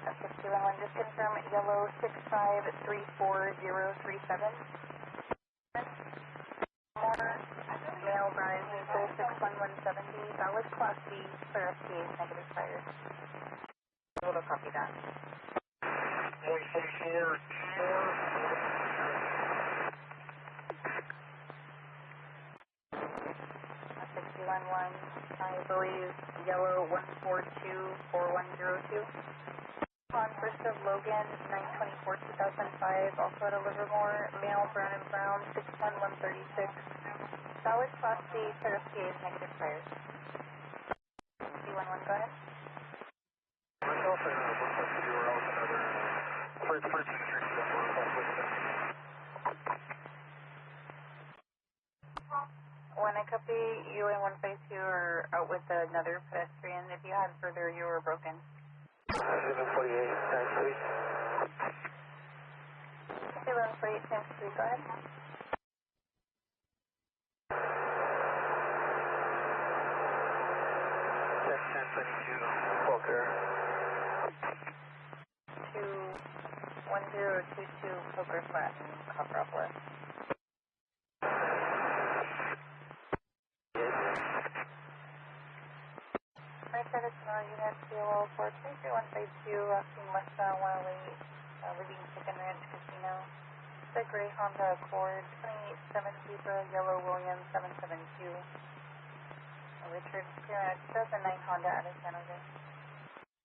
A 611, just confirm yellow 6534037. More male Brian Diesel 61170, valid class B, clear FTA, negative fire. Able to copy that. 144. I believe yellow 1424102. On first of Logan 924-2005, also at a Livermore, male brown and brown 61136. Valid class C, clear FTA is negative fire. C11, go ahead. Myself and looks like you were out with another freight district. When I copy, you and 152 are out with another pedestrian. If you had further, you were broken. 748, times 3. 1148 times 3, go ahead. 1022, Walker. 21022 Poker Flat and Copperopolis. Merced, Sonora unit, COO 433-152, Austin westbound 108, leaving Chicken Ranch Casino. The gray Honda Accord, 287 Zebra, yellow Williams 772. Richard, clearance, 2009 Honda out of San Jose.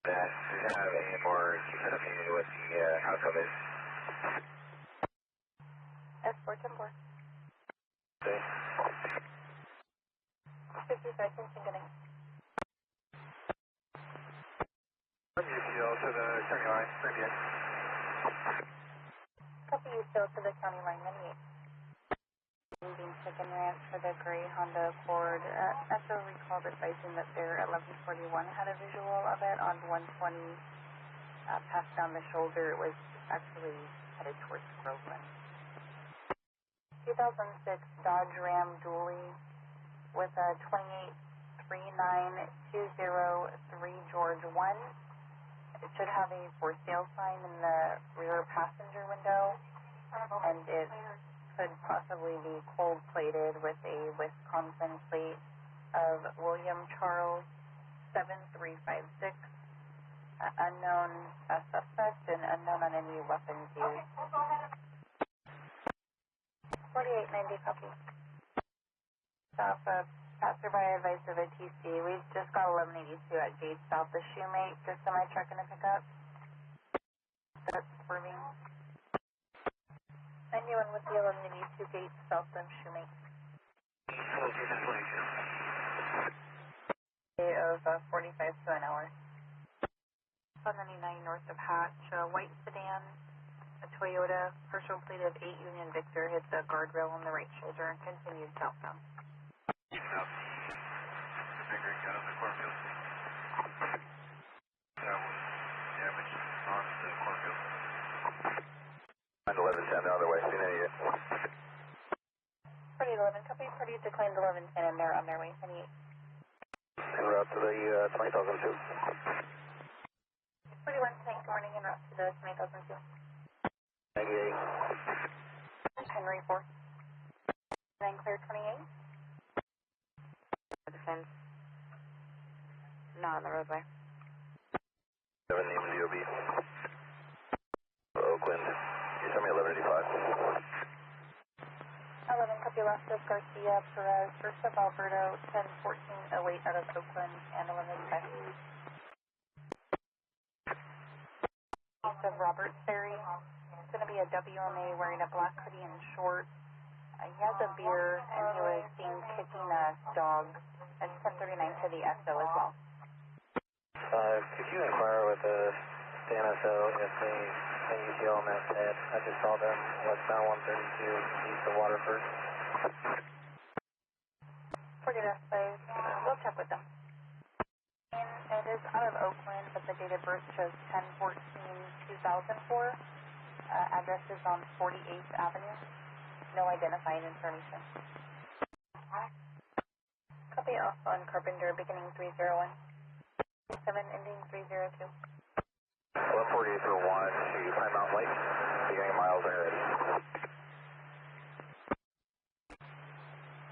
Does it have any more associated with the house of this? S410-4. Okay. 50 seconds and getting. UCL to the county line, maybe. Copy you still to the county line, 98. Leaving Chicken Ranch for the gray Honda Accord. Echo recalled advising that their 1141 had a visual of it on 120. Passed down the shoulder. It was actually headed towards Groveland. 2006 Dodge Ram dually with a 2839203 George 1. It should have a for sale sign in the rear passenger window, and it could possibly be cold plated with a Wisconsin plate of William Charles 7356, unknown suspect and unknown on any weapons used. 4890 copy. Stop passerby advice of a TC. We just got 1182 at gate south of Shoemake. Just semi truck gonna pick up. That's swerving. Anyone with the 1182 gate south of Shoemake. Of 45 to an hour. 199 north of Hatch. White sedan. A Toyota. Partial plate of 8 Union Victor hit the guardrail on the right shoulder and continued southbound. Bigger gun on the cornfield. That was damage on the cornfield. 1110 the other way, seen any yet? Party 11, copy. Party declined 1110 and they're on their way. 28. En route to the 20,002. Party 1 tonight, good morning, en route to the 20,002. 98. Henry 4. 9 clear 28. Defense. Not on the roadway. 7 names DOB. Oakland. You sent me 1185. 11 copy last of Garcia Perez, first of Alberto, 101408 out of Oakland, and 1185. East of Roberts Ferry. It's going to be a WMA wearing a black hoodie and shorts. He has a beer and he was seen kicking a dog. It's 1039 to the SO as well. Could you inquire with the SO if they UCO Merced. I just saw them westbound 132 east of Waterford. Forget us, please. We'll check with them. And it is out of Oakland, but the date of birth shows 10/14/2004. Address is on 48th Avenue. No identifying information. Copy off on Carpenter, beginning 301. 7 ending 302. 1148 for 1 to Pine Mountain Lake, beginning miles are ready.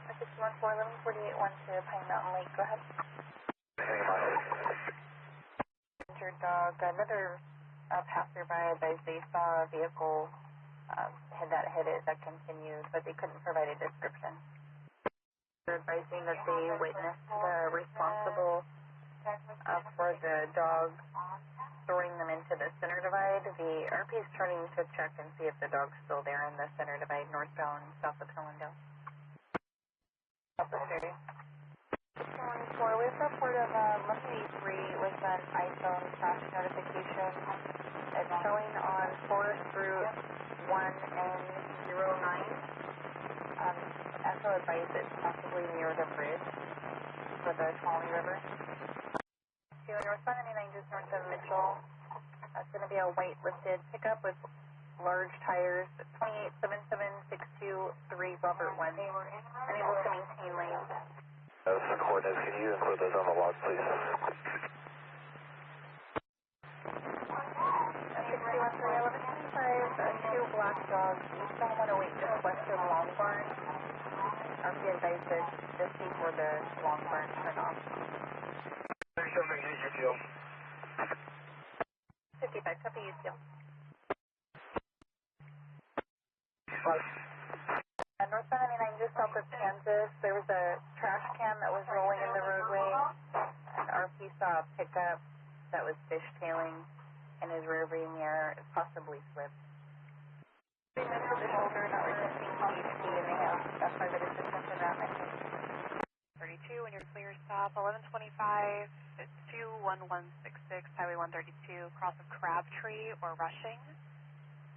614, 1148, 1 to Pine Mountain Lake, go ahead. Beginning miles. Injured dog, another passerby advised they saw a vehicle that hit it that continued, but they couldn't provide a description. They're advising that they witnessed the responsible for the dog throwing them into the center divide. The RP is turning to check and see if the dog's still there in the center divide, northbound, south of Coalinga. We have a report of 183 with an iPhone crash notification. It's showing on Forest Route 1N09. Echo advised it's possibly near the bridge for the Coalinga River. So northbound 99 just north of Mitchell. That's going to be a white lifted pickup with large tires, 2877623 Robert 1. Unable to maintain lane. Those are coordinates. Can you include those on the log, please? 613-1125, 2 black dogs, eastbound 108 just west of Long Barn. RP advised that just before the Long Barn turn off. 55, copy you still. Northbound 99 just south of Kansas, there was a trash can that was rolling in the roadway. And RP saw a pickup that was fishtailing in his rearview mirror, possibly slipped. They mentioned the shoulder not requesting CHP, and they have private assistance in that mention. 32, when you're clear, stop. 1125, it's 21166, Highway 132, cross of Crabtree or Rushing.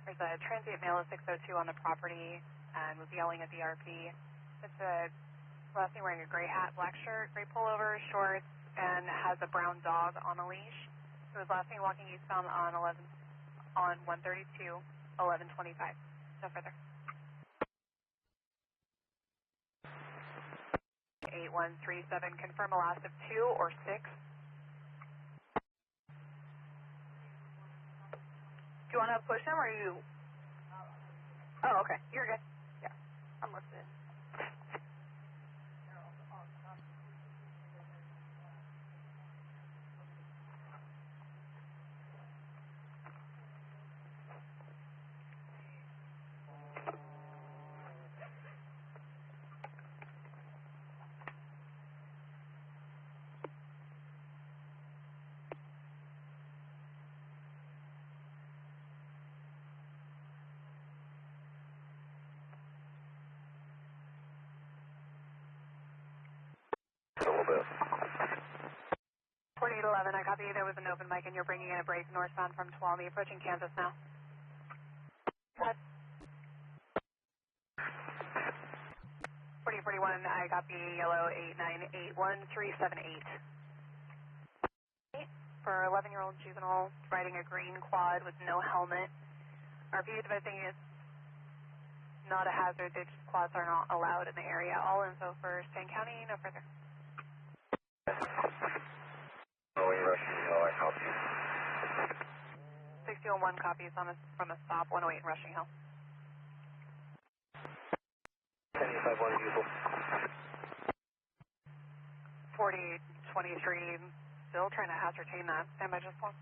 There's a transient male of 602 on the property and was yelling at the RP. It's a last name wearing a gray hat, black shirt, gray pullover, shorts, and has a brown dog on a leash. It was last seen walking eastbound on 132, 1125. No further. 8137, confirm a loss of 2 or 6. Do you want to push him or you? Oh, okay. You're good. Yeah, I'm listening. A little bit. 4811, I copy. There was an open mic and you're bringing in a break northbound from Tuolumne, approaching Kansas now. Go ahead. 4041, I copy. Yellow 8981378. For 11-year-old juvenile riding a green quad with no helmet. RP advising is not a hazard. The quads are not allowed in the area. All info for Stan County. No further. I copy. 601 copies on from a stop, 108 Rushing Hill. 1085 useful. 4823, still trying to ascertain that. Stand by just one.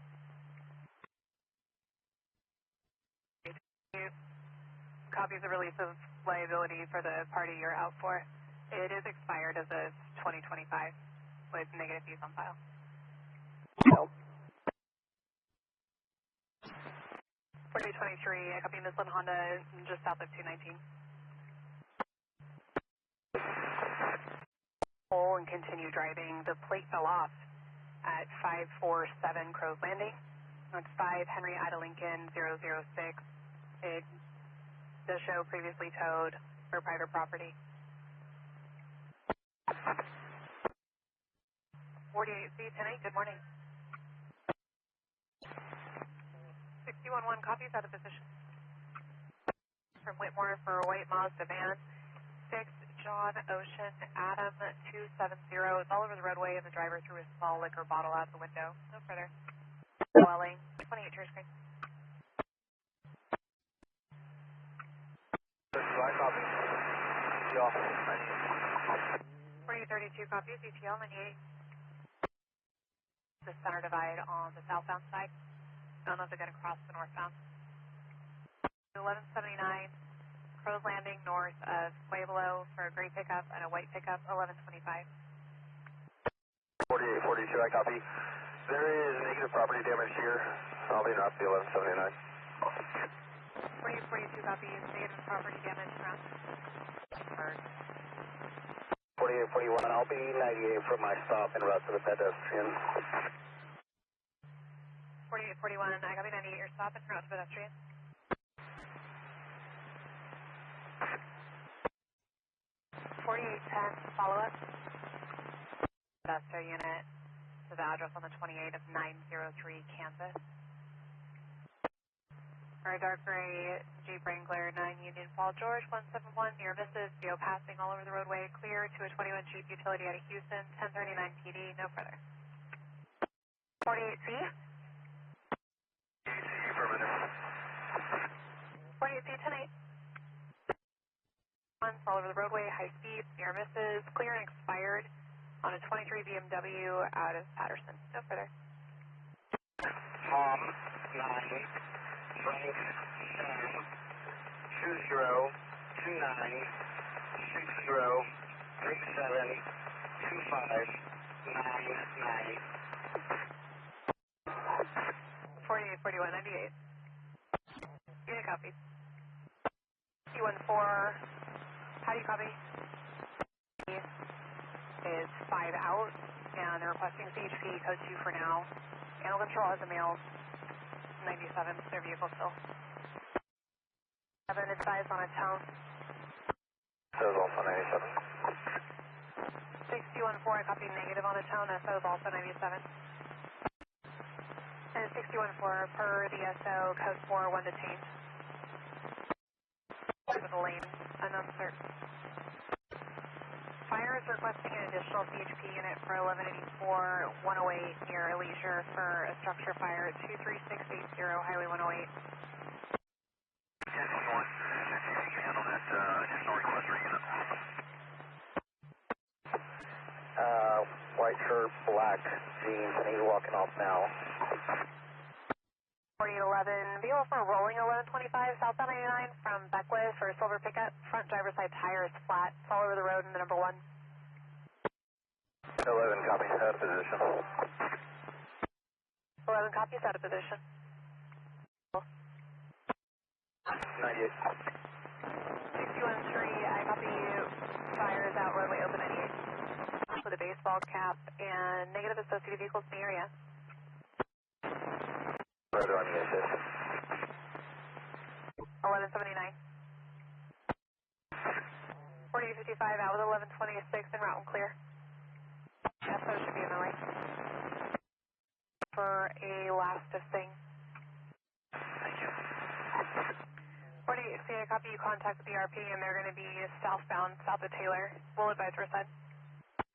Copies of release of liability for the party you're out for. It is expired as of 2025 with negative fees on file. No. 4023, I copy Midland Honda just south of 219. Pull and continue driving. The plate fell off at 547 Cruz Landing. It's 5 Henry Ida Lincoln 006. It does show previously towed for private property. 48C 10-8, good morning. 611 copies out of position. From Whitmore for White Mazda van. 6 John Ocean Adam 270. It's all over the roadway and the driver threw a small liquor bottle out the window. No further. Welling, 28 Church Creek. I copy. ETL 98. 4032 copies, ETL 98. The center divide on the southbound side. I don't know if they're going to cross the northbound. 1179, Cruz Landing north of Pueblo for a gray pickup and a white pickup, 1125. 4842, I copy. There is negative property damage here. I'll be not the 1179. 4842 copies, negative property damage around. 4841, I'll be 98 for my stop en route to the pedestrian. 4841, I copy 98, your stop and route to pedestrian. 4810, follow up. Modesto unit to the address on the 28 of 903 Kansas. Our dark gray Jeep Wrangler 9 Union Fall George 171 near misses, VO passing all over the roadway, clear to a 21 Jeep utility out of Houston, 1039 PD, no further. 48C. 48C for a minute. 48C 10-8. All over the roadway, high speed, near misses, clear and expired on a 23 BMW out of Patterson, no further. Tom 9 Frank Sam 2029 60372599. 4841 98. Unit copy. Q14, how do you copy? Is 5 out, and they're requesting CHP code 2 for now. Animal control has a male 97, their vehicle still. 7 advised on a tone. Says also 97. 6114, I copy negative on a tone, SO is also 97. And 6114, per the SO, code 4, 1 detained. With a lane, unknown cert. Fire is requesting an additional CHP unit for 1184 108 near Leisure for a structure fire at 23680 Highway 108. Handle that additional request for unit. White shirt, black jeans, and he's walking off now. 4811, vehicle for rolling 1125 southbound 99 from Beckwith for a silver pickup. Front driver's side tire is flat. It's all over the road in the number 1. 11 copies out of position. 11 copies out of position. 98. 613, I copy fire is out, roadway open 98. With a baseball cap and negative associated vehicles in the area. Rotor on the assist. 1179. 4855 out with 1126 en route and clear. SO should be in the right. For a last of thing. Thank you. 48C, I copy you contact the BRP and they're going to be southbound, south of Taylor. We'll advise your side.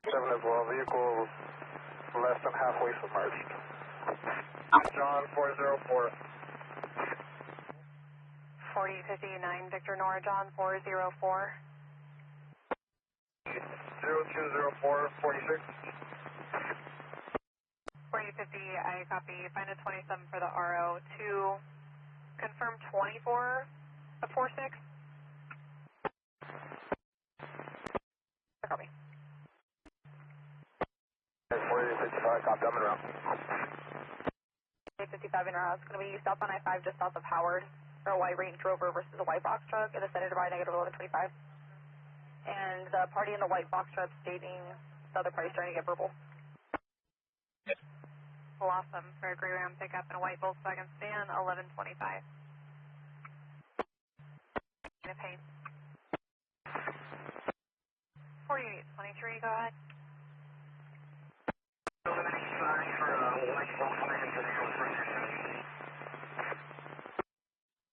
7 as well, vehicle less than halfway submerged. John 404. 4859, Victor Nora John 404. 0204 46. 4850, I copy, find a 27 for the RO to confirm 24 of 46. Copy. 4855, copy, I'm in route. 55 in route. It's going to be south on I-5 just south of Howard for a white Range Rover versus a white box truck in the center by negative 1125. And the party in the white box truck stating the other party's trying to get verbal. Blossom for a gray Ram pickup and a white Volkswagen sedan, 1125. In a paint. 4823, go ahead.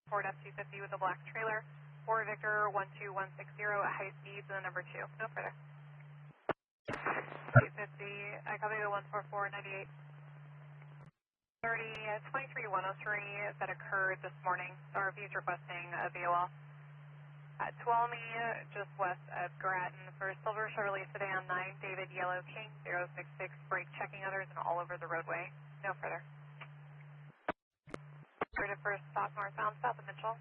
Ford F-250 with a black trailer. Ford Victor 12160 at high speeds and the number 2. No further. 250, I copy the 14498. 23103 that occurred this morning. The RV is requesting a VOL. At Tuolumne, just west of Grattan, for Silver Chevrolet Sedan 9, David Yellow King 066, brake checking others and all over the roadway. No further. Ready for stop northbound south of Mitchell.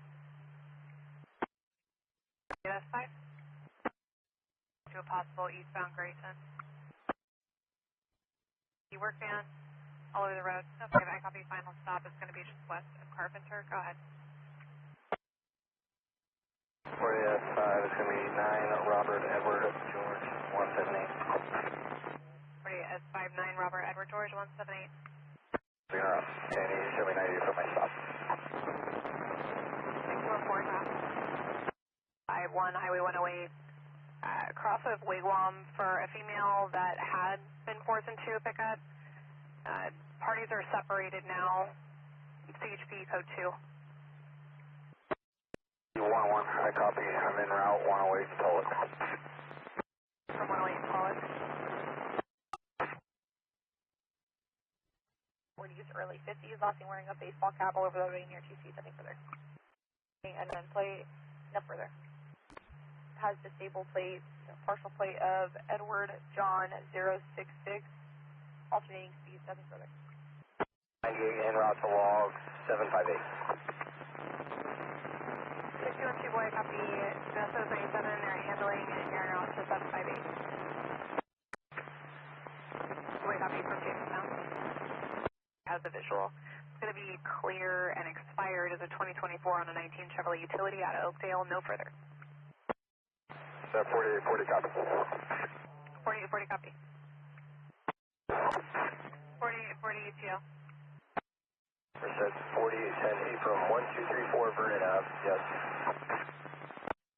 S5. To a possible eastbound Grayson. Work van, all over the road. Okay, I copy. Final stop is going to be just west of Carpenter. Go ahead. 40S5 is going to be 9 Robert Edward George 178. 40S5 9 Robert Edward George 178. Bring her up. And you show me 90 for my stop. 614 top. 51 Highway 108. Cross of Wigwam for a female that had been forced into a pickup. Parties are separated now. CHP code 2. 1-1, I copy. I'm en route 108 to Tulloch. From 108 to Tulloch. 40s, early 50s. Last seen wearing a baseball cap all over the way near 2 feet. Nothing further. And then plate, no further. Has disabled plate, partial plate of Edward John 066, alternating speeds, nothing further. 98 en route to log 758. 612 boy, copy. Nessos 97, they're handling and you're en route to 758. Boy, copy from Jamestown. Has the visual. It's going to be clear and expired as a 2024 on a 19 Chevrolet utility out of Oakdale, no further. 40 copy. 40 copy. 40 ETL. Merced 4810 from 1234 Vernon Ave. Yes.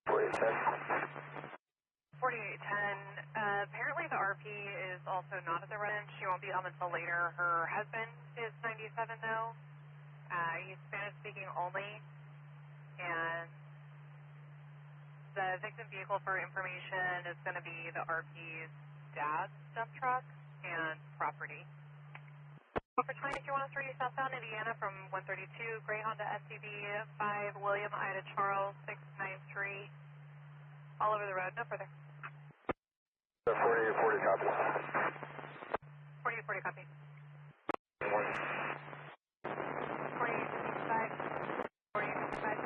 4810. 4810. Apparently the RP is also not at the run. She won't be home until later. Her husband is 97 though. He's Spanish speaking only. And the victim vehicle for information is going to be the RP's dad's dump truck and property. For 2213 southbound Indiana from 132, gray Honda SUV 5 William Ida Charles 693. All over the road, no further. 40 copy. 40 copy. 4855. 4855.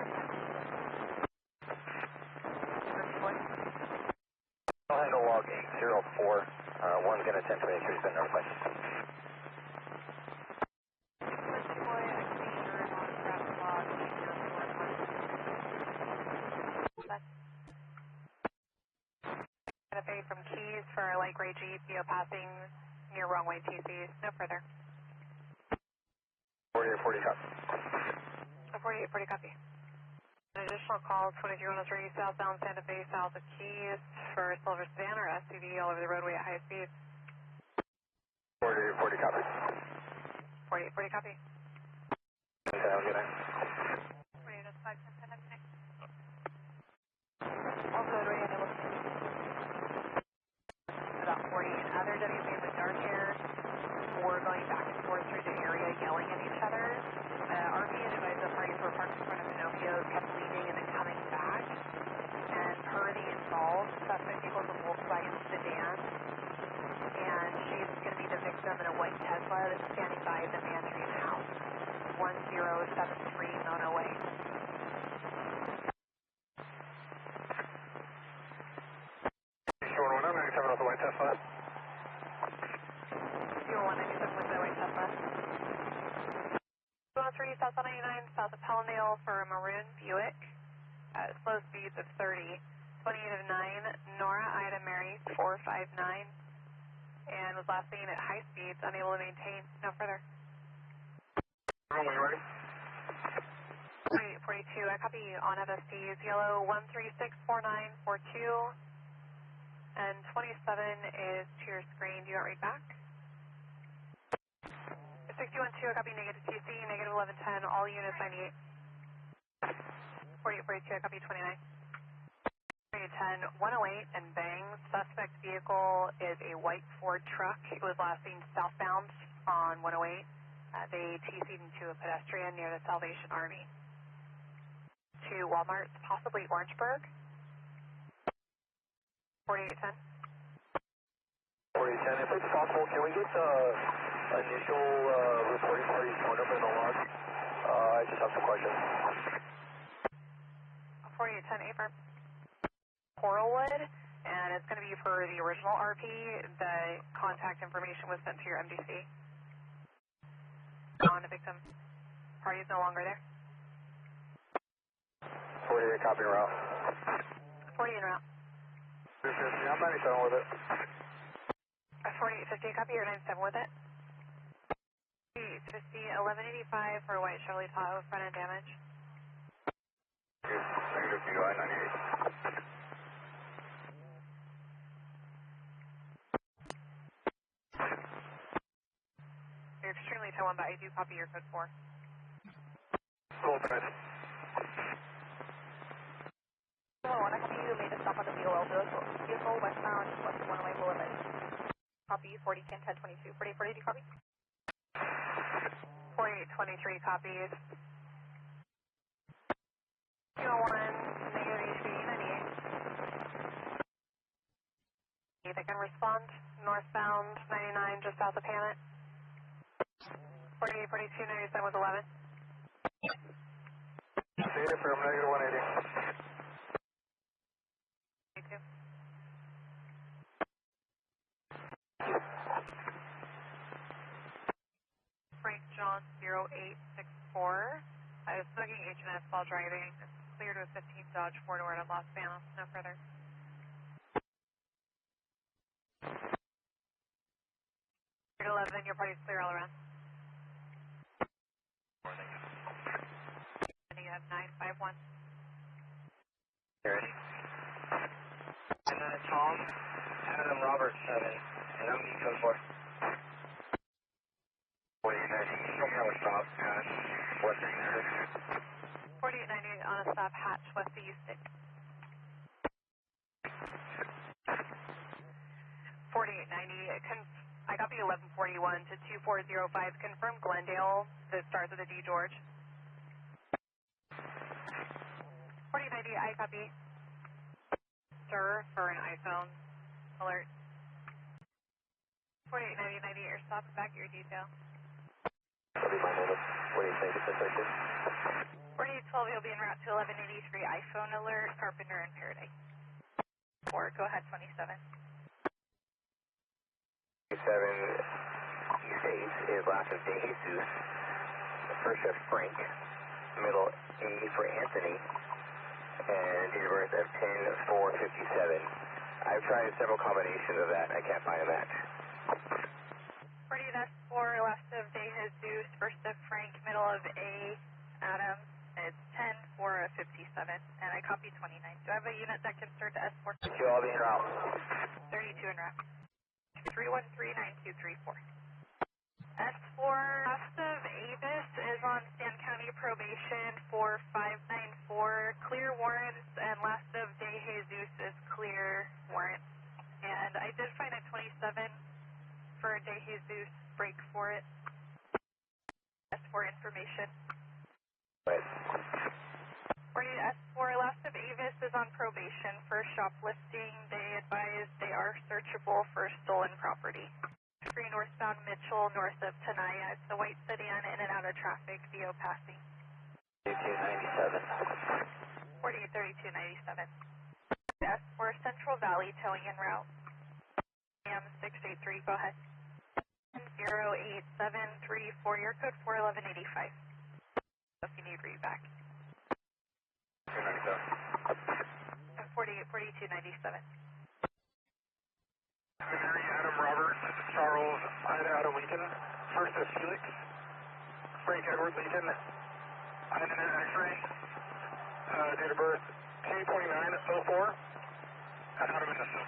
I'll handle log 804. One's going to attempt to make sure he's been notified. From Keys for a light gray Jeep, passing near wrong way TCs, no further. 40 copy. 40 copy. An additional call, 2213 southbound Santa Fe, south of Keys for a silver sedan or SUV all over the roadway at high speeds. 40 copy. 40 copy. Have a good night. 48 is 510, have a good night. Also, roadway and about 40 and other WP with dark hair were going back and forth through the area yelling at each other. RP advised the parties were parked in front of Pinocchio's, kept leaving and then coming back. And per the involved, suspect equals a Volkswagen sedan. And she's going to be the victim in a white Tesla that's standing by the Mandarin house. 1073 Mona Way. Short 197 with the white Tesla. 0197 with the white Tesla. 203 south 99 south of Palmdale for a Maroon Buick. Slow speeds of 30. 28 of 9. Nora Ida Mary 459. and was last seen at high speeds, unable to maintain. No further. When we ready? 42, I copy on FSTs, yellow 1364942, and 27 is to your screen. Do you want read back? 612, I copy negative TC, negative 1110, all units 98. 4842, I copy 29. 10, 108 and bang. Suspect vehicle is a white Ford truck. It was last seen southbound on 108. They TC'd into a pedestrian near the Salvation Army. To Walmart, possibly Orangeburg. 4810. 4810, if it's possible, can we get the initial reporting party's phone number in the log? I just have some questions. 4810, affirm. Coralwood, and it's going to be for the original RP. The contact information was sent to your MDC. On the victim. Party is no longer there. 48, copy route. 40 en route. 350, I'm 97 with it. 4850, copy your 97 with it. 850, 1185 for white Chevrolet Tahoe, front end damage. Negative UI 98. You're extremely tow on, but I do copy your code 4. Cool, thanks. Hello, I copy you made a stop on the BOL vehicle westbound, west of 108 Boulevard. Copy 40, 10, 10, 22. 40, 40, do you copy? 4823 copies. 201, negative HB 98. They can respond. Northbound 99, just south of Hammett. 48, 42, 97 with 11. Data from negative 180. 22. Frank John 0864. I was smoking H&S while driving. Cleared with 15 Dodge 4-door out of Los Banos. No further. 11, your party's clear all around. And you have 951. Ready? Tom, Adam Robert 7, and I'm Nico 4. 4890, show me how to stop at West 4890 on a stop, hatch west of U6. 4890, I copy 1141 to 2405, confirm Glendale, that starts with a D, George. 4090, I copy. Sir, for an iPhone alert. 4890, 98, your stop, back your detail. 4812, you'll be en route to 1183, iPhone alert, Carpenter and Paradise. 4, go ahead, 27. 7 East 8 is last of De Jesus, first of Frank, middle A for Anthony, and date of birth of 10/4/57. I've tried several combinations of that, I can't find a match. 40-4, last of De Jesus, first of Frank, middle of A, Adam, it's 10/4/57, and I copy 29. Do I have a unit that can start to S4? I'll be en route. 32 en route. 313-9234. S4, last of Avis is on Stan County probation for 594, clear warrants, and last of De Jesus is clear warrants. And I did find a 27 for De Jesus, break for it. S4 information. Right. For you, S4, last of Avis is on probation for shoplifting. They advise they are searchable for stolen property. 3 northbound Mitchell, north of Tenaya. It's the white sedan in and out of traffic, VO passing. 3297. 483297. S4, Central Valley towing en route. AM683, go ahead. 08734, your code 41185. If you need read back. 484297. Adam Roberts. out of Lincoln, first of Felix, Frank Edward Lincoln, INN X-ray, date of birth 2/29/04, out of Modesto.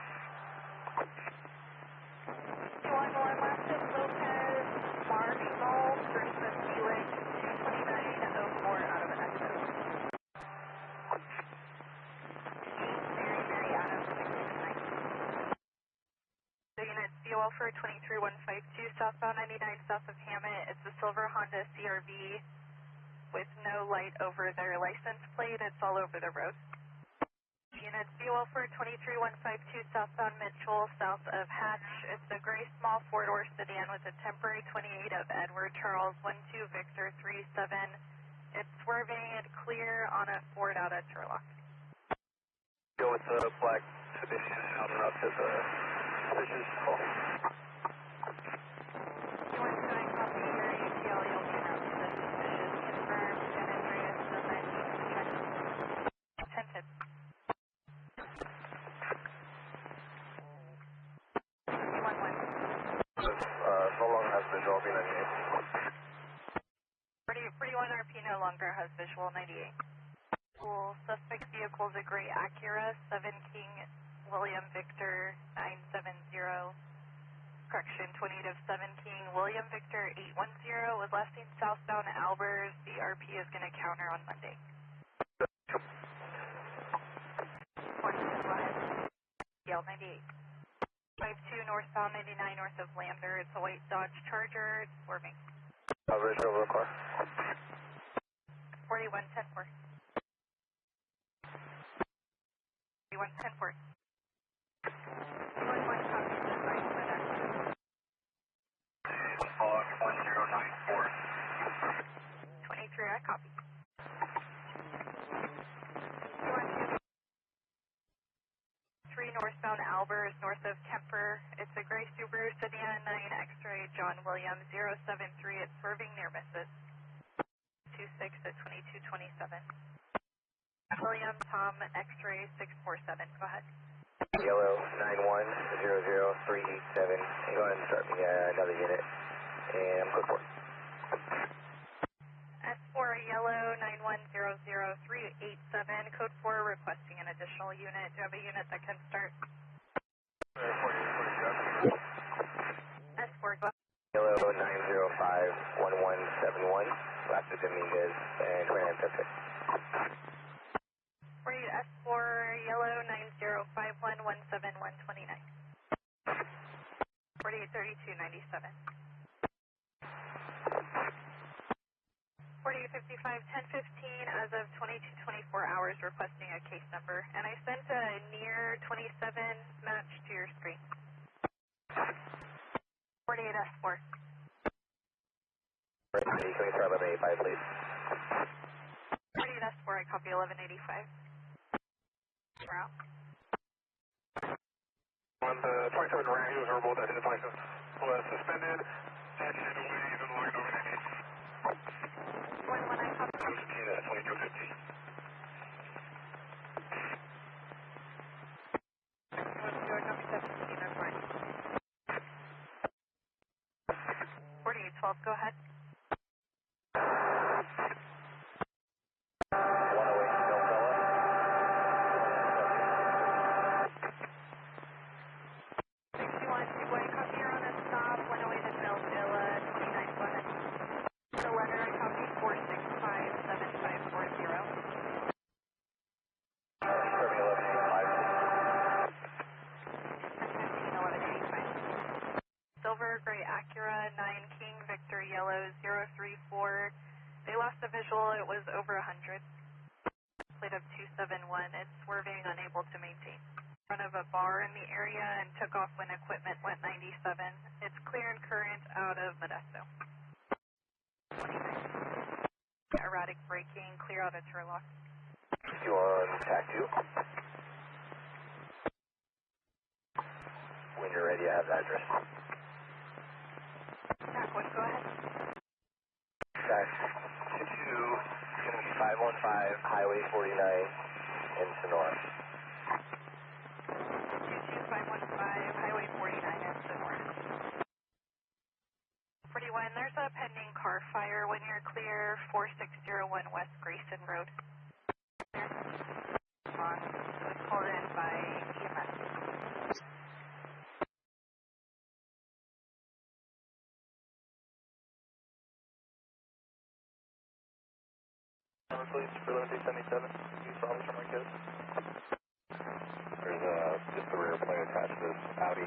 211 last is Lopez, Marshall, first of Felix, 2/29/04, out of Modesto. Mary Adams, 669. So unit COL for 23152, southbound 99 south of Hammett. It's a silver Honda CRV with no light over their license plate. It's all over the road. Unit COL for 23152, southbound Mitchell, south of Hatch. It's a gray small four-door sedan with a temporary 28 of Edward Charles 12 Victor 37. It's swerving and clear on a Ford out at Turlock. Go with the black Sedan out and up to the suspicious call. You want to copy your ATL, you'll be around to the suspicious. Confirmed, San Andreas, the 19th check. 10-10. No longer has visual, B98. 41 RP no longer has visual, 98. Cool. Suspect vehicle is a gray Acura, 7 King William Victor 970. Correction, 28 of 7 King William Victor 810 was last seen southbound Albers. The RP is going to counter on Monday. Yale 98. 52 northbound 99 north of Lander. It's a white Dodge Charger. It's swerving. Coverage over the car. 41 10-4. 41 10-4. 211 copies of advice for that. 1094. 23, I copy. 3 northbound Albers, north of Kemper. It's a gray Subaru sedan, 9 X-ray, John Williams, 073. It's swerving near Merced. 26 at 2227. William Tom X-ray 647. Go ahead. Yellow 9100387. Go ahead and start me another unit. And I'm code 4. S4 yellow 9100387. Code 4 requesting an additional unit. Do you have a unit that can start? S4 go ahead. Yellow 9051171. Last is Dominguez and Grand Pacific. 48 S4 yellow 905117129. 483297. 4855 1015 as of 2224 hours requesting a case number. And I sent a near 27 match to your screen. 48 S4. Can we try 1185, please? 48 S4, I copy 1185. We're out. On the 27 Ram, he was verbal that his license was suspended and he had to wait even longer than when I copy. 17 at 2250. Let's do a copy 17, that's fine. 4812, go ahead. 61, Gilroy, copy, you're on a stop, 108 in Millville, 29, go ahead. The letter, I copy 4657540. Start me 1185. 1015, 1185. Silver, gray Acura, 9 King, Victor, yellow, 034. They lost the visual, it was over 100. Plate of 271, it's swerving, unable to maintain. In front of a bar in the area and took off when equipment went 97. It's clear and current out of Modesto. 29. Erratic braking, clear out of Turlock. You on TAC 2? When you're ready, I have the address. TAC 1, go ahead. TAC 2 is going to be 515 Highway 49 in Sonora. 22515 Highway 49 in Sonora. 31, there's a pending car fire when you're clear, 4601 West Grayson Road. It was called in by EMS. Please, for 377, use Officer Marquez. There's just the rear plate attached to this Audi.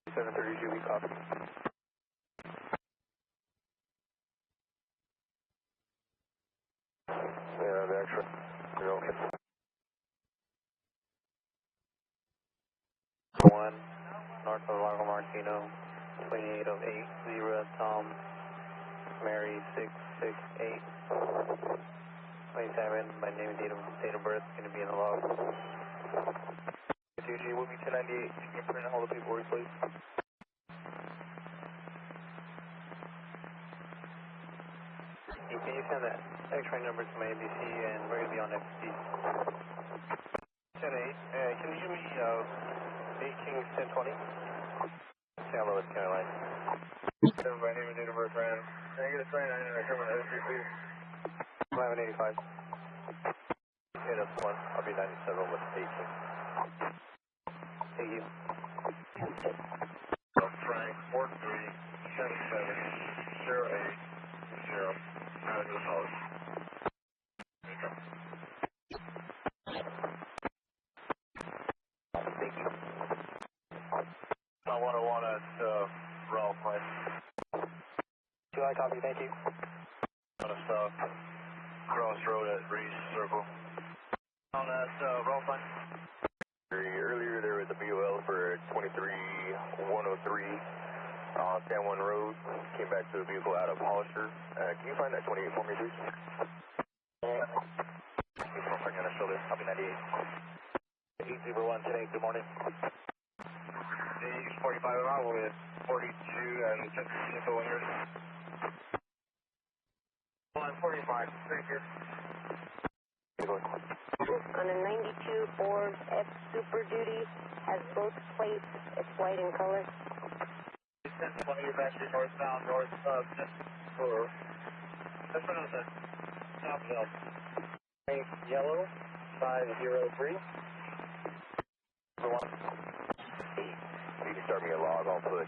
730 GB copy. Yeah, the extra. You're okay. 1, north of Largo Martino, 2808, Zero, Tom, Mary, 668, 27, my name and date of birth is going to be in the log. 2G, will be 1098, can you print all the paperwork, please? Can you send that X-ray number to my ABC, and we're going to be on FCC. 10-8, can you give me 8 Kings 1020? San Luis County line. My name and date of birth, Ryan. Can I get a 29 and I come on SC, please? 1185. Okay, that's 1. I'll be 97 with 18. Thank you. Frank, 4377080. Out of the house. Thank you. I want to Ralph, right? Do I copy? Thank you. On a stop. Crossroad at Reese Circle. On that Ralph line. Earlier there was a BOL for 23103 on San Juan Road. Came back to a vehicle out of Hollister. Can you find that 28 for me, please? I'm going to show this. I'll be 98. 801 today. Good morning. 45 mile with 42 and 50 winners. Line 45. Thank you. On a 92 Ford F Super Duty, has both plates, it's white in color. 1020, you're back to northbound, north of for Espinosa, Southville. Yellow, 503. You can start me a log, I'll put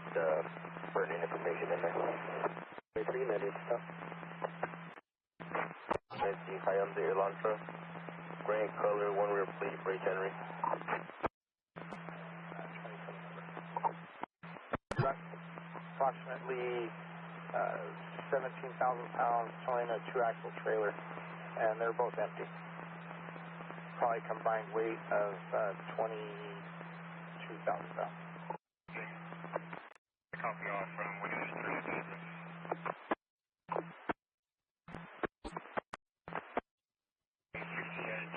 burning information in there. 3 minutes, stuff. Let's see, Hyundai Elantra. Gray color, 1 rear plate, Ray Henry. Approximately 17,000 pounds, towing a 2-axle trailer, and they're both empty. Probably combined weight of 22,000 pounds. Copy off from Windows 3.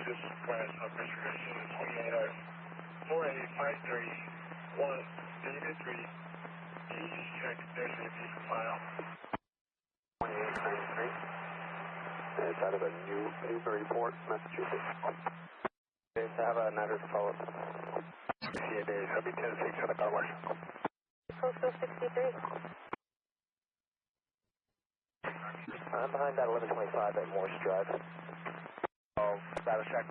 Just class of registration is 28-48531 David 3. Please check their safety file. 2893. It's out of a Newburyport, Massachusetts. Okay, so have an address to follow up. Yeah, Dave, I'll be 10-6 on the car wash. Postal 63. I'm behind that 1125 at Morse Drive. Oh, status check.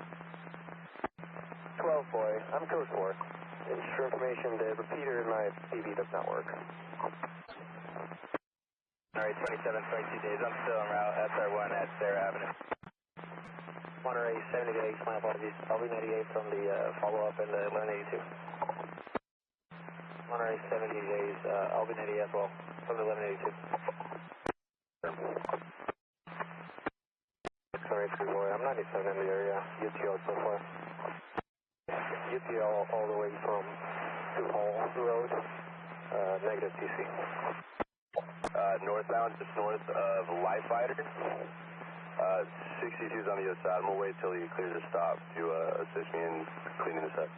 12, boy. I'm code 4. Just for information, the repeater in my TV does not work. Alright, 27-22 days. I'm still en route, SR1 at Sarah Avenue. Monterey, 70 days. My apologies. I'll be 98 from the follow-up in the 1182. Monterey, 70 days. I'll be 98 as well from the 1182. Sorry, boy. I'm 97 in the area. UTL so far. UTL all the way from Hall Road, negative TC. Northbound, just north of Life Fighter. 62's on the other side. I'm going to wait till he clears the stop to assist me in cleaning this up.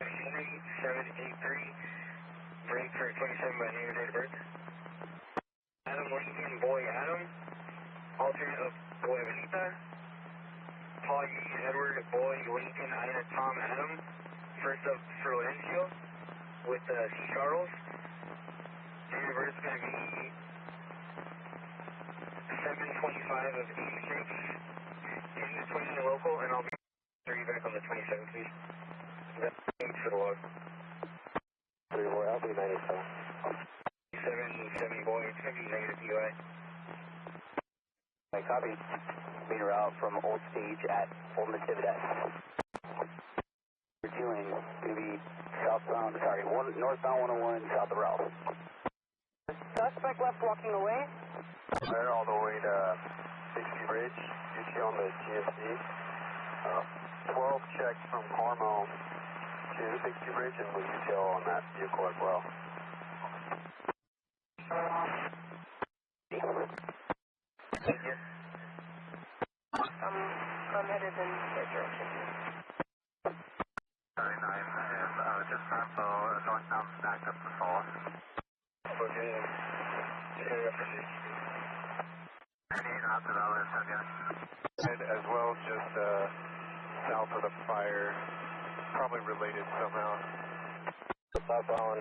Henry 783, break for 27 by name and date of birth. Adam Lincoln, boy Adam, alternate of boy Benita. Paul Edward, boy Lincoln, Ida Tom Adam, first up for Valencia with Charles. Date is going to be 7:25 of 86. In the 29 local, and I'll be back on the 27th, please. Thanks for the log. 3 more, I'll be 97. 770 boy, it's going to be negative UI. I copy. Meter out from Old Stage at Old Natividad. Reviewing, going to be southbound, northbound 101, south of Ralph. Suspect left walking away. They're all the way to 60 Bridge, usually on the GSD. 12 checks from Carmel to 60 Bridge, and with detail on that vehicle as well. I'm headed in their direction. 39, and just info, northbound backed up to Falls. Okay. And as well as just south of the fire, probably related somehow. Southbound,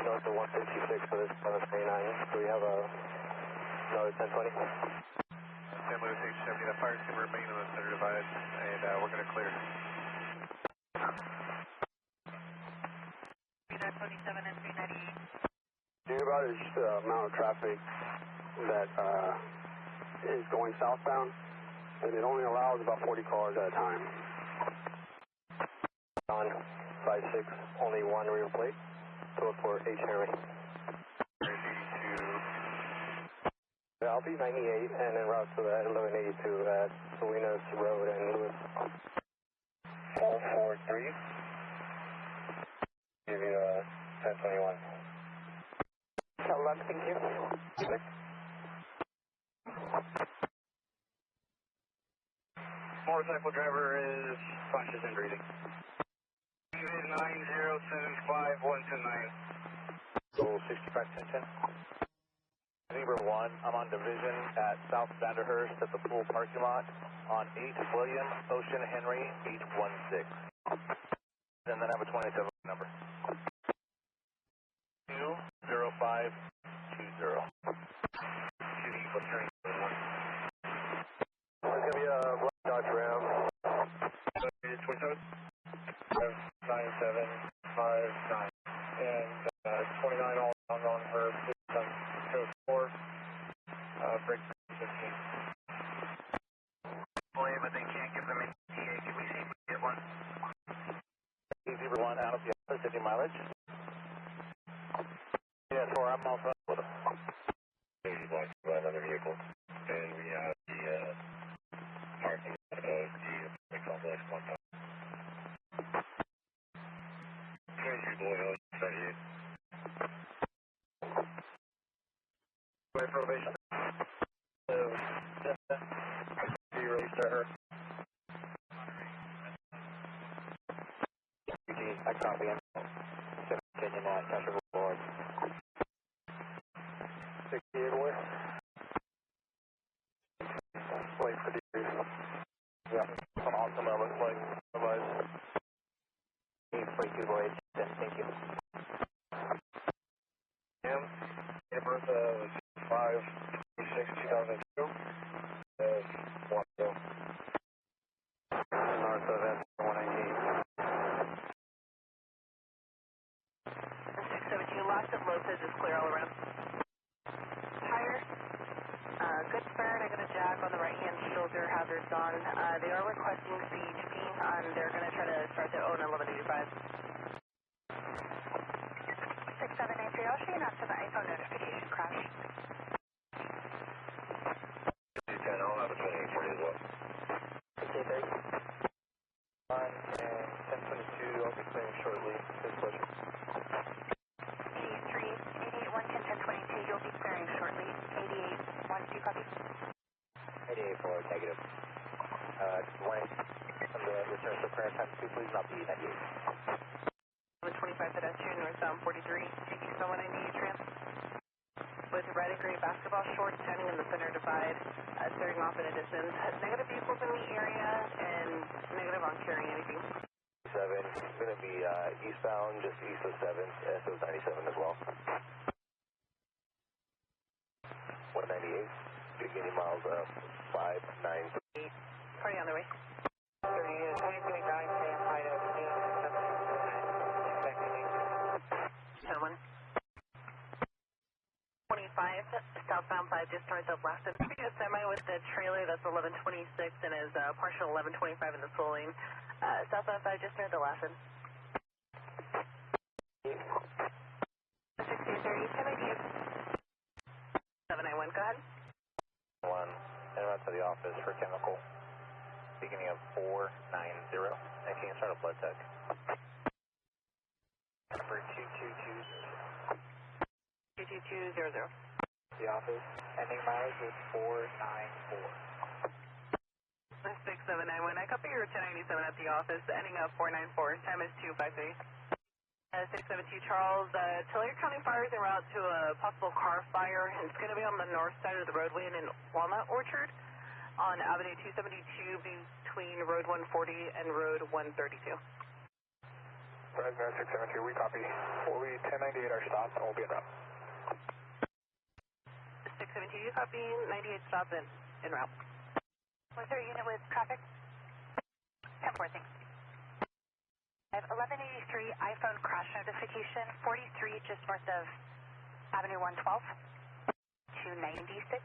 north of 156 for this 739. Do we have another 1020? San Luis H70, that fire's going to remain on the center divide, and we're going to clear. 27 and 398. Do you about is the amount of traffic that is going southbound, and it only allows about 40 cars at a time. On 56, only one rear plate, so look for H. Henry. I'll be 98 and en route to that 1182 at Salinas Road and Lewis. 443. Give you 1021. So luck, thank you. Motorcycle driver is conscious and breathing. 9075129. So 651010. Zebra 1, I'm on Division at South Vanderhurst at the pool parking lot on 8 William Ocean Henry 816. And then I have a 27 number. 20520. It's going to be a black Dodge Ram. 27? 9759. And 29 all around on her. Code 4. Break 15. Believe but they can't give them a TA. Can we see if we can get one? Zebra 1 out of the office, 50 mileage. Yeah, 4, I'm off with them. He's blocked by another vehicle. And we have the parking of the complex blocked out. Tracy boy, I'll set you. Probation. Be released to her. I copy him. 7 Kenyon at Country Board. 68 away. Wait for the yeah, awesome, that looks like. Otherwise, 842 boy, thank you. Birth was 5/26/2002. north of N198. 617, locked at Lopez is clear all around. Tire, good burn. I got a jag on the right-hand shoulder, hazards on. They are requesting CHP, and they're going to try to start their own 1185. 6783, I'll show you not to the iPhone notification crash. 10, I'll have a 28 for you as well. Okay, thanks. 1 and 1022, I'll be clearing shortly. His pleasure. P3, 881 1022, you'll be clearing shortly. 8812, copy. 88-4, negative. Warning from the return to clearance time 2, please not be 98. 25 pedestrian, northbound 43, taking someone I need, tramp. With red and gray basketball shorts standing in the center divide, staring off in a distance. Negative vehicles in the area, and negative on carrying anything. It's going to be eastbound, just east of 7th, SO 97 as well. 198, beginning miles of 593. Party on the way. 23 guys, stand by to 10-1. 25, southbound 5, just north of Blasted. A semi with the trailer, that's 1126 and is partial 1125 in the full lane. Southbound 5, just near the Blasted. 6830, can I give? 791, go ahead. 1, and out to the office for chemical. Beginning of 490. And can you start a blood tech? Number 22200. 22200. The office. Ending mileage is 494. 6791, I copy your 1097 at the office, ending up 494, time is 253. 672 Charles, Tulare County fire is en route to a possible car fire. It's going to be on the north side of the roadway in Walnut Orchard on Avenue 272 between Road 140 and Road 132. Fresno 672, we copy. We'll be 1098 our stop and we'll be en route. 672, you copy, 98 stop en route. Was there a unit with traffic? 10-4, thanks. I have 1183 iPhone crash notification, 43 just north of Avenue 112, 296.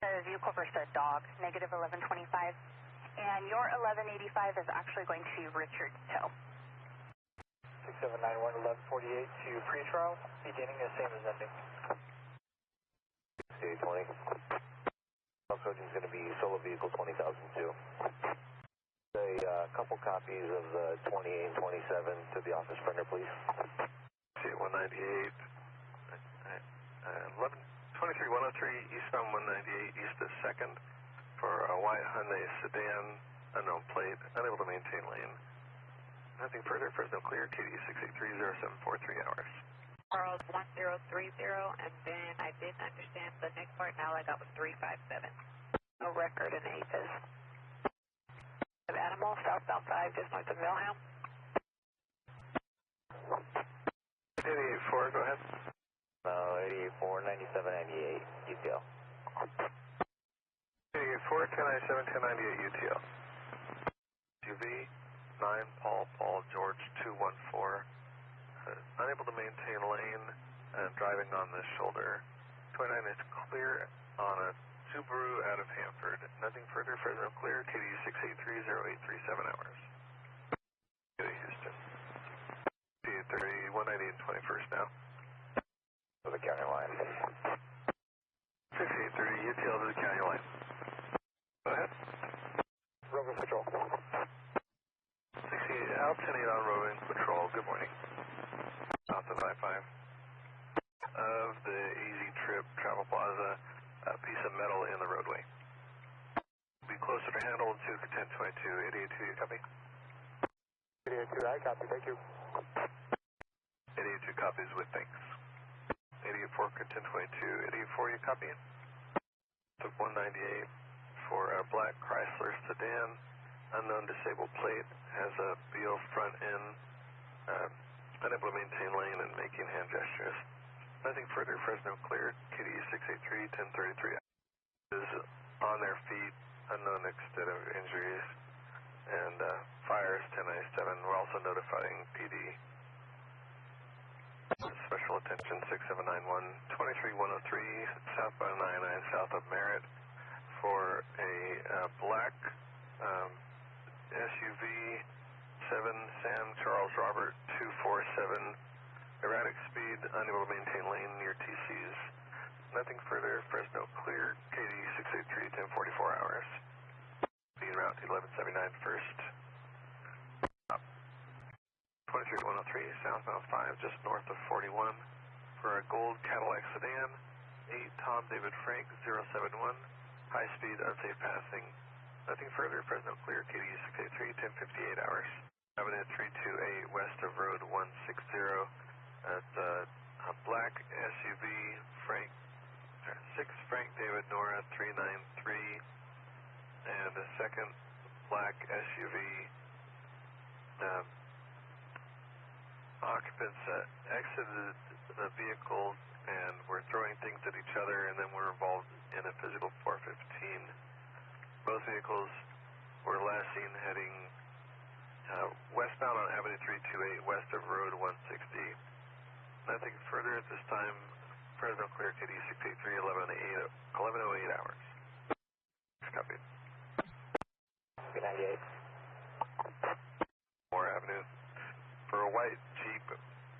The vehicle versus a dog, negative 1125. And your 1185 is actually going to Richard's Toe. 6791, 1148 to pre-trial, beginning the same as ending. 6820. Approaching is going to be solo vehicle 20002. A couple copies of the 28 and 27 to the office printer, please. 198, 23103, eastbound 198, east of 2nd, for a white Hyundai sedan, unknown plate, unable to maintain lane. Nothing further, Fresno clear, KD 6830743 hours. Charles 1030, and then I didn't understand the next part, now I got was 357. No record in APIS. Animal, southbound 5, just north of Wilhelm. 884, go ahead. 884, 9798, UTL. 884, 1097, 1098, UTL. SUV, 9, Paul, George, 214. Unable to maintain lane, driving on this shoulder. 29 is clear on a Subaru out of Hanford. Nothing further, Fresno clear, KD 6830837 hours. KD Houston. 830, 198 and 21st now. To the county line. 6830, UTL to the county line. Go ahead. Roving patrol. 68, Altamont on roving patrol, good morning. South of I-5. Of the Easy Trip Travel Plaza, a piece of metal in the roadway. Be closer to handle to 1022, 882, you copy? 882, I copy, thank you. 882 copies with thanks. 884, 1022, 884, you copy? Took 198 for a black Chrysler sedan, unknown disabled plate, has a BO front end, unable to maintain lane and making hand gestures. Nothing further, Fresno clear, KD 683, 1033 is on their feet, unknown extent of injuries, and fires 1097. We're also notifying PD. Special attention 6791, 23103, southbound 99 south of Merced for a black SUV 7 Sam Charles Robert 247. Erratic speed, unable to maintain lane near TC's. Nothing further, Fresno clear, KD 683, 1044 hours. Being route 1179 first. 23103, southbound 5, just north of 41. For a gold Cadillac sedan, 8 Tom David Frank 071, high speed, unsafe passing. Nothing further, Fresno clear, KD 683, 1058 hours. Avenue 328 west of Road 160. That's a black SUV, 6 Frank David Nora 393, and a second black SUV, Occupants exited the vehicle and were throwing things at each other, and then were involved in a physical 415. Both vehicles were last seen heading westbound on Avenue 328 west of Road 160. Nothing further at this time. Fresno clear, KD 683, 1108 hours. Copy. 98. Moore Avenue. For a white Jeep,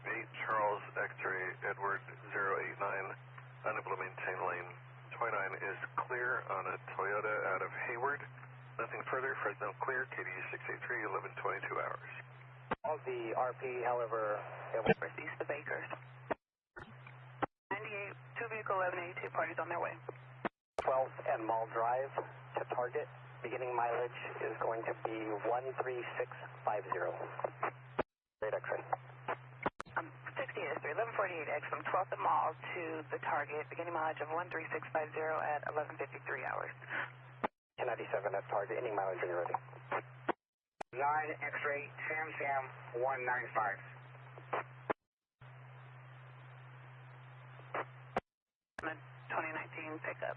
8 Charles X-ray Edward 089, unable to maintain lane. 29 is clear on a Toyota out of Hayward. Nothing further. Fresno clear, KD 683, 1122 hours. All the RP, however, east of Acres. 98, 2 vehicle 1182 parties on their way. 12 and Mall Drive to target. Beginning mileage is going to be 13650. Great X-ray. 68 1148X from 12th and Mall to the target. Beginning mileage of 13650 at 1153 hours. 1097 at target. Any mileage when you're ready. 9 X-ray Sam 195. 2019 pickup.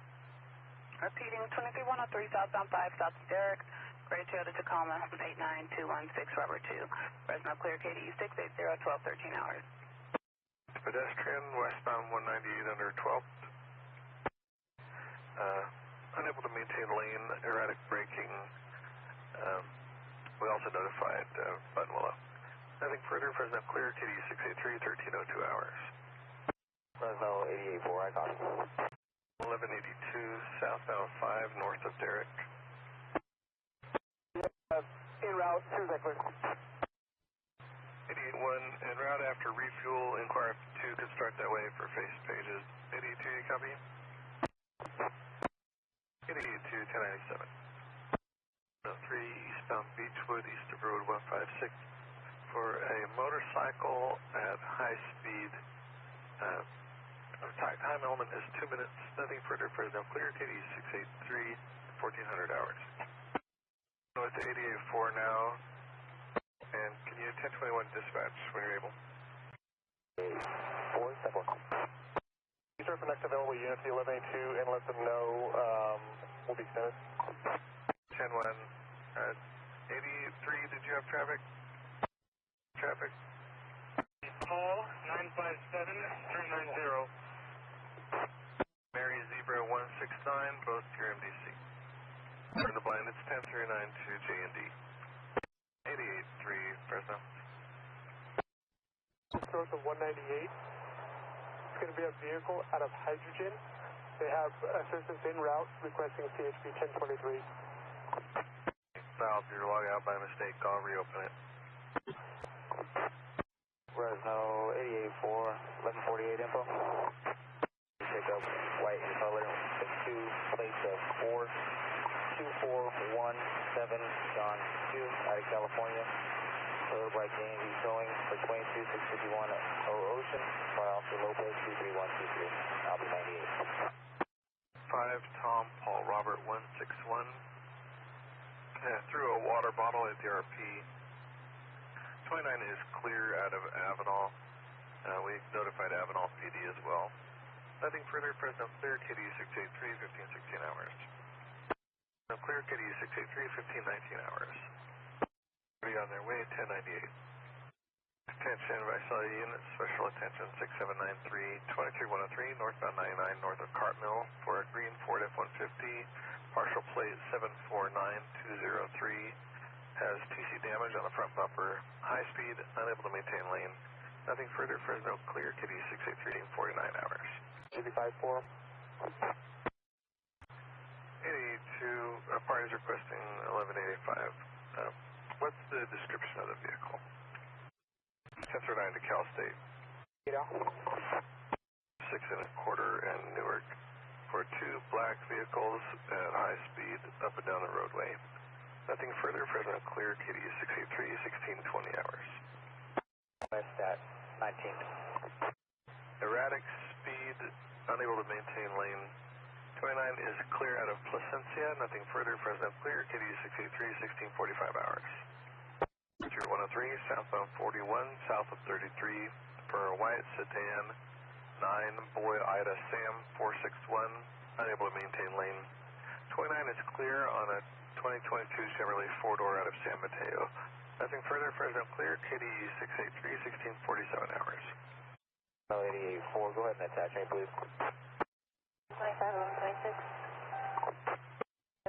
Repeating 23103 southbound 5 south of Derrick. Gray Toyota Tacoma 89216 Robert 2. Fresno clear, KD 680 1213 hours. Pedestrian westbound 198 under 12th. Unable to maintain lane, erratic braking. We also notified Buttonwillow. Nothing further. Fresno clear, KD 683 1302 hours. Fresno 884, I got it. 1182 southbound 5 north of Derrick. En route, Tuesday, please. 881 en route after refuel. Inquire 2 could start that way for face pages. 882, you copy? 882, 1097. 3 eastbound Beechwood, east of Road 156. For a motorcycle at high speed, time element is 2 minutes. Nothing further. Fresno clear, KD 683, 1400 hours. North to 884 now. And can you 1021 dispatch when you're able? 4 step 1. You start for next available unit to 1182 and let them know we'll be extended. 10-1. 83, did you have traffic? Traffic? Call 957-390. Mary Zebra 169, both to your MDC. Turn the blind, it's 10392 J&D. 883 Fresno. North of 198. It's going to be a vehicle out of Hydrogen. They have assistance en route requesting CHP 1023. Valve, you're logged out by mistake. I'll reopen it. Fresno 884, 1148 info. Pick up white in color, 2 plates of 42417 John 2 out of California. Total Bright James towing for 22651 Ocean. Fire Officer Lopez 23123. I'll be 98. 5 Tom Paul Robert 161. Threw a water bottle at the RP. 29 is clear out of Avenal. We notified Avenal PD as well. Nothing further. Fresno clear, KD 683, 1516 hours. Fresno clear, KD 683, 1519 hours. Be on their way, 1098. Attention, Visalia unit, special attention, 6793, 23103, northbound 99, north of Cartmill, for a green Ford F-150, partial plate 749203, has TC damage on the front bumper, high speed, unable to maintain lane. Nothing further. Fresno clear, KD 683, 49 hours. 854. 882, parties requesting 1185. What's the description of the vehicle? 1009 to Cal State. 6 1/4 and Newark. For 2 black vehicles at high speed up and down the roadway. Nothing further. Fresno clear, KD 683, 1620 hours. West at 19. Erratic speed, unable to maintain lane. 29 is clear out of Placencia. Nothing further. Fresno clear, KD 683, 1645 hours. Richard 103, southbound 41, south of 33, for a white sedan, 9, boy Ida Sam 461, unable to maintain lane. 29 is clear on a 2022 Chevrolet 4-door out of San Mateo. Nothing further, Fresno clear, KDE 683, 1647 hours. 84, go ahead and attach me, please. 25 on 26.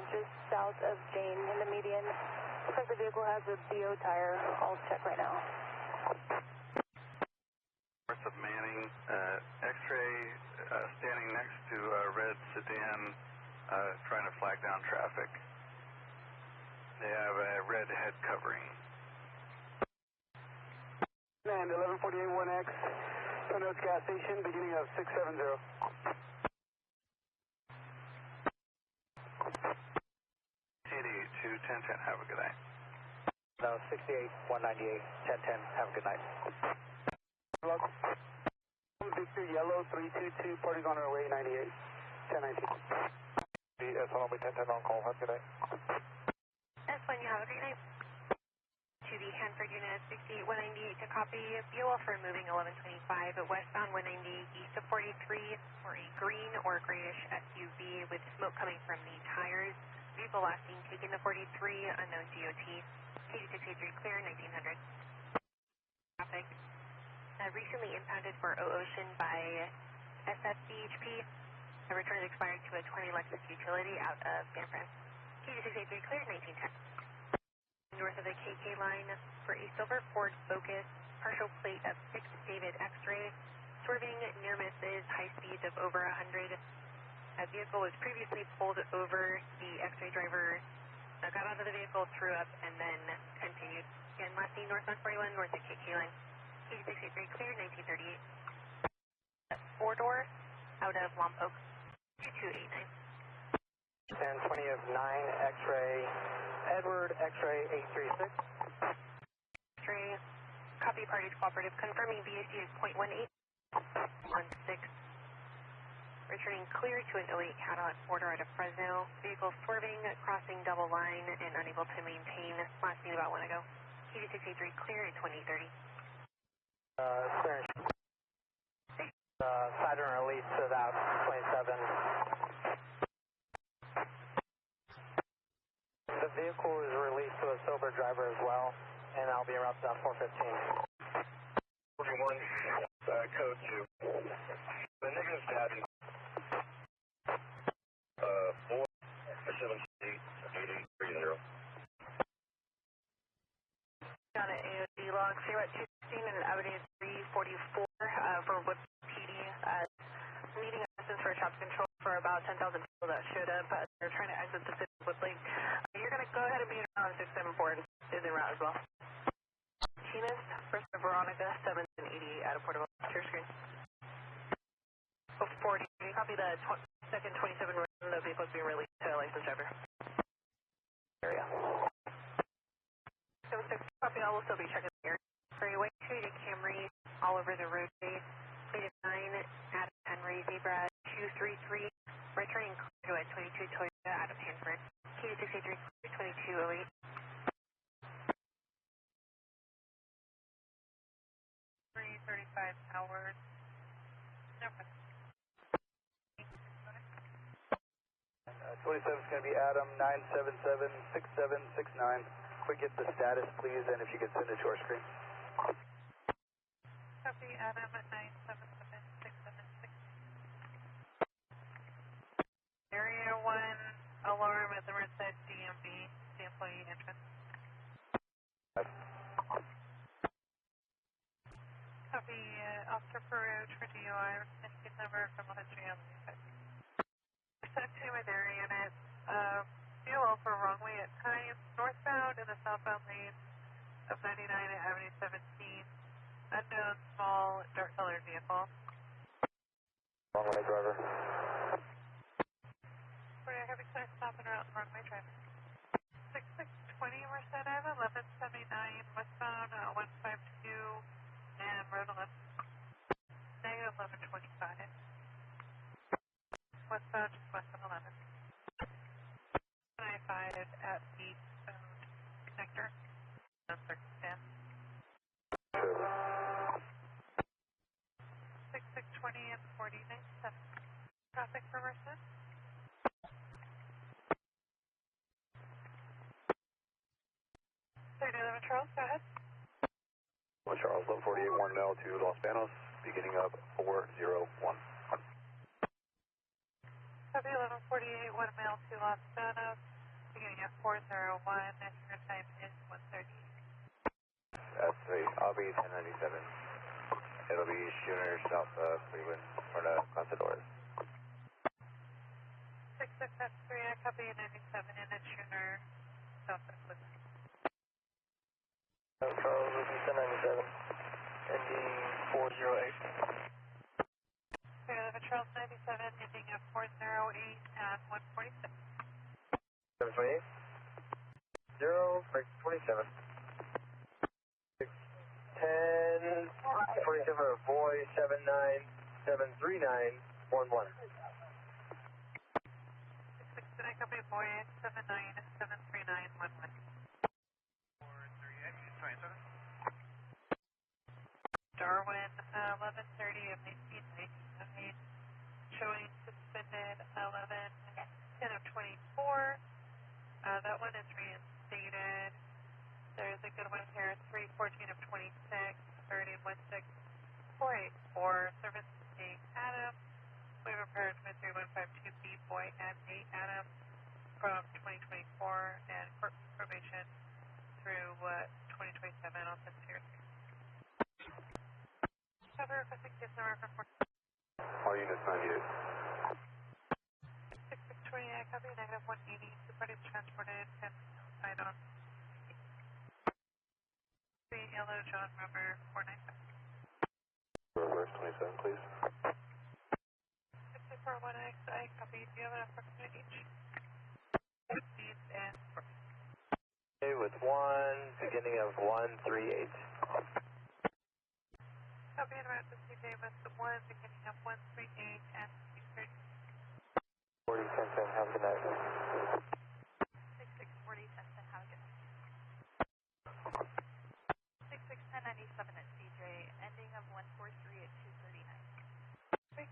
Just south of Jane in the median. Looks like the vehicle has a BO tire. I'll check right now. North of Manning, X-ray standing next to a red sedan trying to flag down traffic. They have a red head covering. And 1148-1X, Banos gas station, beginning of 670. To 1010, have a good night. No, 68, 198, 1010, have a good night. Victor Yellow 322, party's on our way, 98, 1019. S1 only 1010 on call, have a good night. S1, you have a great night. To the Hanford unit 68-198 to copy. Fuel for moving 1125 westbound 198 east of 43 for a green or grayish SUV with smoke coming from the tires. Vehicle last seen taken to 43, unknown DOT. KD683 clear, 1900. Traffic. Recently impounded for O-Ocean by CHP. The return is expired to a 20 Lexus utility out of San Fran. KD683 clear, 1910. North of the KK line for a silver Ford Focus, partial plate of 6 David X-ray, swerving near misses, high speeds of over 100. A vehicle was previously pulled over. The X-ray driver got out of the vehicle, threw up, and then continued. Again, last seen northbound 41, north of KK line. KD683 clear, 1938. 4-door out of Lompoc, 2289. 1020 of 9, X-ray, Edward, X-ray 836. X-ray, copy parties cooperative, confirming VAC is .18. 16. Returning clear to an 08 Cadillac 4-door out of Fresno. Vehicle swerving, crossing double line, and unable to maintain. Last seen about 1 ago. KD683 clear at 2030. Clearance. Side and release to about 27. The vehicle is released to a sober driver as well, and I'll be around about 415. 41, code 2. The negative status. 47880. Got an AOD log. So you're at 216 and an Amador 344 for Wood PD. Needing assistance for traffic control for about 10,000 people that showed up. They're trying to exit the city of Woodlake. You're going to go ahead and be around 674 and is en route as well. Machinist, first of Veronica, 788 out of Porterville. Your screen. 40. Can you copy the second 27 road? The vehicle is being released to a licensed driver. Area. 76 copy. I will still be checking the area. For a white treated Camry all over the roadway. Plated 9, Adam Henry, Zebra 233. Returning to a 22 Toyota out of Hanford. KD683 2208. 335 hours. No problem. 27 is going to be Adam 9776769. Quick get the status, please, and if you could send it to our screen. Copy Adam at 9776769. Area 1 alarm at the Merced DMV, the employee entrance. Copy Officer Peru for DUI, ticket number from history on the effect. Set to Madera unit, fuel for wrong way at times, northbound in the southbound lane of 99 at Avenue 17, unknown small dark colored vehicle. Wrong way driver. For a heavy car stopping around the wrong way traffic. 6620 Merced Ave, 1179 westbound 152 and road 11. Negative 1125. Westbound just west of 11. 95 at the connector. Circumstance. sedan. Chevy. 6620 and 4097. Traffic for Merced. 3011 Charles, go ahead. Charles, 1148, 1 mile to Los Banos, beginning of 401. Copy 1148, 1 mile to Los Banos, beginning of 401, and your time is 1:30. That's 3, I'll be 1097. It'll be Schooner south of Cleveland, or the Consadores. 6693, I copy 97 in at Schooner south of Cleveland. Charles, this is 1097, ending 408. 3011 Charles 97, ending of 408 at 146. 728. 0, break 27. 10, 27, boy, 7973911. 66, I copy boy 7973911. 438, 27. Darwin, 11:30 of 1999, showing suspended 11:10 of 24. That one is reinstated. There's a good one here, 3:14 of 26, 3016-484, service to Adam. We repaired with 3152B boy at 8 Adam from 2024 and probation through 2027 on this here. Cover requesting case number for All units 98. 6620, I copy negative 180. Two parties transported and outside on the yellow John rubber 495. Reverse 27, please. 641X, I copy. Do you have an approximate each? Speeds and Okay, with 1, beginning of 138. copy and route to CJ with 1, beginning of 138 and 630. 40, 10, 10, have a good night. 6640 Sensen, have a good night. 661097 at CJ, ending of 143 at 239.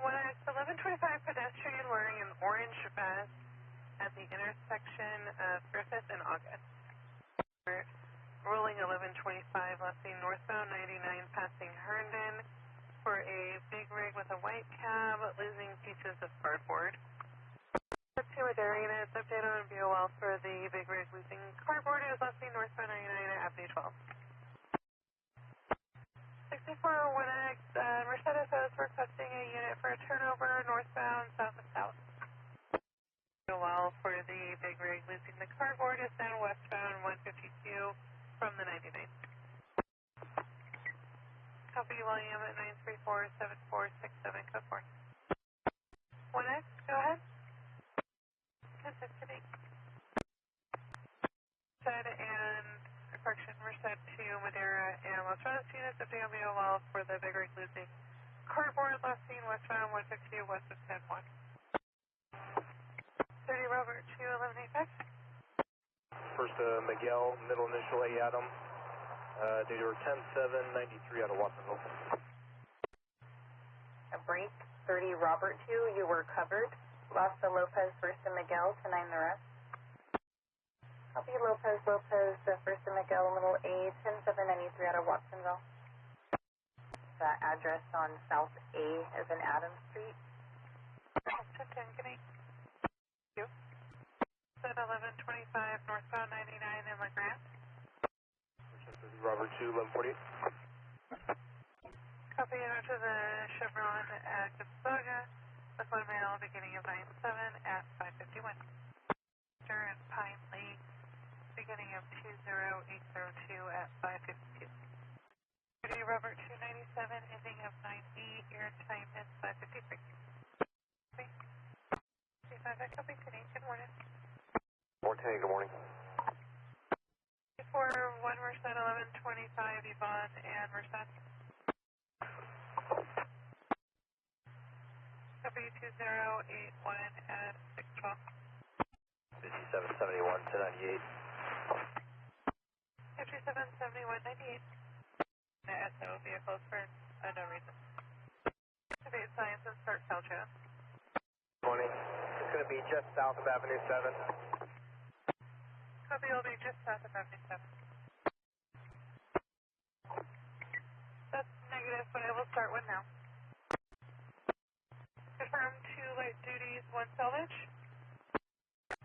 1125 pedestrian wearing an orange vest at the intersection of Griffith and August. Rolling 1125, lefting northbound 99, passing Herndon for a big rig with a white cab, losing pieces of cardboard. Up to Madera units, update on BOL for the big rig losing cardboard is lefting northbound 99 at Avenue 12. 6401X, Merced is requesting a unit for a turnover northbound south of south. BOL for the big rig losing the cardboard is down westbound 152 from the 99. Copy William at 9347467, code 4. 1X, go ahead. Consistent. Merced and, correction, Merced to Madera and Los Banos units of WMOL for the big rig losing cardboard, last seen westbound 152 west of 10-1. 30 Robert to 1185. First Miguel, middle initial A Adam, detour 10793 out of Watsonville. A break, 30 Robert 2, you were covered. Lasta Lopez, first and Miguel to 9 the rest. Copy Lopez, first and Miguel, middle A, 10793 out of Watsonville. The address on South A is in Adams Street. 10-10, good night. You. At 1125, northbound 99 in La Grande. Robert 2, 1148. Copy out to the Chevron at Visalia, with 1 mile beginning of 97 at 551. And Pine Lake, beginning of 20802 at 552. 30 Robert 297, ending of 9E, your time is 553. Okay. 35, copy today, good morning. 410, good morning. For 1 Merced, 1125, Yvonne and Merced. Copy 2081 at 612. 5771 to 98. 277198. SO vehicles for no reason. Activate science and start Caltro. 20. It's going to be just south of Avenue 7. Copy, will be just south of Avenue 7. That's negative, but I will start one now. Confirm 2 light duties, 1 salvage.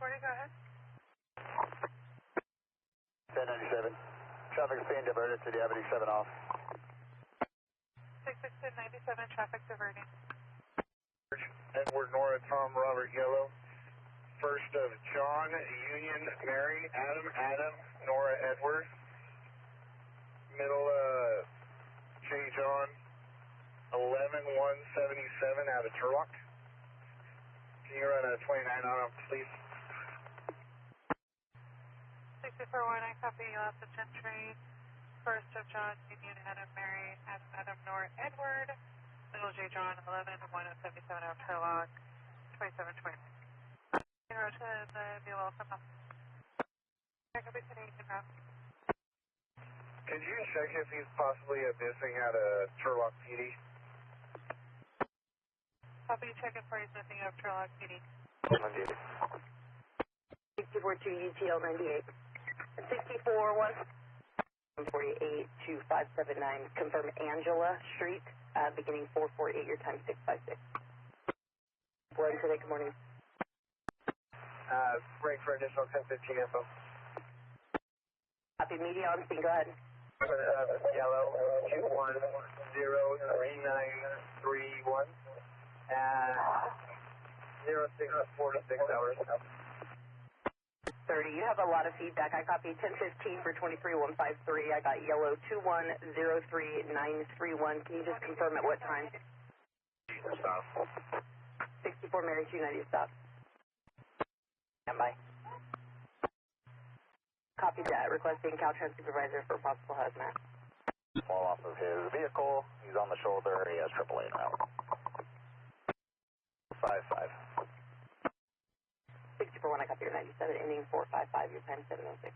40, go ahead. 1097. Traffic is being diverted to the Avenue 7 off. 6697, traffic diverting. Edward, Nora, Tom, Robert, Yellow. First of John, Union, Mary, Adam, Nora, Edward. Middle, J. John, 11177 out of Turlock. Can you run a 29 on him, please? 6419, I copy, you'll have the Gentry. First of John, Union, Adam, Mary, Adam, Nora, Edward. Middle J. John, 11177 out of Turlock. 2720. Roger, the VOL from up. I copy, 10 ground. Could you check if he's possibly missing out of Turlock PD? Copy, check if he's missing out of Turlock PD. 642 UTL 98. 641 148 to 579. Confirm Angela Street, beginning 448, your time 656. Glenn today, good morning. Break for additional 1015 info. Copy, media on scene, go ahead. Yellow, 2103931. 0646 hours. 30. You have a lot of feedback. I copy 1015 for 23153. I got yellow 2103931. Can you just confirm at what time? Stop. 64 Mary 290 stop. Stand by. Copy that. Requesting Caltrans supervisor for possible hazmat. Fall off of his vehicle. He's on the shoulder. He has AAA now. 55. 641, I copy your 97, ending 455, your time 706.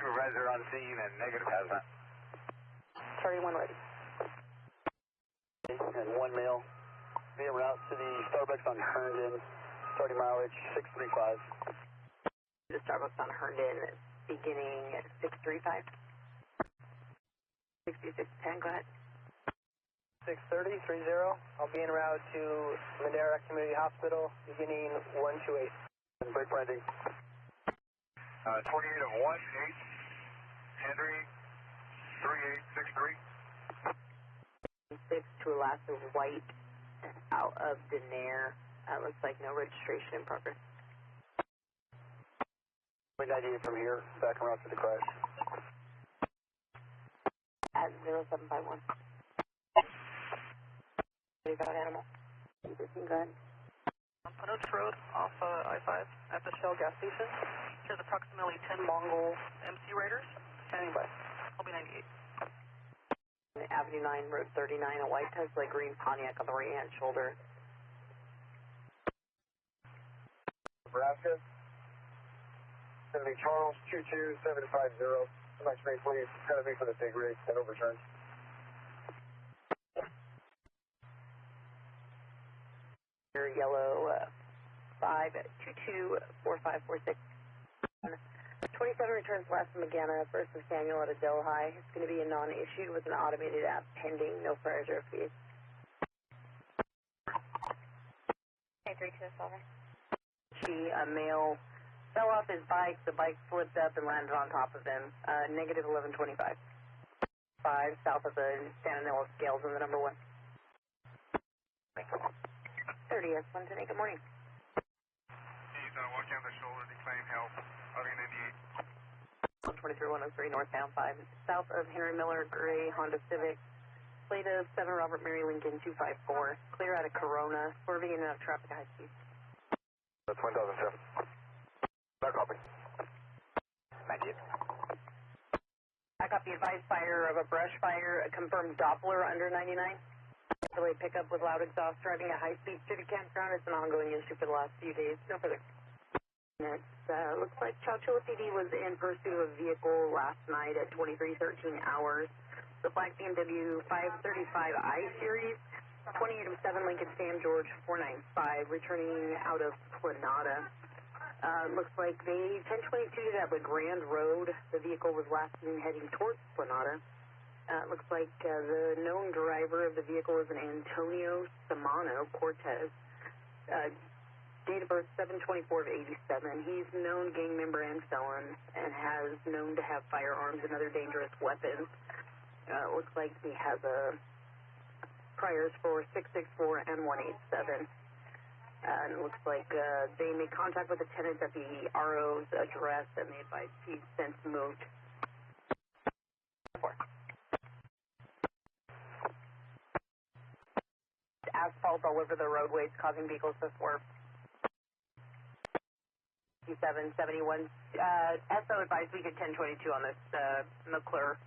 Supervisor on scene and negative hazmat. 31 ready. And 1 male. Be en route to the Starbucks on Herndon. Starting mileage 635. The Starbucks on Herndon, beginning 635. 6610, go ahead. 630, I'll be en route to Madera Community Hospital, beginning 128. And break landing. 28 of 18, Henry, 3863. 6 to Alaska White, out of Denair. Looks like no registration in progress. 98 from here, back en route to the crash. At 0751. You got animal. Go ahead. On Punch Road off I-5 at the Shell gas station. There's approximately 10 Mongol MC Raiders. Standing by. I'll be 98. Avenue 9, Road 39, a white Tesla green Pontiac on the right hand shoulder. Nebraska. It's going to be Charles 22750. Somebody straight, please. It's going to be for the big rig that overturned. Yellow 5224546. 27 returns last from Magana, first of Samuel at a Delhi. It's going to be a non-issued with an automated app pending, no prior reserve fees. Okay, 32 Silver. A male fell off his bike, the bike flipped up and landed on top of him. Negative 1125. 5 south of the San Antonio scales in the number 1. 30 S110, good morning. He's walking on the shoulder, declining help. Audio 98. 123-103 northbound 5 south of Henry Miller Gray Honda Civic. Plate of 7 Robert Mary Lincoln 254. Clear out of Corona, swerving in and out of traffic at high speed. That's 1007. Back copy. 98. I copy advised fire of a brush fire. Confirmed Doppler under 99. Delayed pickup with loud exhaust driving at high speed through the campground. It's an ongoing issue for the last few days. No further. Looks like Chowchilla PD was in pursuit of a vehicle last night at 2313 hours. The black BMW 535i series, 2807 Lincoln Sam George 495, returning out of Granada. Looks like they 1022 at the Grand Road. The vehicle was last seen heading towards Granada. Looks like the known driver of the vehicle is an Antonio Samano Cortez. Date of birth 7/24 of 87. He's known gang member and felon and has known to have firearms and other dangerous weapons. Looks like he has priors for 664 and 187. And it looks like they made contact with the tenant at the RO's address and they advised he's since moved. Asphalt all over the roadways causing vehicles to swerve. 5771. SO advised we get 1022 on this McClure.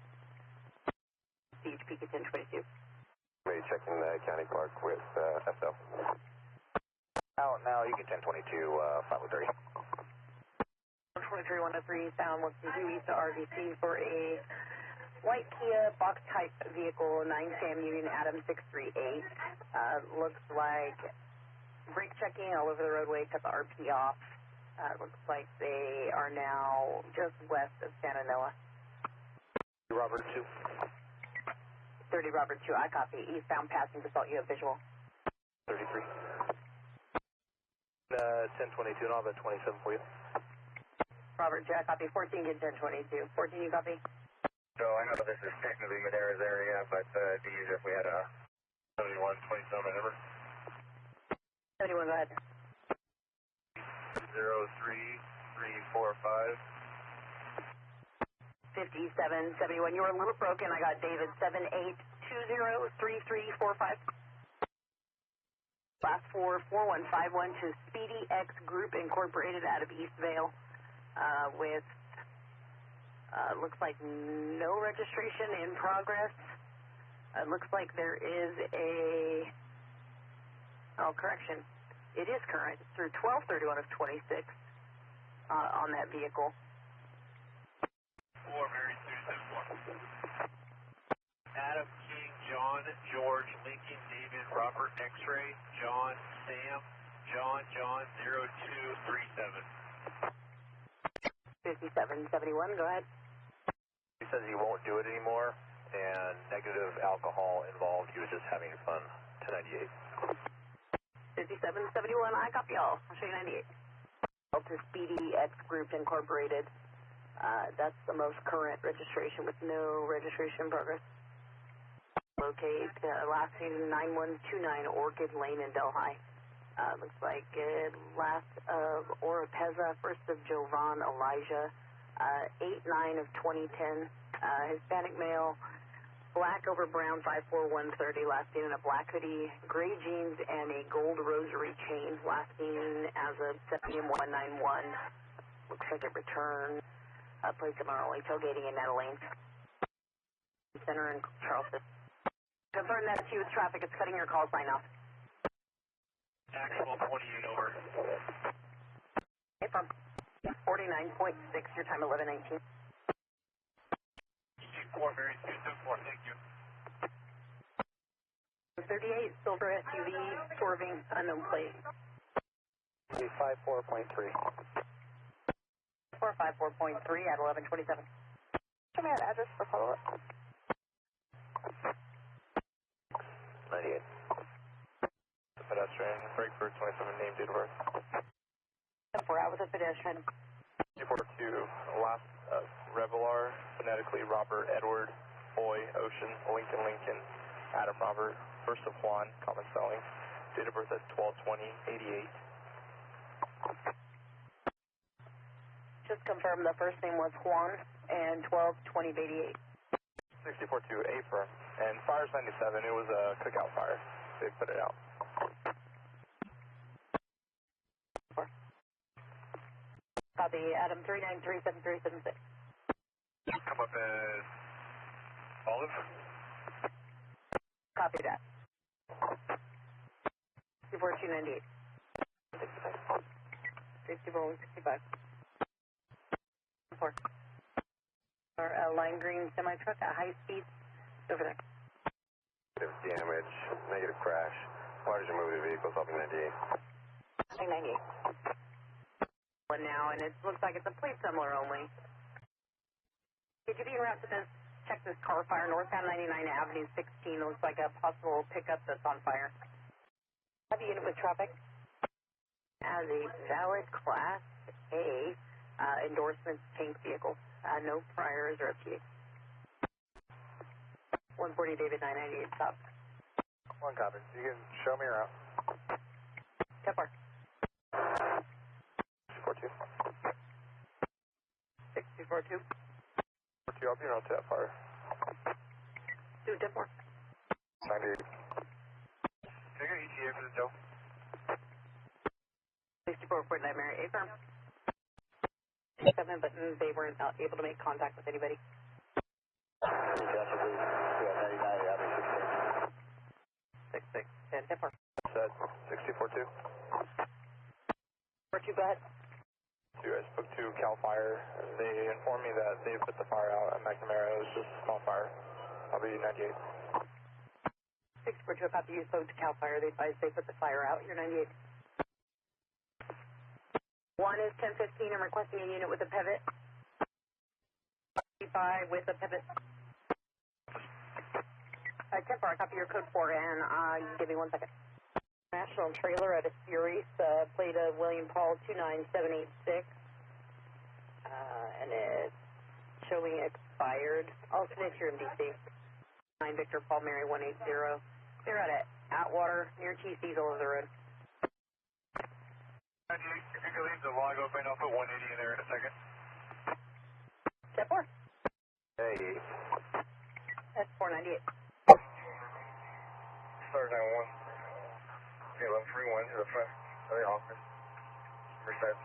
CHP get 1022. Maybe checking the county park with SO. Out now, you get 1022, 503. 23103 sound, looking due east to RDC for a white Kia box type vehicle, 9 Sam Union Adam 638. Looks like brake checking all over the roadway, cut the RP off. Looks like they are now just west of Santa Noa. Robert 2. 30 Robert 2, I copy. Eastbound passing default, you have visual. 33. 1022 and I'll have 27 for you. Robert 2, I copy. 14 get 1022. 14, you copy? So I know this is technically Madera's area, but do you if we had a 7127 number? 71, go ahead. 03345. 5771. You were a little broken. I got David 78203345. Last 44151 to Speedy X Group Incorporated out of East Vale with looks like no registration in progress. Looks like there is correction. It is current. It's through 12/31 of 26 on that vehicle. 4 Mary 274. Adam King, John, George, Lincoln, David, Robert, X-Ray, John, Sam, John, 0237. 5771, go ahead. He says he won't do it anymore, and negative alcohol involved. He was just having fun. 1098. 5771, I copy all. I'll show you 98. To Speedy X Group Incorporated. That's the most current registration with no registration in progress. Locate last name 9129 Orchid Lane in Delhi. Looks like last of Oropeza, first of Jovan Elijah, 8/9 of 2010. Hispanic male, black over brown, 54130. Last seen in a black hoodie, gray jeans, and a gold rosary chain. Last seen as of 7/191. Looks like it returned. Place of only tailgating in Netherlands. Center in Charleston. Confirm that it's you with traffic. It's cutting your call sign off. Actual 28 over. Hey, from 49.6, your time 11:19. 4 Mary 274, thank you. 38 silver SUV swerving unknown plate. 54.3. 454.3 at 11:27. Show me that address for follow-up. 98. Pedestrian, Frankfurt 27, name, date of birth. 4 out with a pedestrian. 242, last Revelar, phonetically Robert, Edward, Boy, Ocean, Lincoln, Adam Robert, first of Juan, common spelling, date of birth at 12/20/88. Just confirm the first name was Juan and 12/20/88. 64-2, A firm, and fire's 97, it was a cookout fire, they put it out. Copy, Adam 3937376. Come up as Olive. Copy that. 24298. 64-165. Report. Our lime green semi-truck at high speed. Over there. Negative damage, negative crash. Why did you move the vehicles up in 98? 98. One now, and it looks like it's a plate similar only. Could you be around to this? Check this car fire, northbound 99 Avenue 16. It looks like a possible pickup that's on fire. Have a unit with traffic. As a valid Class A endorsement tank vehicle. No priors or FTA. 140 David 998 stop. One copy. You can show me around. 10 4. 42. 642. 42, I'll be around to that fire. 2 10 4. 98. Can I get ETA for the tow? 64 Fort Nightmare, A firm. 7, but they weren't able to make contact with anybody. 6 10 10 4. Set 64-2. 42, go ahead. I spoke to CAL FIRE. They informed me that they put the fire out at McNamara. It was just a small fire. I'll be 98. 642, copy. You spoke to CAL FIRE. They advised they put the fire out. You're 98. 1 is 1015. I'm requesting a unit with a pivot. 55 with a pivot. 10 4, copy your code 4, and give me 1 second. National trailer at a Series, plate of William Paul 29786, and it's showing expired. Alternate here in DC. 9 Victor Paul Mary 180. They're at Atwater near T Cecil of the road. If you can leave the log open, I'll put 180 in there in a second. Step 4. Hey. That's 498. Start 91. Okay, 1131 to the front of the office. Merced.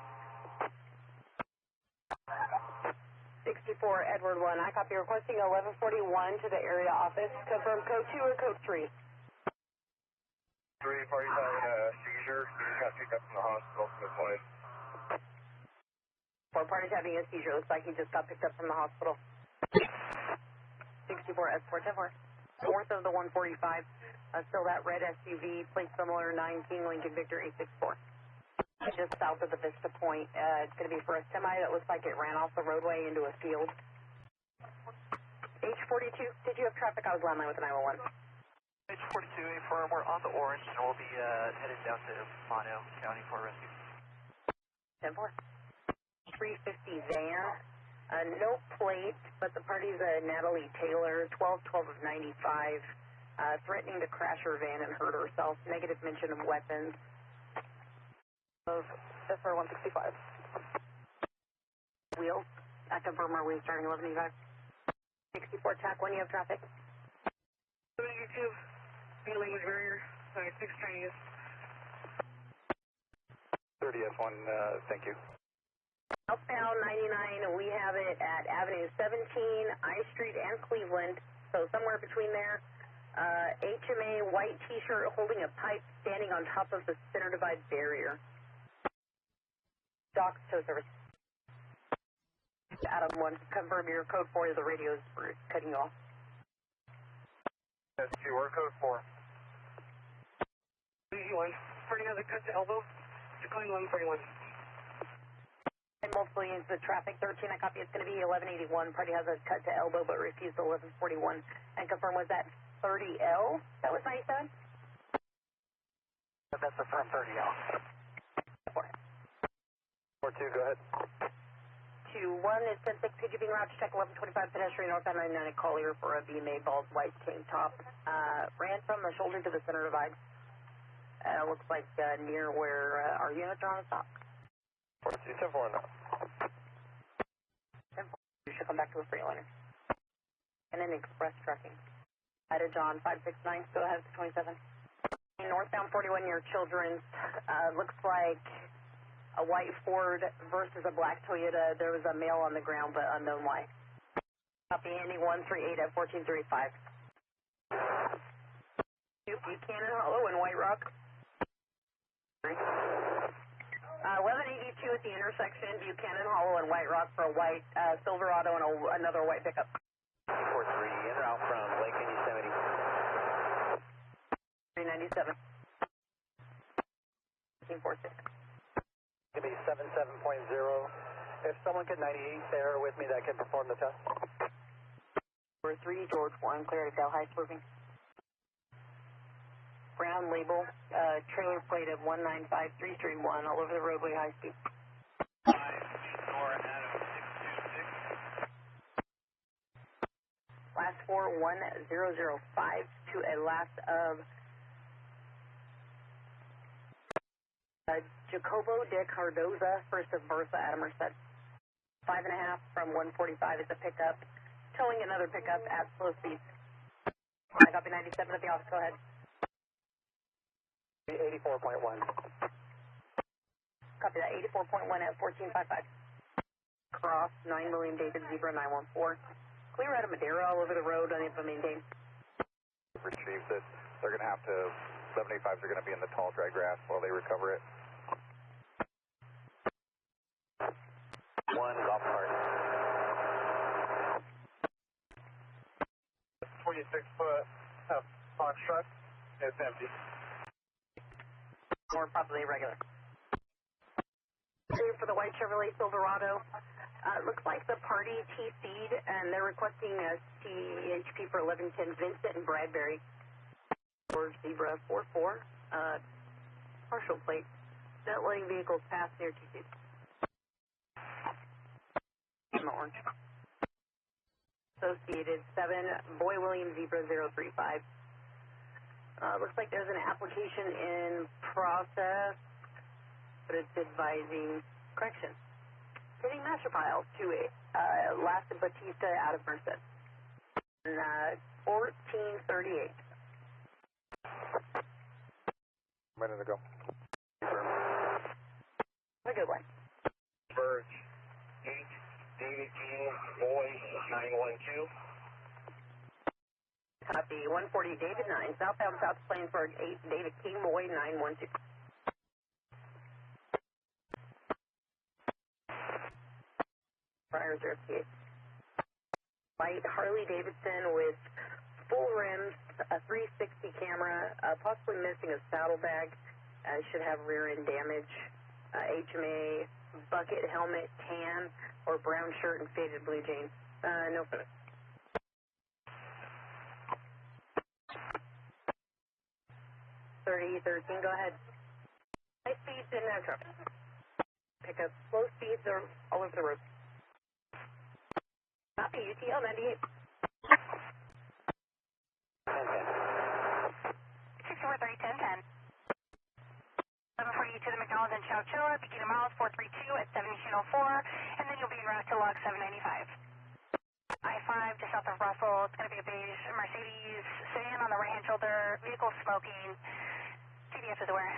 64 Edward 1. I copy requesting 1141 to the area office. Confirm code 2 or code 3. 3 parties having a seizure. He just got picked up from the hospital from this morning. 4 parties having a seizure. Looks like he just got picked up from the hospital. 64 S4 10 4. North of the 145. Still that red SUV, plate similar 19 Lincoln Victor 864. Just south of the Vista Point. It's going to be for a semi that looks like it ran off the roadway into a field. H42, did you have traffic? I was landline with the 911. H42, A firm, we're on the orange and we'll be headed down to Mono County for rescue. 10 4. 350 van. No plate, but the party's Natalie Taylor, 1212 of 95. Threatening to crash her van and hurt herself. Negative mention of weapons. Of SR 165. Wheels. I confirm our wheels starting 1185. 64 TAC, when you have traffic. 72. Language barrier. 6 Chinese. 30 F1, thank you. Southbound 99, we have it at Avenue 17, I Street, and Cleveland. So somewhere between there. HMA, white t-shirt, holding a pipe, standing on top of the center divide barrier. Docs, tow service. Adam 1, confirm your code 4 of the radios for cutting you off. That's 2, we're code 4. Easy one. Party has a cut to elbow. Decline 1141. And multiple units with traffic 13, I copy it's going to be 1181. Party has a cut to elbow but refused 1141. And confirm, was that 30L? That was 97? That's the front 30L. 42, go ahead. 2-1 is 10-6, could you be allowed to check 1125 pedestrian northbound 99 at Collier for a BMA balls white tank top. Ran from the shoulder to the center divide. Looks like near where our units are on the stop. 42, 10-4 now. 10-4, you should come back to a Freightliner. And then express trucking. At John 569, go ahead, 27. Northbound 41 near Children's, looks like a white Ford versus a black Toyota. There was a male on the ground, but unknown why. Copy Andy 138 at 1435. Buchanan Hollow in White Rock. 1182 2 at the intersection, Buchanan Hollow and White Rock for a white Silverado and another white pickup. 4-3, in route from Lake and Yosemite. 397. 1846. Give me 77.0. If someone could 98 there with me that can perform the test. 4-3, George 1, clear to Delhi, moving. Brown label, trailer plate of 195-331, all over the roadway, high speed. 5, Sonora, Adam, 626. Last 41005 to a last of Jacobo de Cardoza, first of Bertha at Merced. 5.5 from 145 is a pickup, towing another pickup at slow speeds. I copy 97 at the office, go ahead. 84.1. Copy that, 84.1 at 1455. Cross, 9 million David Zebra 914. Clear out of Madera, all over the road, unable to maintain. Retrieve that they're going to have to, 75s are going to be in the tall dry grass while they recover it. 1, golf cart. 26-foot box truck. It's empty. More probably irregular. For the white Chevrolet Silverado, looks like the party TC'd and they're requesting a CHP for 1110 Vincent and Bradbury. George Zebra 44, partial plate. Not letting vehicles pass near TC'd. Orange. Associated 7, Boy William Zebra 035. Looks like there's an application in process, but it's advising correction. Hitting master file to last Batista out of Merced. 1438. Minute ago. Have a good one. Birch, 8, David King, Boy, 912. Copy, 140 David 9, southbound South Plainsburg 8, David King, Boy 912. Prior 058. White Harley Davidson with full rims, a 360 camera, possibly missing a saddlebag, should have rear end damage, HMA, bucket, helmet, tan, or brown shirt and faded blue jeans. No further. 3013, go ahead. High speeds in that truck. Pick up slow speeds are all over the road. Copy, UTL 98. 643-1010. 1140 to the McDonald's in Chowchilla, beginning miles 432 at 1704, and then you'll be en route to log 795. I-5 to south of Russell, it's going to be a beige Mercedes sedan on the right-hand shoulder, vehicle smoking, TDF is aware.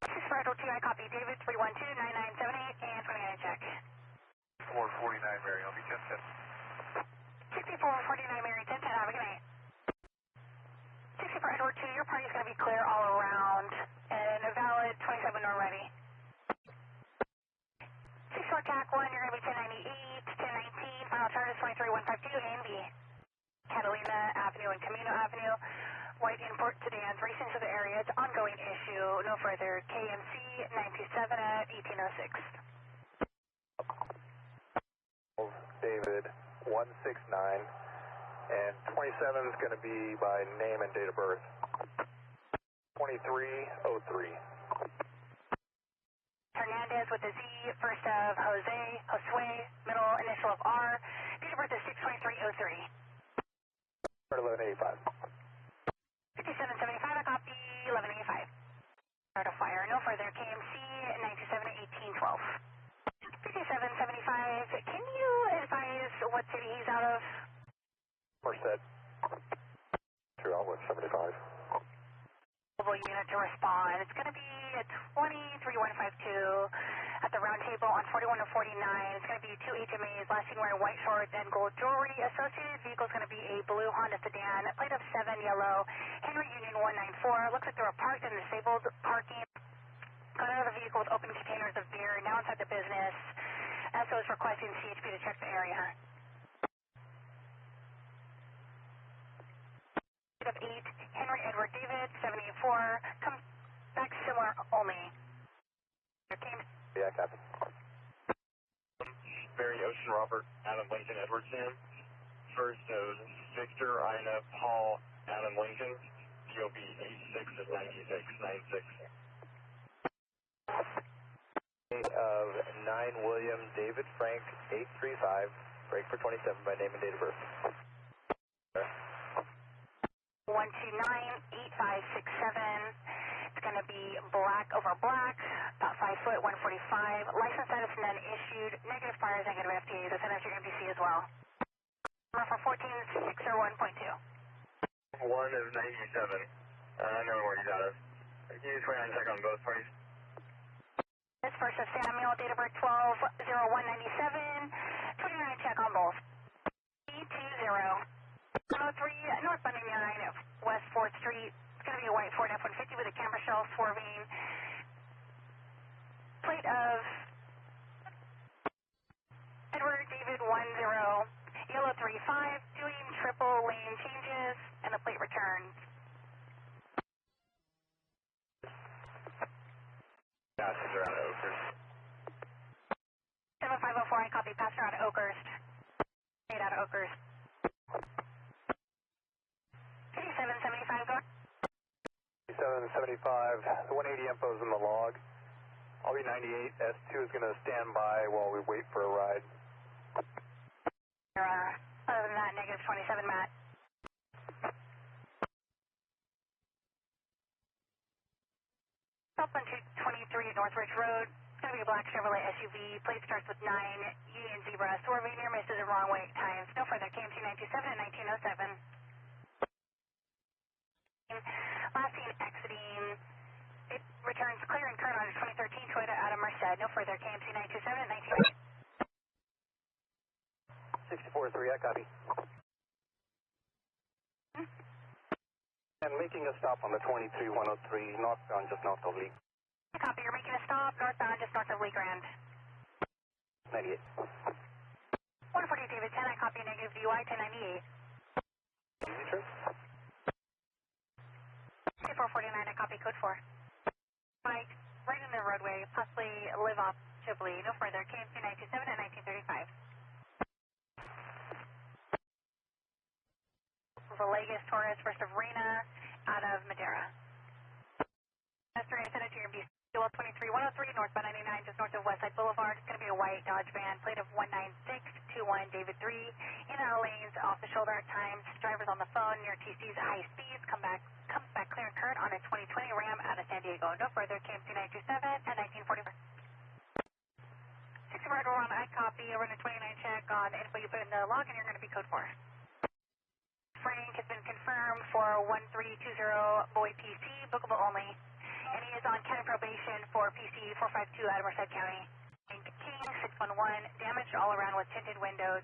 This is for Edward 2, I copy David 312-9978, and putting in a check. 449 Mary, I'll be 1010. 6449 Mary, 1010, have a good night. 60 for Edward 2, your party's going to be clear all around, and a valid 27 nor ready. 64 TAC 1, you're going to be 1098, 1019, final charges 23152, A and B. Catalina Avenue and Camino Avenue, white import sedans racing to the area, it's ongoing issue, no further, KMC 927 at 1806. David 169, and 27 is going to be by name and date of birth. 2303. Hernandez with a Z, first of Josue, middle initial of R, date of birth is 62303. 1185. 5775, a copy, 1185. Start a fire, no further, KMC 927 at 1812. 5775, can you advise what city he's out of? Merced. 2 outlet 75. Unit to respond. It's going to be a 23152 at the round table on 41 to 49. It's going to be 2 HMAs, last seen wearing white shorts and gold jewelry. Associated vehicle is going to be a blue Honda sedan, plate of 7 yellow, Henry Union 194. Looks like they were parked in disabled parking. Got out of the vehicle with open containers of beer now inside the business. SO is requesting CHP to check the area. Of 8, Henry Edward David, 784, come back similar only. Yeah, copy. Barry Ocean Robert, Adam Lincoln Edwardson. First of Victor, Ina, Paul, Adam Lincoln. POB 86 of 9696. Of 9 William David Frank 835, break for 27 by name and date of birth. 129-8567. It's going to be black over black, about 5 foot, 145. License status none issued. Negative fires, negative FTA. That's an extra MPC as well. Number for 14601.2. 1 of 97. I know where he's out of. Can you just wait on check on both parties? This first of Samuel, date of birth 12-0197. 29 check on both. E20. 103 northbound 89 West 4th Street. It's going to be a white Ford F-150 with a camera shell swerving. Plate of Edward David 10, yellow 35, doing triple lane changes, and the plate returns. Passenger out of Oakhurst. 7504, I copy. Passenger out of Oakhurst. 8 out of Oakhurst. 775, go. 775, the 180 info's in the log. I'll be 98, S2 is going to stand by while we wait for a ride. Other than that, negative 27, Matt. Stockton 223 Northridge Road. It's going to be a black Chevrolet SUV. Plate starts with 9, Union Zebra. Swerving near misses a wrong way times. No further. KMT 927 and 1907. Last seen exiting. It returns clear and current on a 2013 Toyota out of Merced. No further. KMT 927 and 1908. 64-3, I copy. And making a stop on the 23103 northbound just north of Lee. Copy. You're making a stop northbound just north of Lee Grand. 98. 140 David 10. I copy a negative DUI 1098. Easy trip. 449, I copy code 4. Mike, right in the roadway, possibly live off Ghibli. No further. KMC 927 and 1935. Villegas Torres, first of Rena, out of Madera. Master, I sent it to your BC. 23103, northbound 99, just north of Westside Boulevard. It's going to be a white Dodge van, plate of 19621 David 3. In our lanes, off the shoulder at times. Drivers on the phone near TC's high speeds. Comes back clear and current on a 2020 Ram out of San Diego. No further. KMC 927 and 1944. 60 right on I copy. Over to 29 check on the info you put in the log, and you're going to be code 4. Frank has been confirmed for 1320 Boy PC, bookable only. And he is on county probation for PC 452 out of Merced County. King 611, damaged all around with tinted windows.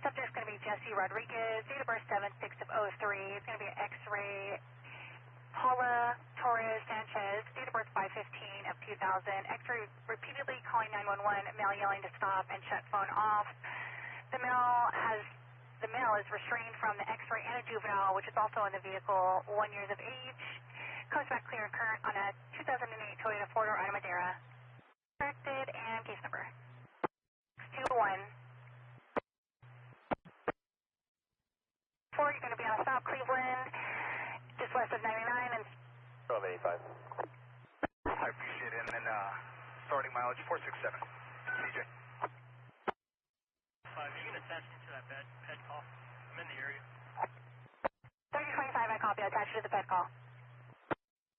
Subject's going to be Jesse Rodriguez, date of birth 7/6 of 03. It's going to be an X-ray. Paula Torres Sanchez, date of birth 5/15 of 2000. X-ray repeatedly calling 911, male yelling to stop and shut phone off. The male is restrained from the X-ray and a juvenile, which is also in the vehicle, 1 year of age. Comes back clear and current on a 2008 Toyota 4-door out of Madera. Corrected and case number 621. 4, you're going to be on a stop, Cleveland, just west of 99 and 1285. I appreciate it. And then starting mileage 467. CJ. You can attach me to that ped call. I'm in the area. 3025, I copy. Attached to the ped call.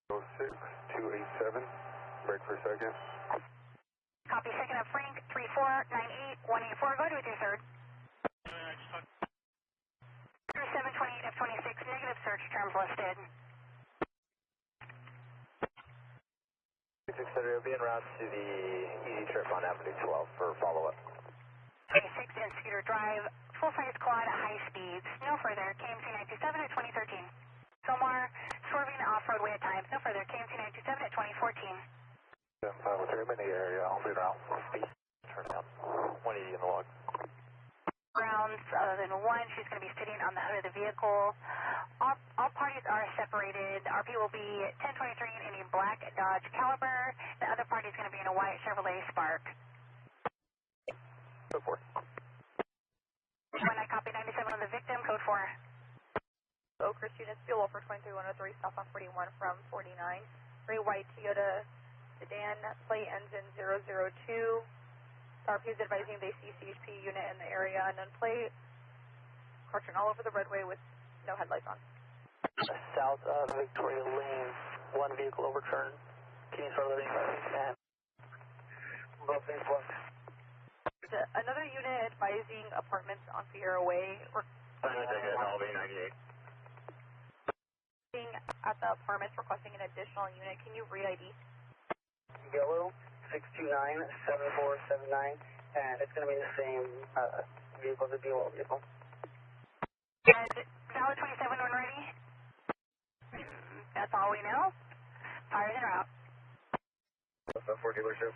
06287. Break for a second. Copy. Second up, Frank. 3498184. Go ahead with your third. 3728 F26. Negative search terms listed. 660 will be en route to the easy trip on Avenue 12 for follow-up. 26 and Cedar Drive, full-size quad at high speeds. No further. KMC 927 at 2013. Fillmore, swerving off-road way at times. No further. KMC 927 at 2014. 503, I'm in the area, I'll lead out. Turn out. 180 in the log. Grounds other than one, she's going to be sitting on the hood of the vehicle. All parties are separated. RP will be 1023 in a black Dodge Caliber. The other party is going to be in a white Chevrolet Spark. Code 4. When I copy 97 on the victim, code 4. Oak Ridge units, fuel for 23103, stop on 41 from 49. Gray white Toyota sedan, plate ends in 002. RP is advising they see CHP unit in the area, unknown plate. Cartridge all over the roadway with no headlights on. South of Victoria Lane, one vehicle overturned. Can you start letting and Another unit advising apartments on Sierra Way. At the apartments requesting an additional unit. Can you re-ID? Yellow 629-7479, and it's going to be the same vehicle, the dual vehicle. And Valid 27 when ready. That's all we know. Fires en route. What's up for dealership?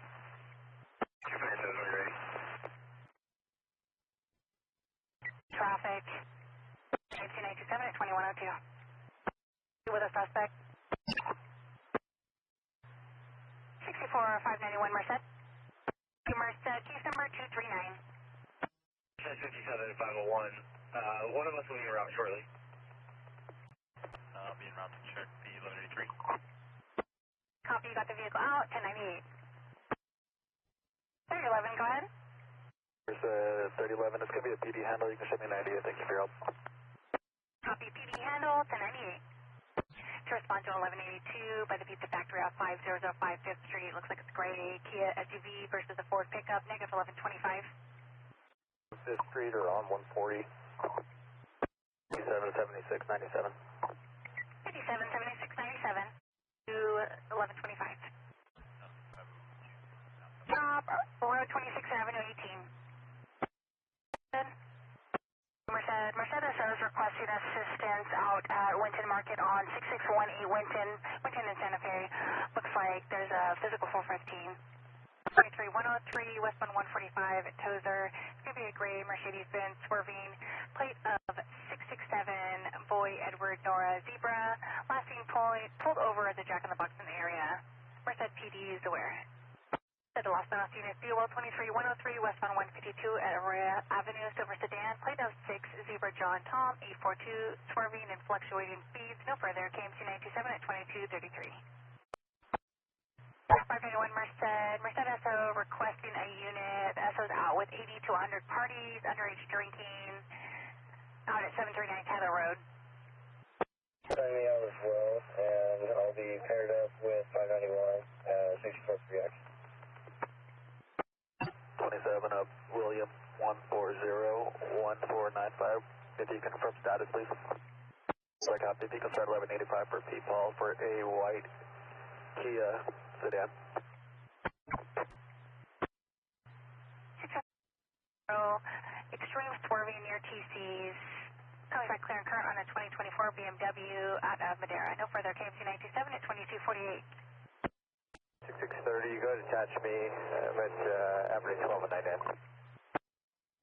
257 when ready. Traffic. 297 at 2102. With a suspect. 64591 Merced. Merced, case number 239. 57 501. One of us will be en route shortly. I'll be en route to check the 1183. Copy, you got the vehicle out, 1098. 3011, go ahead. There's 3011, it's going to be a PD handle, you can show me an idea, thank you for your help. Copy, PD handle, 1098. To respond to 1182 by the Pizza Factory off 5005 5th Street. Looks like it's gray Kia SUV versus a Ford pickup, negative 1125. 5th Street or on 140. 577697. 577697 to 1125. Stop, Road 26 Avenue 18. Merced is requesting assistance out at Winton Market on 6618 Winton in Santa Fe. Looks like there's a physical 415. 23103, westbound 145 at Tozer. It's going to be a gray Mercedes-Benz swerving. Plate of 667, Boy Edward Nora Zebra. Last seen pulled over at the Jack in the Box in the area. Merced PD is aware. The Los Banos unit, Fuel 23103, westbound 152 at Arroyo Avenue, silver sedan, plate of 6, Zebra John Tom, 842, swerving and fluctuating speeds, no further, KMC 927 at 2233. 591 Merced SO requesting a unit, SO's out with 80 to 100 parties, underage drinking, out at 739 Tyler Road. Sign me out as well, and I'll be paired up with 591, 64 3X. 27 up, William 1401495. If you confirm status, please. So I copy, if you can start 1185 for P. Paul for a white Kia sedan. Extreme swerving near TC's. Coming back clear and current on a 2024 BMW out of Madera. No further, KMC 927 at 2248. 6630, you go ahead and attach me at Avenue 12 and 99.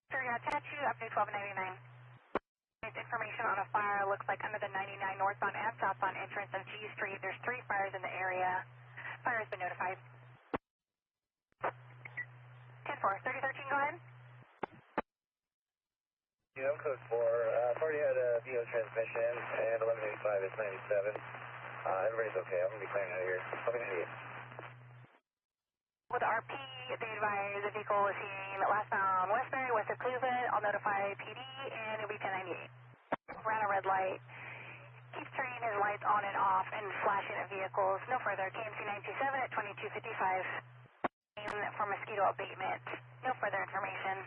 Sir, yeah, attach you, Avenue 12 and 99. Information on a fire looks like under the 99 northbound and southbound entrance of G Street. There's 3 fires in the area. Fire has been notified. 10-4, 3013, go ahead. Yeah, I'm code 4. I've already had a VO transmission, and 1185 is 97. Everybody's okay. I'm going to be clearing out of here. I'll be 98. With RP, they advise the vehicle was seen lastbound Westbury, west of Cleveland. I'll notify PD, and it'll be 1098. Ran a red light. Keeps turning his lights on and off and flashing at vehicles. No further. KMC 927 at 2255. For mosquito abatement. No further information.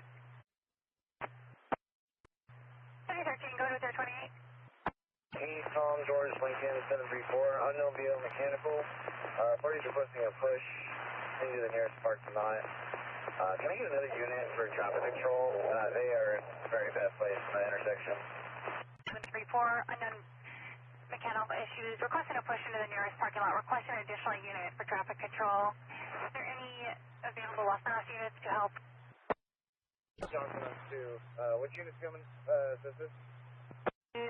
3013, go to 028. East Tom, George, Lincoln, 734. Unknown VO mechanical. Parties requesting a push into the nearest parking lot. Can I get another unit for traffic control? They are in a very bad place in the intersection. 734, unknown mechanical issues. Requesting a push into the nearest parking lot. Requesting an additional unit for traffic control. Is there any available Los Banos units to help? Johnson on 2. Which unit's coming? Says this?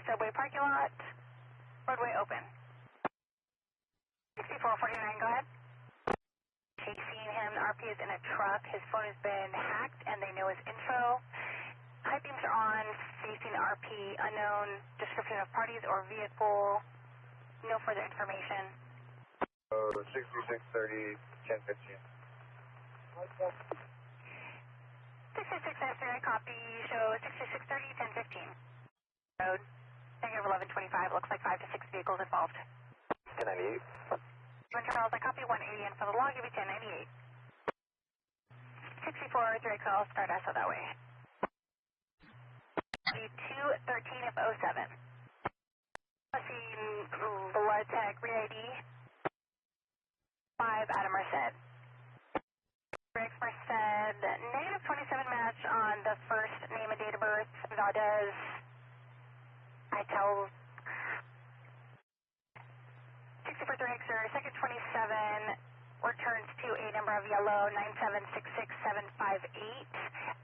Subway parking lot. Roadway open. 6449, go ahead. Chasing him. The RP is in a truck. His phone has been hacked and they know his info. High beams are on. Facing RP. Unknown. Description of parties or vehicle. No further information. 6630, 1015. 6630, copy. Show 6630, 1015. Road. Negative 1125. Looks like 5 to 6 vehicles involved. 1098. Charles, I copy 180 and for the log, give me 1098. 64 direct call, start SO that way. 213 of 07. Seen blood tag, re-ID. 5 out of Merced. Rex Merced, negative 27 match on the first name and date of birth. Valdez. I tell 64 Hixer, second 27, returns to a number of yellow 9766758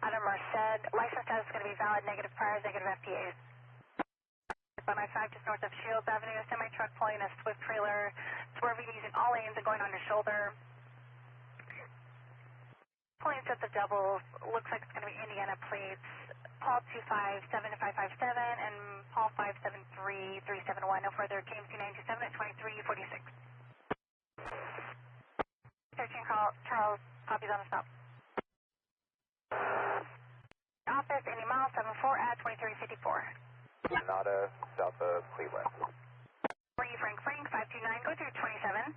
out of Merced. License status is going to be valid, negative priors, negative FPAs. On I-5 just north of Shields Avenue, a semi-truck pulling a Swift trailer, swerving using all lanes and going on his shoulder. Pulling sets of doubles, looks like it's going to be Indiana plates. Paul 257-557 and Paul 573-371. No further. James 2927 at 2346. 13 call. Charles, copies on the stop. Office, Indy Mile 74 at 2354. Nada, south of Cleveland. For you, Frank 529, go through 27.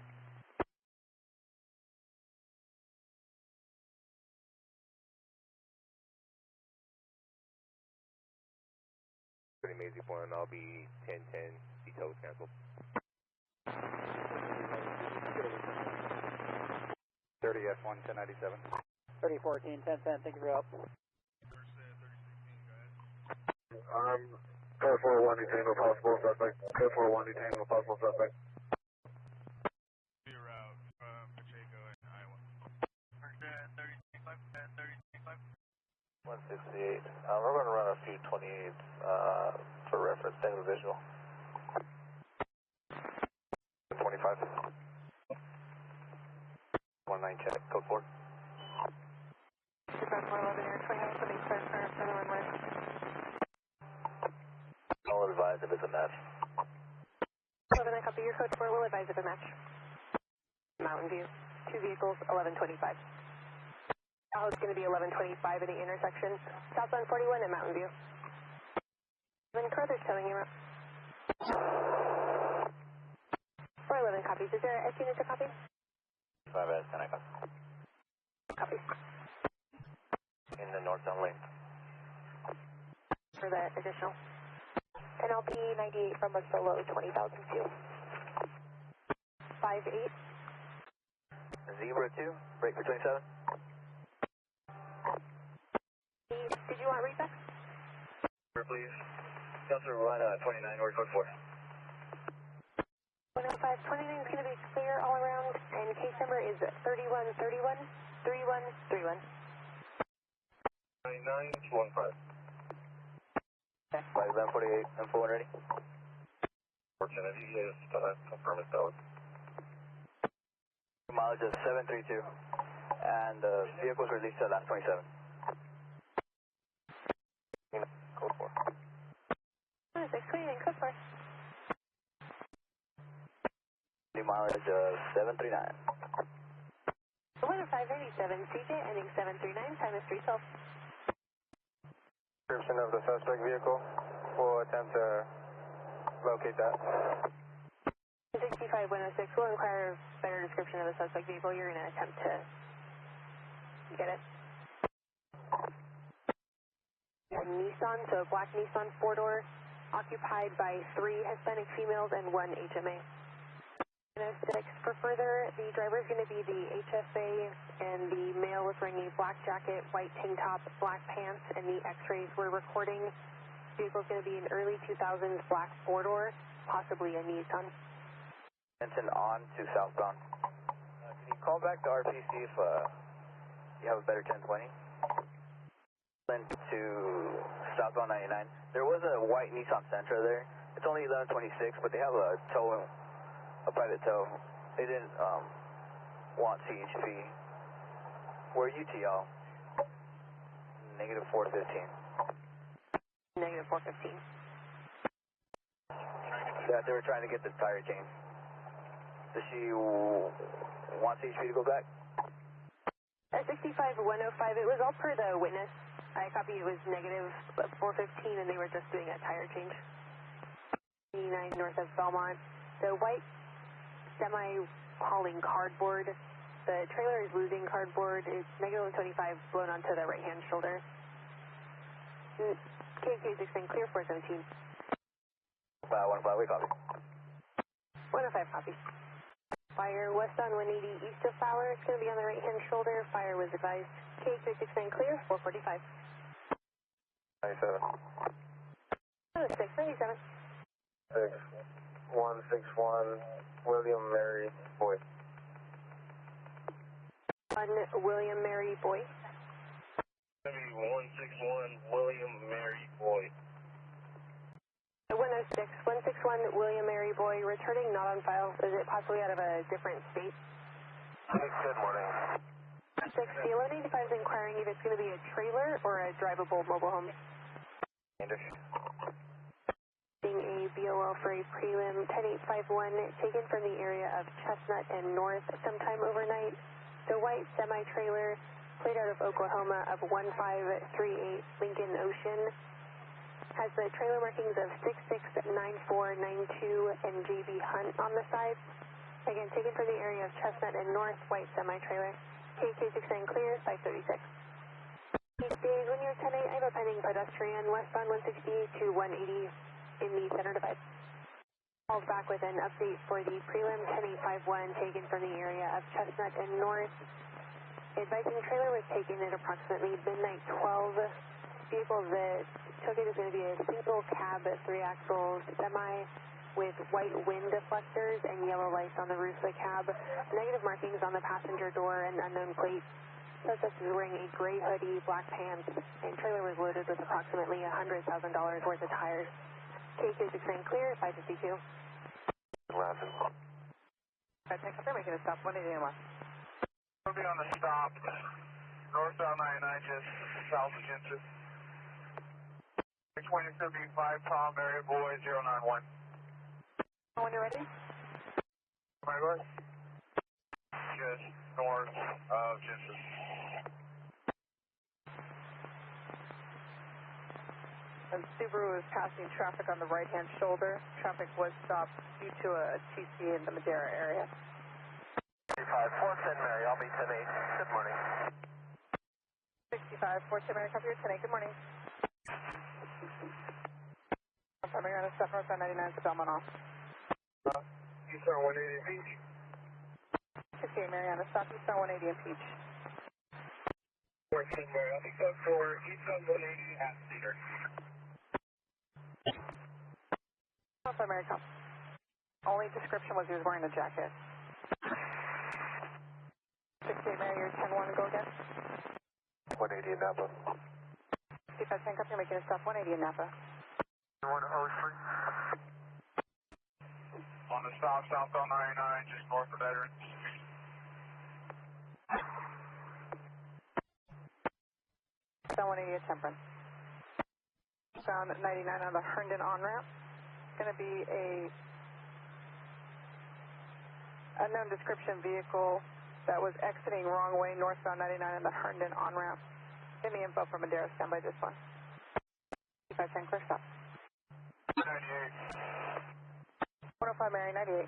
Pretty amazing one. I'll be 1010. Details canceled. 30S1 1097. 3014 1010. Thank you for your help. Code 41 detain no possible suspect. Code 41 detain no possible suspect. Your route from Pacheco and Iowa. 3065. 168. We're going to run a few 28s for reference. Same visual. 25. 19 check. Code 4. 411 Air 29, so they start for the runway. I'll advise if it's a match. 11, I copy your code 4, will advise if a match. Mountain View, 2 vehicles, 1125. It's going to be 1125 at the intersection. Southbound 41 at Mountain View. Then Carter's telling you. 411 copies. Is there a S unit to copy? 5S, can I copy? Copies. In the northbound lane. For the additional. NLP 98 from a solo 20,002. 58. 02, break for 27. Did you want reset? Please. Counselor 29, or code 4. 105, 29 is going to be clear all around, and case number is 3131 3131. 9915. 548, I'm full and ready. Opportunity is confirm it's valid. Mileage is 732, and the vehicle's released to the last 27. Code 4. 629, code 4. New mileage 739. 10587, CJ, ending 739, time is 312. Description of the suspect vehicle. We'll attempt to locate that. 65106 will require a better description of the suspect vehicle. You're going to attempt to get it. A Nissan, so a black Nissan 4-door, occupied by 3 Hispanic females and 1 HMA. Aesthetics for further, the driver is going to be the HSA, and the male is wearing a black jacket, white tank top, black pants, and the x-rays we're recording. The vehicle is going to be an early 2000s black 4-door, possibly a Nissan. Benson on to southbound. Can you Call back to RP, see if you have a better 1020. Then to southbound 99. There was a white Nissan Sentra there. It's only 1126, but they have a tow, a private tow. They didn't want CHP. Where are you, TL? Negative 415. Negative 415. Yeah, they were trying to get the tire change. Does she want CHP to go back? 65105, it was all per the witness. I copy it was negative 415 and they were just doing a tire change. 89 north of Belmont. The white semi hauling cardboard. The trailer is losing cardboard. It's negative 25 blown onto the right hand shoulder. KK6 clear 417. 105, we copy. 105 copy. Fire west on 180 east of Fowler. It's going to be on the right hand shoulder. Fire was advised. KK69 clear 445. 97. 697. 6161, William Mary Boy. 1 William Mary Boy. 161, William Mary Boy. 106, 161 William Mary Boy, returning not on file. Is it possibly out of a different state? Good morning. 6, the 1185 is inquiring if it's going to be a trailer or a drivable mobile home. Seeing a BOL for a prelim 10851 taken from the area of Chestnut and North sometime overnight. The white semi-trailer played out of Oklahoma of 1538 Lincoln Ocean has the trailer markings of 669492 and JB Hunt on the side. Again, taken from the area of Chestnut and North, white semi-trailer. KK69 clear, 536. Each days, when you're 10-8, I have a pending pedestrian westbound 160 to 180 in the center divide. Called back with an update for the prelim 10851 taken from the area of Chestnut and North. Advising the trailer was taken at approximately midnight 12. Vehicle that took it is going to be a single cab 3-axle semi with white wind deflectors and yellow lights on the roof of the cab. Negative markings on the passenger door and unknown plate. Suspect is wearing a gray hoodie, black pants, and trailer was loaded with approximately $100,000 worth of tires. KK69 clear, 552. Laughing. Pacheco, they're making a stop, 180 and west. We'll be on the stop, northbound 99, just south of Genesis. 2075, Tom, area boy, 091. When you're ready? My lord? Just north of Genesis. And Subaru is passing traffic on the right-hand shoulder. Traffic was stopped due to a TC in the Madera area. 410 Mary, I'll be 10-8. Good morning. 65, 410 Mary, copy your 10-8, good morning. Coming on a step north on 99 to Altamont off. Eastern 180 Peach. 68 Mariana, stop Eastern 180 and Peach. 14 Mary, I'll be code 4, Eastern 180 at Cedar. Alpha America. Only description was he was wearing a jacket. 68 Mary, you're 10-1, go again. 180 in Napa. 65 10 copy, you're making a stop 180 in Napa. 103. On the stop, southbound 99, just north of Veterans. South 180 at Temperance. Found 99 on the Herndon on-ramp. Going to be a unknown description vehicle that was exiting wrong way northbound 99 on the Herndon on-ramp. Give me info from Madera, stand by this one. 510 clear stop. 98. 105 Mary, 98. Do you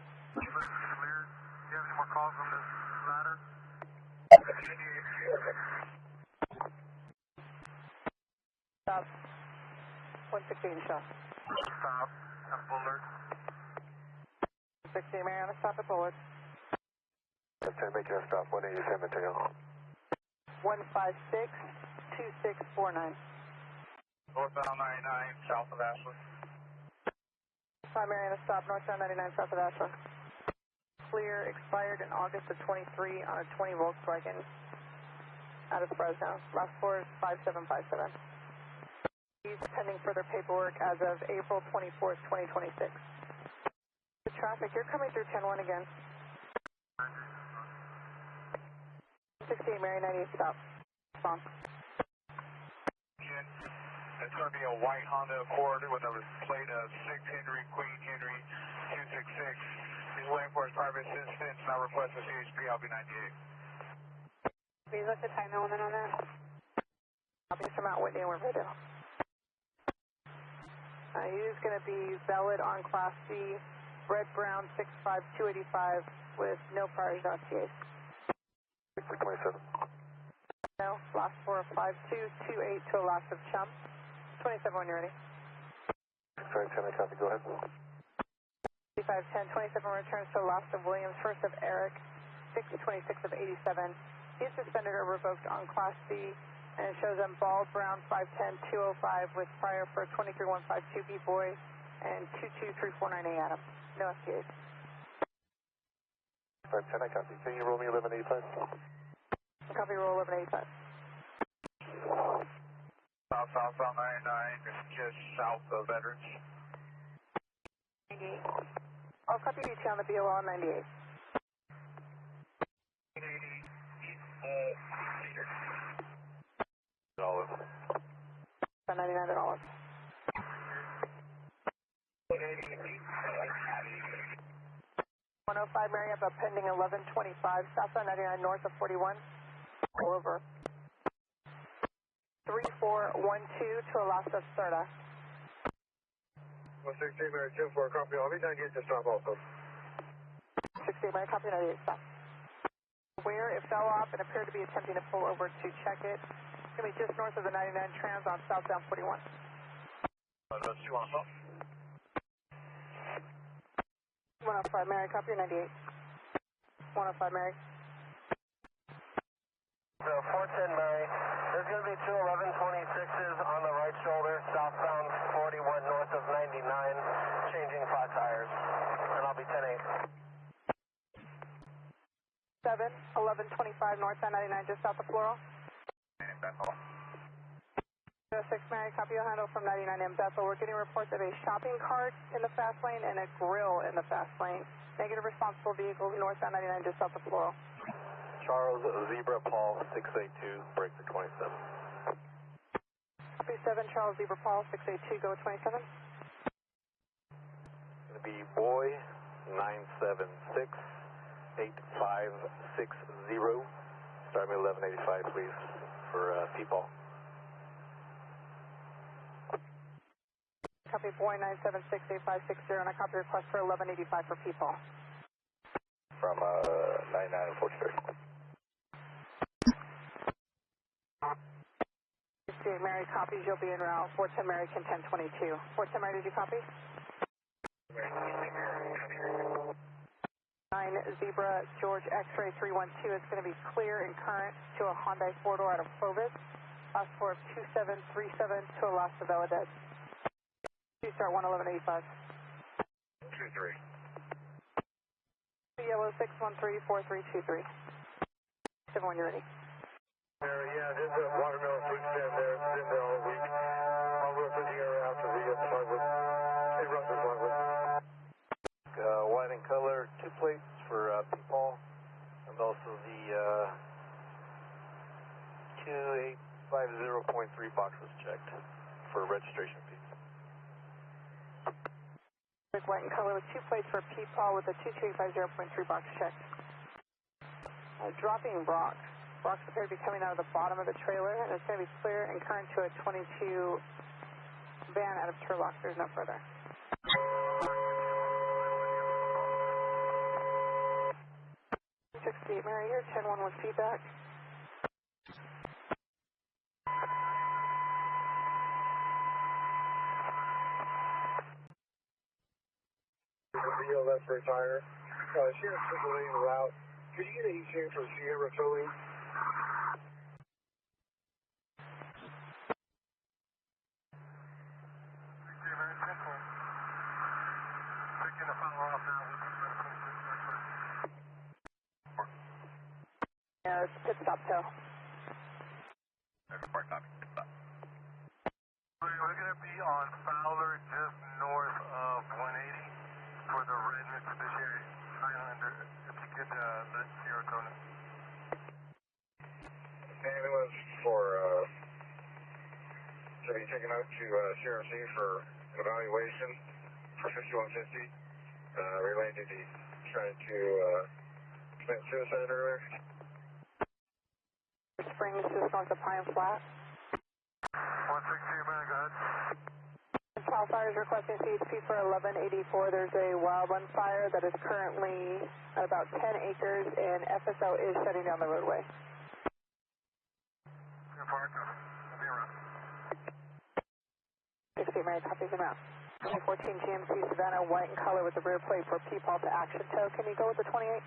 have any more calls on this matter? 98. Stop. 116 shot. Stop at Bullard. 68 Mary, on a stop at Bullard. 10, making a stop, 180 San Mateo. 156 2649. Northbound 99, south of Ashland. 5 Mariana, stop, northbound 99, south of Ashland. clear, expired in August of 23 on a 20 Volkswagen out of Fresno. Last four is 5757. He's pending further paperwork as of April 24th, 2026. The traffic, you're coming through 10-1 again. 68 Mary, 98 stop. Spawn. It's going to be a white Honda Accord with a plate of 6 Henry, Queen Henry, 266. He's waiting for his private assistance, and I request a CHP, I'll be 98. Please look the time element on that. Copy from Mount Whitney, we're ready. He's going to be valid on Class C, red brown 65285 with no priors, no FTAs. 27. No, last four of 5228 to a last of Chum. 27 when you're ready. 510, I copy, go ahead. 510, 27 returns to a last of Williams, first of Eric, 626 of 87. He's suspended or revoked on Class C, and it shows him bald brown 510-205 with prior for 23152B boy and 22349A Adam. No FTAs. 510, I copy. Can you roll me 1185? Copy, roll 1185. Southbound 99, just south of Veterans. 98. I'll copy DT on the BOL on 98. 99 at Olive. 105 Mary up pending 1125, southbound 99 north of 41. Pull over. 3412 to Alaska Serta. 168 Mary, 10-4, copy. I'll be 98 to stop also. 68 Mary, copy 98, stop. Where it fell off and appeared to be attempting to pull over to check it. It's going to be just north of the 99 trans on southbound 41. Let's see what's up. 105 Mary, copy 98. 105 Mary. So 410 Mary, there's going to be two 1126s on the right shoulder, southbound 41 north of 99, changing flat tires, and I'll be 10-8. 7, 1125 northbound 99 just south of Floral. 06 Mary, copy your handle from 99M Bethel. We're getting reports of a shopping cart in the fast lane and a grill in the fast lane. Negative responsible vehicles northbound 99 just south of Floral. Charles Zebra Paul 682, break to 27. Copy 7, Charles Zebra Paul 682, go 27. Going to be boy 976 8560. Start me 1185, please, for P-Paul. Copy boy 9768560, and I copy request for 1185 for P-Paul. From 99 and 43rd. 68 Mary copies, you'll be en route. 410 Mary, can 1022. 410 Mary, did you copy? 9 Zebra George X-ray 312 is going to be clear and current to a Hyundai 4-door out of Clovis. Last four of 2737 to a Las Veladez. Start 11185. 23. Yellow 6134323. 71, you're ready. Yeah, this is watermelon fruit stand there. It's been there all week. I'll go through the area after the plugwood. Hey, run the plugwood. White in color, 2 plates for P-Paul, and also the 2850.3 boxes checked for registration fees. White in color with 2 plates for P-Paul with a 2850.3 box check. Dropping rocks. Rocks appear to be coming out of the bottom of the trailer, and it's going to be clear and current to a 22 van out of Turlock. There's no further. 68 Mary here, 10-1 with feedback. That's for a tire. She has a triple lane route. Could you get an E-chain for Sierra Towing? Very simple. Picking the funnel off now. pit stop tow. Report copy, pit stop. We're going to be on Fowler, just north of 180 for the red Mitsubishi Highlander. If you could let Sierra go now. Ambulance to be taken out to CRC for evaluation for 5150. Related to trying to commit suicide earlier. Springs just north of Pine Flat. 162, man, go ahead. Cal Fire is requesting CHP for 1184. There's a wildland fire that is currently at about 10 acres, and FSO is shutting down the roadway. Good park, I'll be around. 60 Mary, copies them out. 2014 GMC Savannah, white in color with the rear plate for P-Paul to action tow. Can you go with the 28?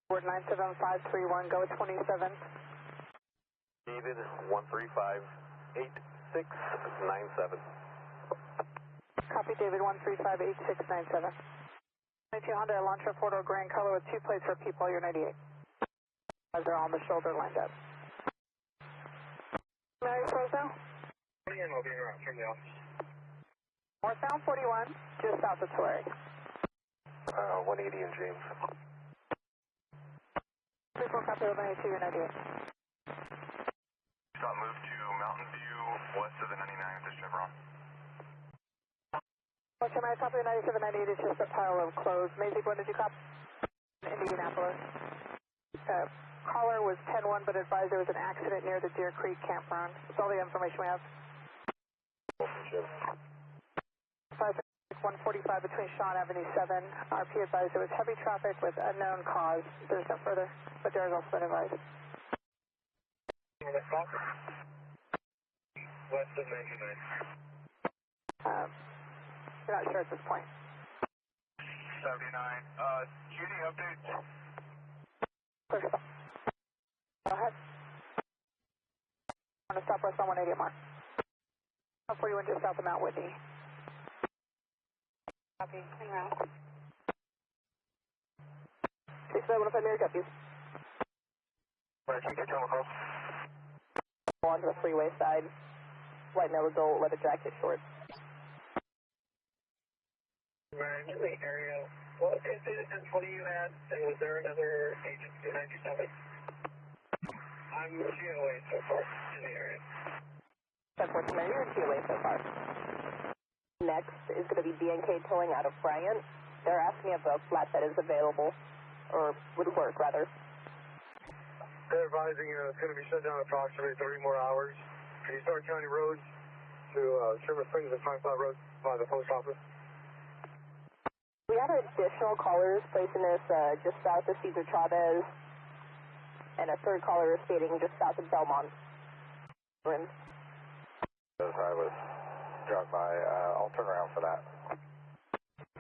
Board 97531, go with 27. David 1358697. Copy David 1358697. 22 Honda Elantra 4-door gray in color with 2 plates for P-Paul, you're 98. As they're on the shoulder lined up. Mary, Fresno? And I'll be around from the office. Northbound 41, just south of Tulare. 180 in James. 34 copy 1182, you're 98. Stop move to Mountain View, west of the 99 with the Chevron. What's your Mary, copy 9798, it's just a pile of clothes. Mazik, what did you copy? Indianapolis. Caller was 10-1, but advised there was an accident near the Deer Creek campground. That's all the information we have. 145 between Shawn Avenue 7. RP advised there was heavy traffic with unknown cause. There's no further, but there is also been advised. West of 99. We're not sure at this point. 79. Judy, update. Clear stop. Go ahead. On a stop west on 180 at Mark. 41 just south of Mount Whitney. Copy. Hang around. 6715 Mary, copies. Where can you get on call? Onto the freeway side. Lighten the result, let the jack get short. Right, in the area. What incident what do you had? And was there another agent in 97? I'm GOA so far in the area. Unfortunately, you're in GOA so far. Next is going to be BNK towing out of Bryant. They're asking if a flatbed is available, or would work, rather. They're advising it's going to be shut down approximately 30 more hours. Can you start County roads to Silver Springs and Pine Flat Road by the post office? We have additional callers placing this just south of Cesar Chavez, and a third caller is stating just south of Belmont. As I was driving by, I'll turn around for that.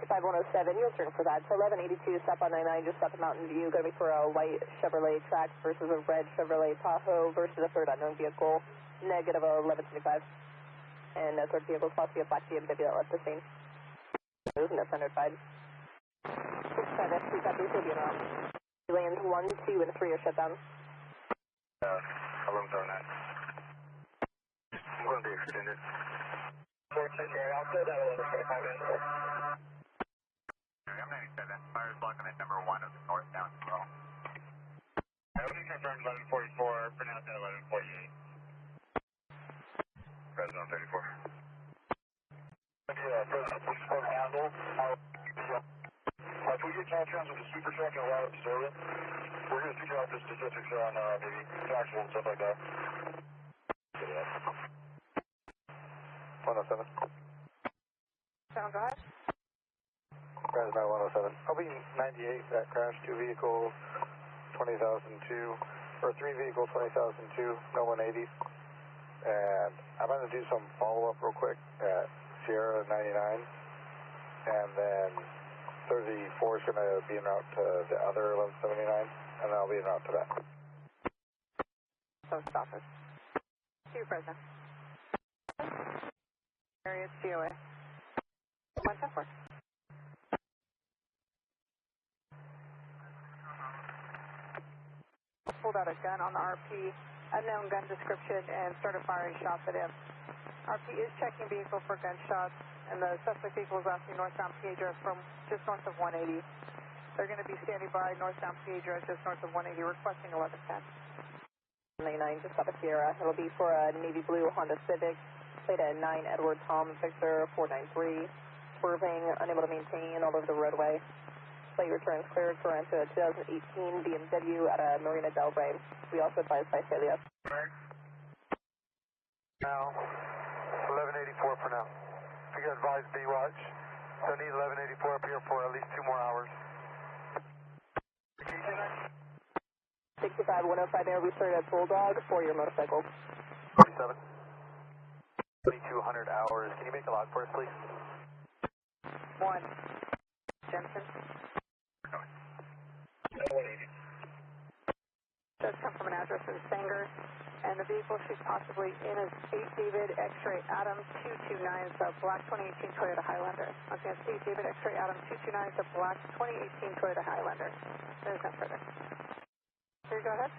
5107, you'll turn for that. So 1182, stop on 99, just south of Mountain View. Going to be for a white Chevrolet Trax versus a red Chevrolet Tahoe versus a third unknown vehicle. Negative 1125. And that third vehicle is possibly a black BMW that left the scene. Moving to center side. 65 F2 copies will be in around. Lanes 1, 2, and 3 are shut down. I'll room zone that. I'm going to be extended. I'll say that 1125 minutes. I'm 97. Fire's blocking at number 1 of the northbound control. Everything confirmed 1144, pronounced at 1148. Fresno 34. Fresno, please go handle. If we get contracts with the super truck and allow it to serve it, we're going to figure out the specifics on maybe taxable and stuff like that. 107. Sound go ahead. Crash by 107. I'll be 98, that crash, 2 vehicles, 20,002, or 3 vehicles, 20,002, no 180s. And I'm going to do some follow-up real quick at Sierra 99, and then 34 is going to be en route to the other 1179, and I'll be en route to that. Post office. See you, President. Area COA. 174. pulled out a gun on the RP, unknown gun description, and started firing shots at him. RP is checking vehicle for gunshots, and the suspect vehicle is asking northbound Piedra from just north of 180. They're going to be standing by northbound Piedra just north of 180, requesting 1110. 99, just out of Sierra. It'll be for a navy blue Honda Civic, plate at 9 Edward Tom Victor 493, swerving, unable to maintain all over the roadway. Plate returns cleared for into a 2018 BMW at a Marina Del Rey. We also advise Visalia. Now, 1184 for now. If you advise B-Watch, so I need 1184 up here for at least 2 more hours. 65105 there, we started at Bulldog for your motorcycle. 47. 2200 hours. Can you make a log for us, please? 1. Jensen. Does come from an address in Sanger, and the vehicle she's possibly in is 8 David X-Ray Adam 229, so black 2018 Toyota Highlander. Okay, it's 8 David X-Ray Adam 229, so black 2018 Toyota Highlander. There's no further. Here, go ahead.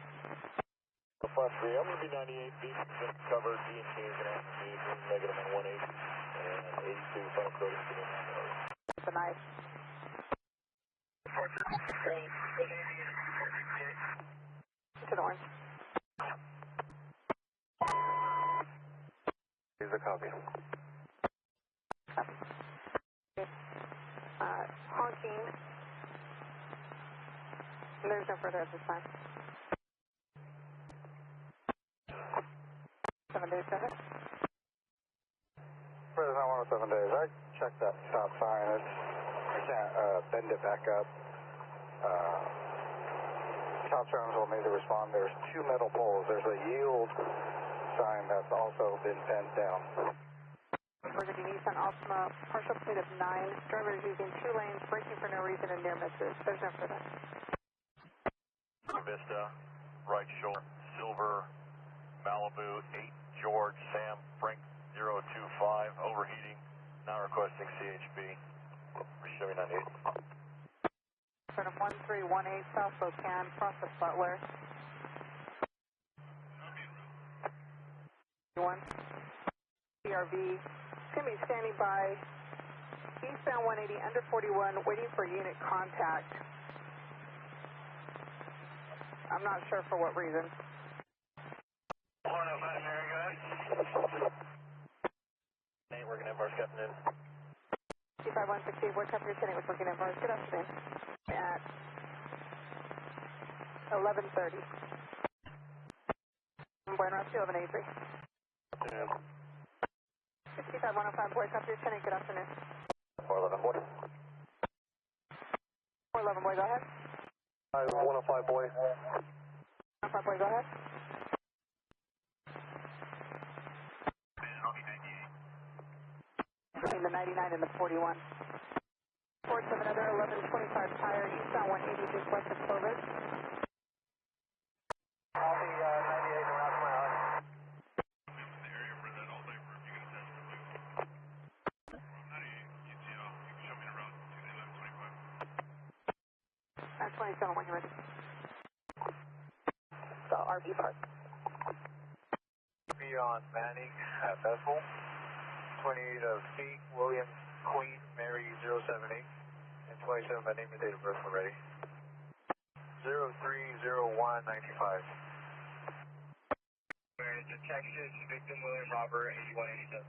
Flash 3, I'm going to be 98, B covered, D&T is going to have to be negative on 180, and 82 final code is going to have It's a knife. To the orange. Here's a copy. Honking. There's no further at this time. 7 days, go ahead. Fresno 107 days. I checked that stop sign. I can't bend it back up. Top terms will need to respond. There's 2 metal poles. There's a yield sign that's also been bent down. Burgundy Nissan Altamont, partial plate of 9. Driver is using 2 lanes, braking for no reason, and near misses. There's no further. Vista, right shoulder, Silver, Malibu, 8 George, Sam, Frank, 025, overheating, now requesting CHP, Chevy 98. Turn of 1318 South Spokane, process Butler. 1. CRV. It's going to be standing by eastbound 180, under 41, waiting for unit contact. I'm not sure for what reason. 105 there, guys. Hey, we're going to have our captain in. 25160, what's up your tenant was looking at bars. Good afternoon. At 11:30. Bueno, 1183. 65105, boy, up your tenant. Good afternoon. 411 boy. 411 boy, go ahead. 105 boy. 105 boy, go ahead. Between the 99 and the 41. 47 other 1125 tire, eastbound 180, just west of Clovis. I'll be 98 around my house. The area for that all day for if you're going to test the loop. 98, you can show me the route to the 1125. 27 when you're ready. So, RV Park. Be on Manning at Bethel. 28 of C, William, Queen, Mary 078, and 27 by name and date of birth when ready. 030195. It's a Texas, victim William Robert, 8187.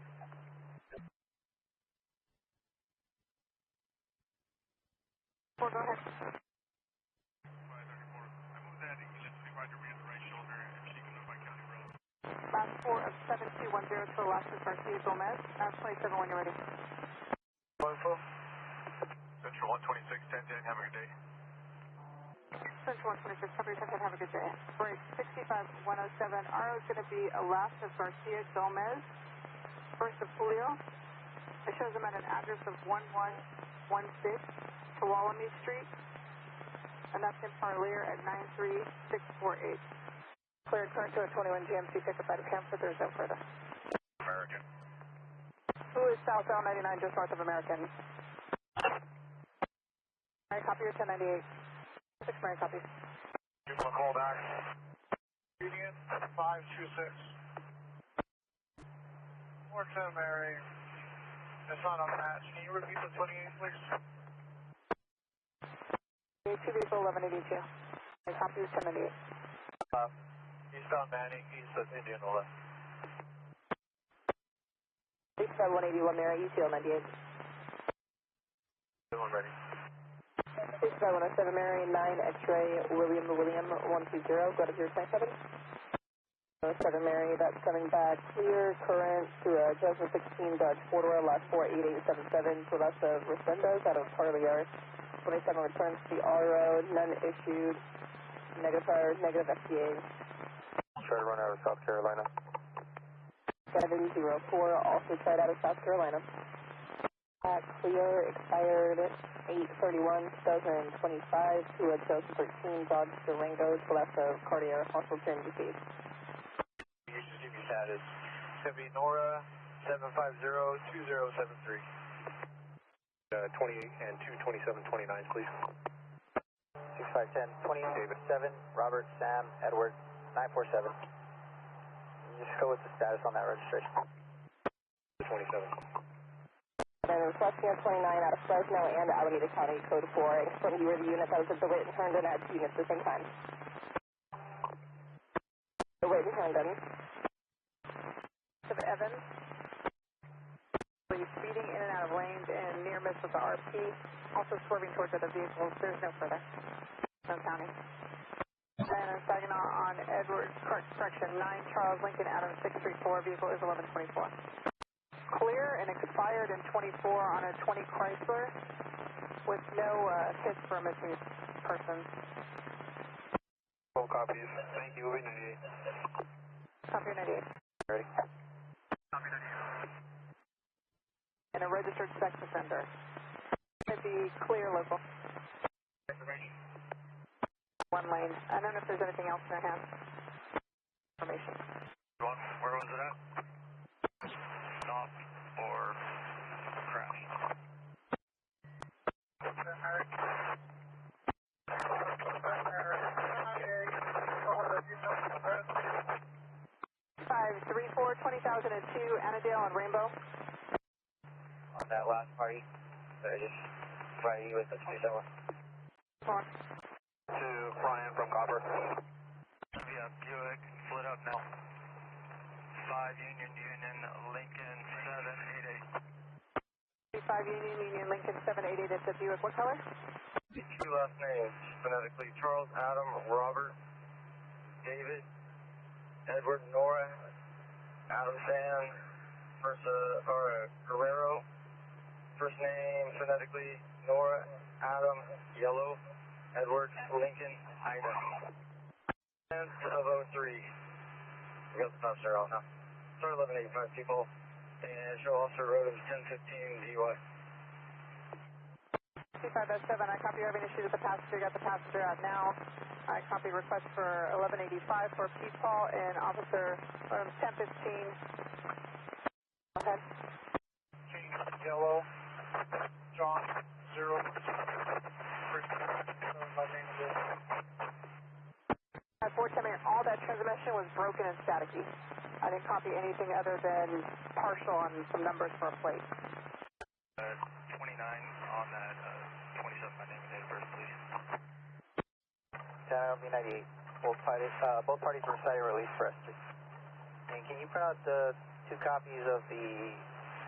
Well, go ahead. 534. I moved that 1125 degree on the right shoulder, and she can move by County Road. Last 4 of 7210 to the last of Garcia Gomez. 27 when you're ready. Central 126, 1010, have a good day. Central 126, cover your 1010, have a good day. Break 65107. RO is going to be a last of Garcia Gomez. First of Julio. It shows him at an address of 1116 Tuolumne Street. And that's in Parlier at 93648. Cleared current to a 21 GMC pickup out of Hanford. There's no further. American. Who is southbound 99 just north of American? Mary, copy your 1098. 6 Mary, copy. Give him a call back. 526. 410 Mary. It's not a match. Can you repeat the 28, please? 2 vehicle 1182. I copy 1098. Eastbound Manning, east of Indianola. Eastbound 181 Mary, ETL 98. Everyone ready? Eastbound 107 Mary, 9 X-ray, William 120, go to 027. 107 Mary, that's coming back clear, current to Joseph 16 Dodge 4-door, last 48877 to left of Resendez out of Porterville. 27 returns to the R-Road, none issued, negative tires, negative FTA. Try to run out of South Carolina. 704, also tried out of South Carolina. Clear, expired 8/31/2025 to a 2013 Dodge Durango to left of Cartier, hospital turn DC. UCCB status. It's going to be Nora 750-2073. 28 and 22729, please. 6510, 27, Robert, Sam, Edward, 947. Just go with the status on that registration. 27. Then requesting a 29 out of Fresno and Alameda County, code 4. Explain you were the unit that was at the wait and turned in at 2 units at the same time. The wait and turned in. Evans. Were you speeding in and out of lanes and near miss with the RP? Also swerving towards other vehicles. There's no further. No county. And a second on Edward, correction, 9 Charles Lincoln Adams 634, vehicle is 1124. Clear and expired in 24 on a 20 Chrysler with no hits for a missing person. Full copies. Thank you. Moving 98. Copy 98. Ready? Copy 98. And a registered sex offender. Could be clear local. Information. 1 lane. I don't know if there's anything else in their hands. Information. Where was it at? Stop or crash? 534 2002 Annandale and Rainbow. On that last party, just provided you with the 27. Come on. To Brian from Copper. Yeah, Buick, split up now. 5 Union, Lincoln 788. 5 Union, Lincoln 788 at the Buick. What color? The 2 last names, phonetically, Charles, Adam, Robert, David, Edward, Nora, Adam, Sam, Guerrero. First name, phonetically, Nora, Adam, Yellow, Edward, Lincoln, Ida. 10th of 03. We got the passenger out now. Start 1185 people, and show officer road of 1015 DUI. 2507, I copy having issued with the passenger, got the passenger out now. I copy request for 1185 for Pete Paul and officer 1015. Go ahead. Yellow, John, 0. At 410, all that transmission was broken and staticky. I didn't copy anything other than partial on some numbers for a plate. 29 on that 27, my name and date of birth, please. 10 98. Both parties were cited released for us. And can you print out the 2 copies of the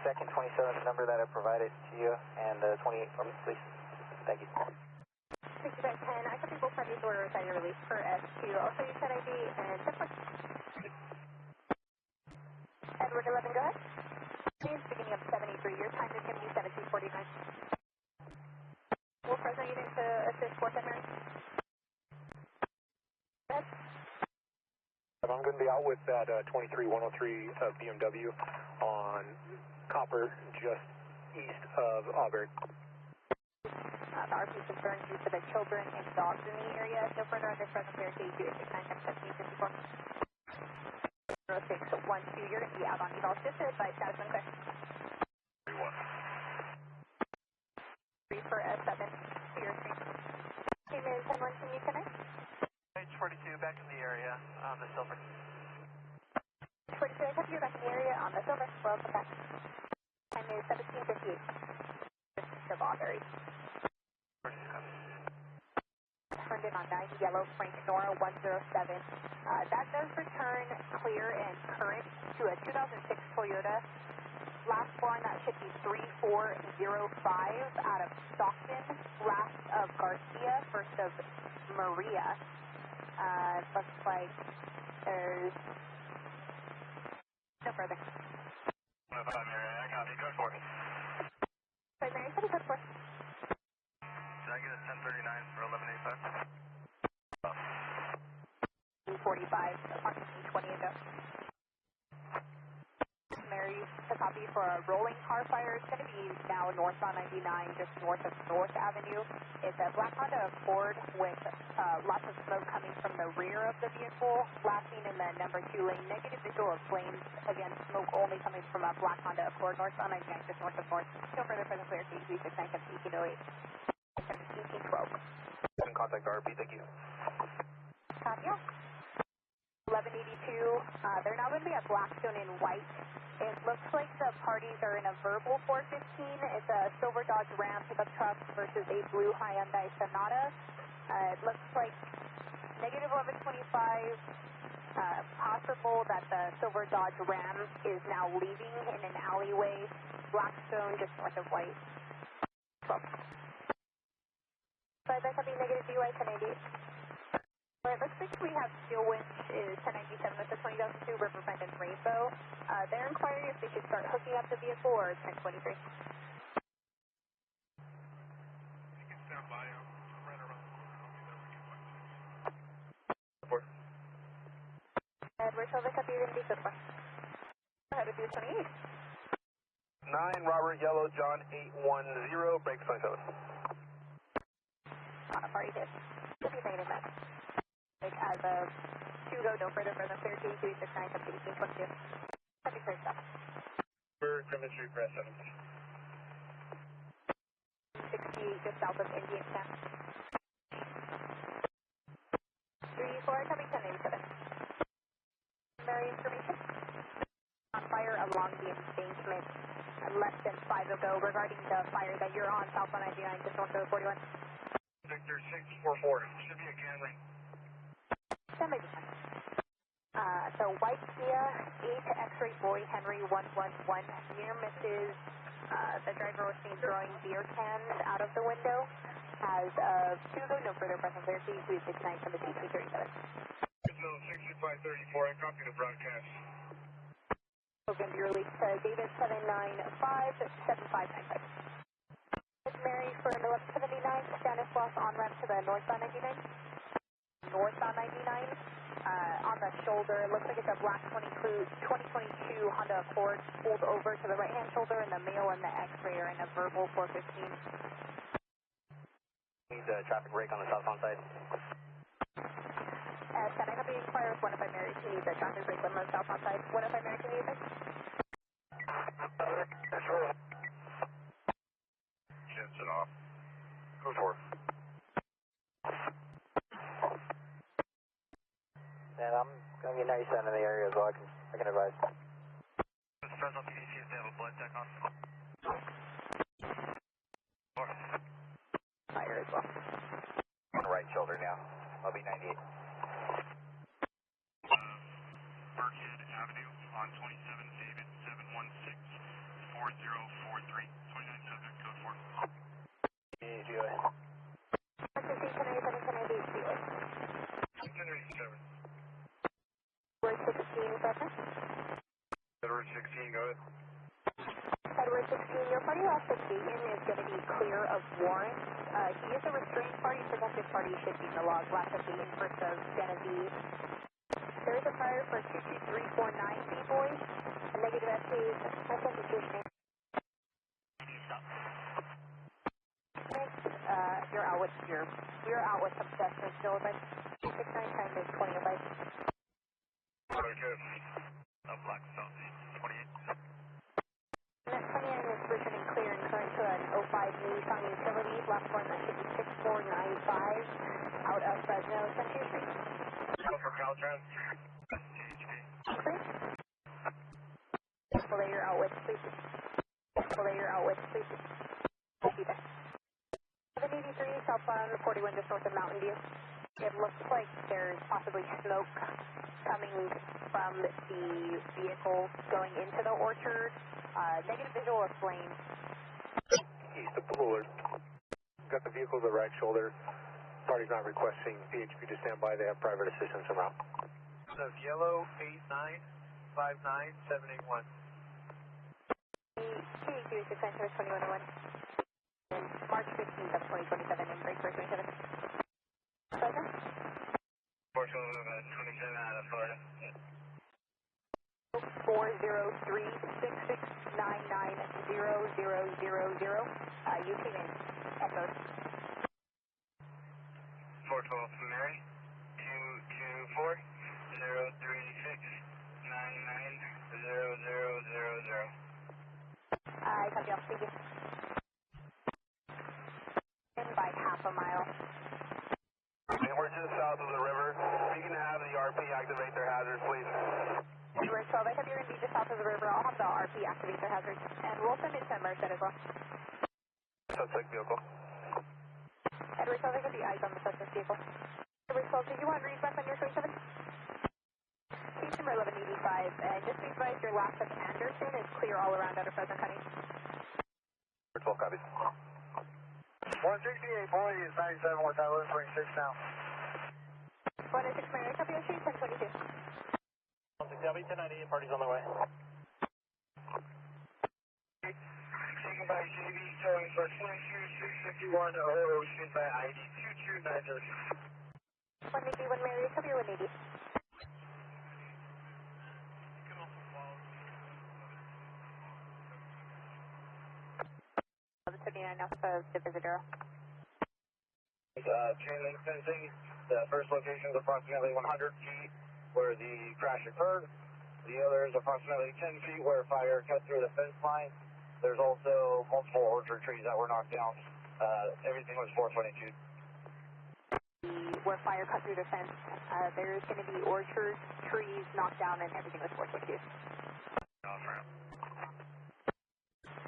second 27th number that I provided to you and the 28 for me, please? Thank you. 60 by 10, I copy both parties were cited released for S2. Also use that ID and check one. Edward 11, go ahead. It's beginning of 73. Your time is going to be 1749. Will Fresno unit to assist 410 Mary? Go ahead. I'm going to be out with that 23103 BMW on Copper, just east of Auburn. The RP concerns use of the children and dogs in the area. No further on this Fresno Cherokee 269-1754. 0612, you're going to be out on eval. Just to advise status and clear. 3 for S7 to your screen. Team is 10-1, can you connect? H42 back in the area on the Silver. 42, I have you back in the area on the Silver. Welcome back. Time is 17:58. Chevrolet. Turned in on 9 yellow, Frank Sonora 107. That does return clear and current to a 2006 Toyota. Last four on that should be 3405 out of Stockton. Last of Garcia, first of Maria. Looks like there's no further. I copy. Code 4. Sorry, Mary, code 4. Did I get a 1039 for 1185? 45, approximately 20 ago. Mary, to copy for a rolling car fire. It's going to be now north on 99, just north of North Avenue. It's a black Honda Accord with lots of smoke coming from the rear of the vehicle, blasting in the number 2 lane. Negative visual of flames. Again, smoke only coming from a black Honda Accord, north on 99, just north of North. No further for the clear, C369, 1808. 1812. You can contact RP, thank you. Copy. 1182, they're now going to be at Blackstone in white. It looks like the parties are in a verbal 415. It's a silver Dodge Ram pickup truck versus a blue Hyundai Sonata. It looks like negative 1125, possible that the silver Dodge Ram is now leaving in an alleyway. Blackstone just north of white. 12. So that could be negative DY 1088. It looks like we have steel winch is 1097 at the 2002 Riverbend and Rainbow. They're inquiring if they should start hooking up the vehicle or 1023. You can stand by right around the corner. Edward, so the copy is going to be good for. How to do 28. 9 Robert Yellow John 810 break 27. Party good. Should be negative that. As of 2 go, no further for the 13, 369, up to 1822. Copy, clear stop. For Chemistry Press 7. 68, just south of Indian Camp. 34, copy 1087. Very information. On fire along the embankment less than 5 ago regarding the fire that you're on south on 99, just north of 41. Victor 644. Should be a Camry. That may be fine. So white Kia, 8 X-ray boy, Henry 111, near misses. The driver was seen throwing beer cans out of the window. Has 2 go, no further present clear, C369, 1737. 6534, I copy the broadcast. Okay, be released to David 795, 7595. Mary for 1179, Stanislaus on ramp to the northbound 99. Northbound 99, on the shoulder, it looks like it's a black 2022 Honda Accord pulled over to the right-hand shoulder, and the male and the X-ray are in a verbal 415. Needs a traffic break on the southbound side. Can I have you inquire if one of my Marys needs a traffic break on the southbound side? One of my Marys needs it? Shins it off. Go for it. And I'm going to get 97 in the area as well, I can advise. Fresno PD seems to have a blood tech on. Fire as well. On the right shoulder now, I'll be 98. Merced Avenue on 27 David 716 4043. 29 subject code 4. GOA. 1087. Edward 16, present. Edward 16, go ahead. Edward 16, your party last at Dayton is going to be clear of warrants. He is a restrained party, protected party should be in the log. Last at Dayton, first of Genevieve. There is a fire for 22349 B-Boy. A negative essays, authentication. You're out with we're out with some assessments still, but 69 time is 20 of us. Okay. Black Southeast 28. That 29 is returning clear and current to an 05 Nissan Utility. Last one, that should be 6495 out of Fresno, Century Street. Go for Caltrans. CHP. with, please. Layer out with, please. Copy that. 783 southbound 41 just north of Mountain View. It looks like there's possibly smoke coming from the vehicle going into the orchard. Negative visual of flame. East of Bullard. Got the vehicle to the right shoulder. Party's not requesting PHP to stand by. They have private assistance en route. So yellow 8959781. KQ 6972101. March 15th of 2027 and break for 27. Pleasure. Porterville, 27 out of Florida. 403-6699000. You came in. Echoed. 412 from Mary. 224-036-99-0000. I copy off. Thank you. In by half a mile. We're just south of the river. You can have the RP activate their hazards, please. We're 12. I have you're going to be just south of the river. I'll have the RP activate their hazards. And we'll send it to Merced as well. Suspect vehicle. Edward 12, I have the eyes on the suspect vehicle. Edward 12, did you want read back on your 27? Case number 1185. And just be advised your last of Anderson is clear all around out of Fresno County. 12 copies. 168 40 is 97 West Highway 26 now. 106 Mary, copy on sheet 1022. 16 copy, 1098, party's on the way. Taken by JB, showing for 22651 Ocean by ID 2290. 181 Mary, copy 180. Now the visitor. Chain link fencing. The first location is approximately 100 feet where the crash occurred. The other is approximately 10 feet where fire cut through the fence line. There's also multiple orchard trees that were knocked down. Everything was 422. Where fire cut through the fence, there's going to be orchard trees knocked down and everything was 422. Off-ramp.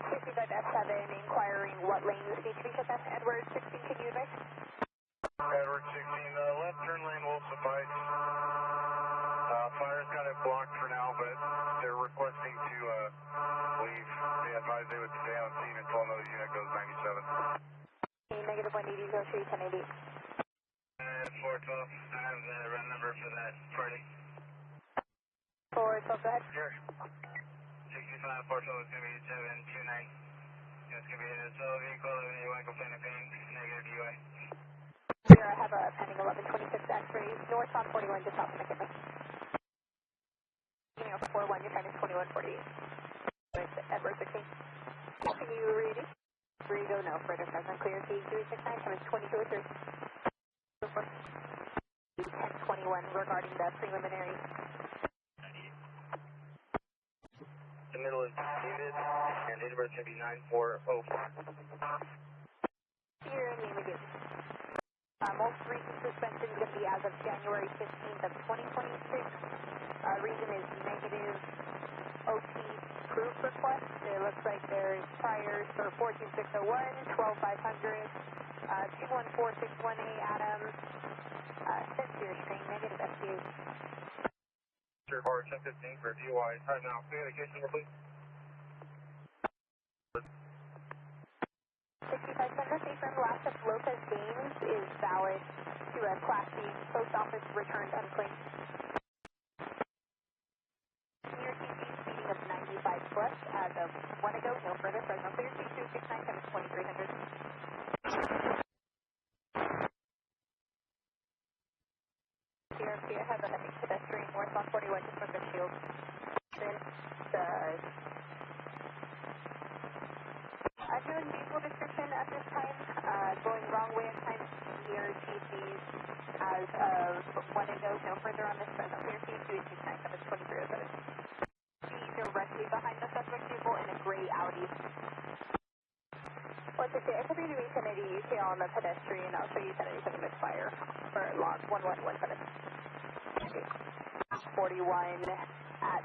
55 F7 inquiring what lanes need to be shut down. Edward 16, can you advise? Edward 16, the left turn lane will suffice. Fire's got it blocked for now, but they're requesting to leave. They advise they would stay on scene until another unit goes 97. Negative 180, go street 1080. 412, I have the run number for that party. 412, go ahead. Here. 65, 412 is going to be 729. It's going to be a solo vehicle, 1181, complaint of pain, negative DUI. Here I have a pending 1126 X-ray, northbound 41, just off of McKinley. Giving off 41, your time is 2148. With Edward 16. Can you read it? Read, go, no, further present, clear, C269, time is 2203. 1021 regarding the preliminary. The middle is muted, and date of birth should be 9404. Here in the immediate. Most recent suspension is going to be as of January 15th of 2026. Reason is negative OT proof request. It looks like there's priors for 14601, 12500, 214618 Adams, Sincere String, negative FTA. Bar 1015 for DUI. Right now, communication number, please. 65 Sunday from last of Lopez Games is valid to a Class B post office returned unclaimed. Near CC speeding of 95 plus as of 1 ago, no further. Fresno clear C269 times 2300. CRP has a heavy pedestrian northbound 41 just from the shield. Unknown vehicle description at this time, going wrong way at times near TCs as of 1 ago, no further on this Fresno clear C269 times 2307. Directly behind the suspect vehicle in a gray Audi. What's it say? I could be doing 1080 UTL on the pedestrian. I'll show you 1087 misfire for log 1117. 41 at,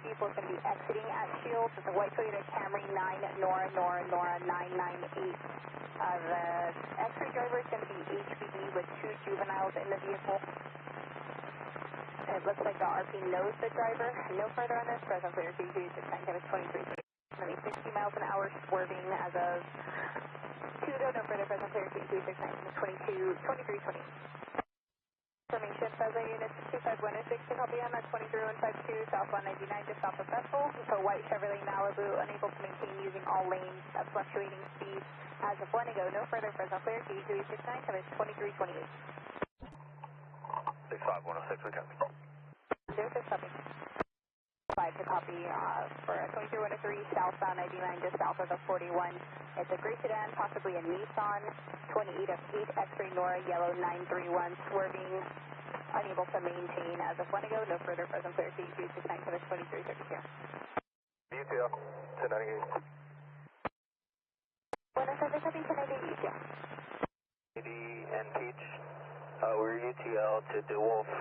vehicle's going to be exiting at Shields. It's a white Toyota Camry 9 Nora 998. The X-ray driver is going to be HPD with 2 juveniles in the vehicle. It looks like the RP knows the driver. No further on this. Present clear CG 69 23. 60 miles an hour swerving as of 2 no further. Present clear CG 69 2320. Information Fresno Unit 65106 to copy on at 23152 South 199 just south of Bethel. So white Chevrolet Malibu unable to maintain using all lanes at fluctuating speeds as of 1 ago. No further. Fresno clear CG 69 coverage 2328. 65106 we copy. 06 copy. 5 to copy for 23103 southbound 99 just south of the 41. It's a gray sedan, possibly a Nissan 28 of 8 X-ray Nora yellow 931 swerving, unable to maintain as of 1 ago. No further. Present clear CG 69 coverage 2332. UTL 1098. 107 copy 1098 UTL. AD and Peach, we're UTL to DeWolf.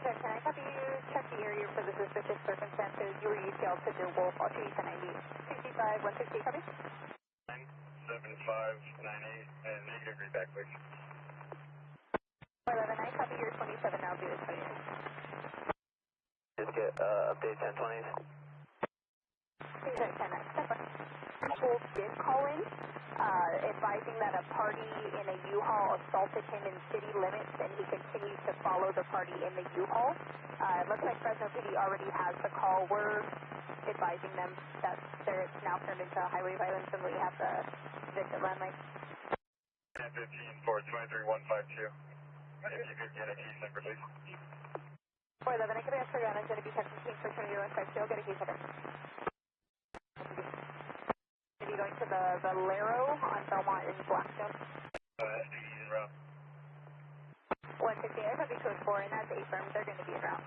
Can I copy you? Check the area for the suspicious circumstances. You were UTL to DeWolf. I'll show you 1090. 65 160 copy. 97598 and negative readback please. 411 I copy your 27 now due to 28. Just get update 1020s. Please at 10 step by. Wolf did call in, advising that a party in a U-Haul assaulted him in city limits and he continues to follow the party in the U-Haul. It looks like Fresno PD already has the call. We're advising them that it's now turned into highway violence and we have the victim landline. 1015 for 23152. If you could get a case number please. 411 I can transfer you on. It's going to be 1015 for 23152. I'll get a case number. Going to the Laro on Belmont in Blackstone. SD's en route. 160, I copy code 4, and that's A-firm. They're going to be en route.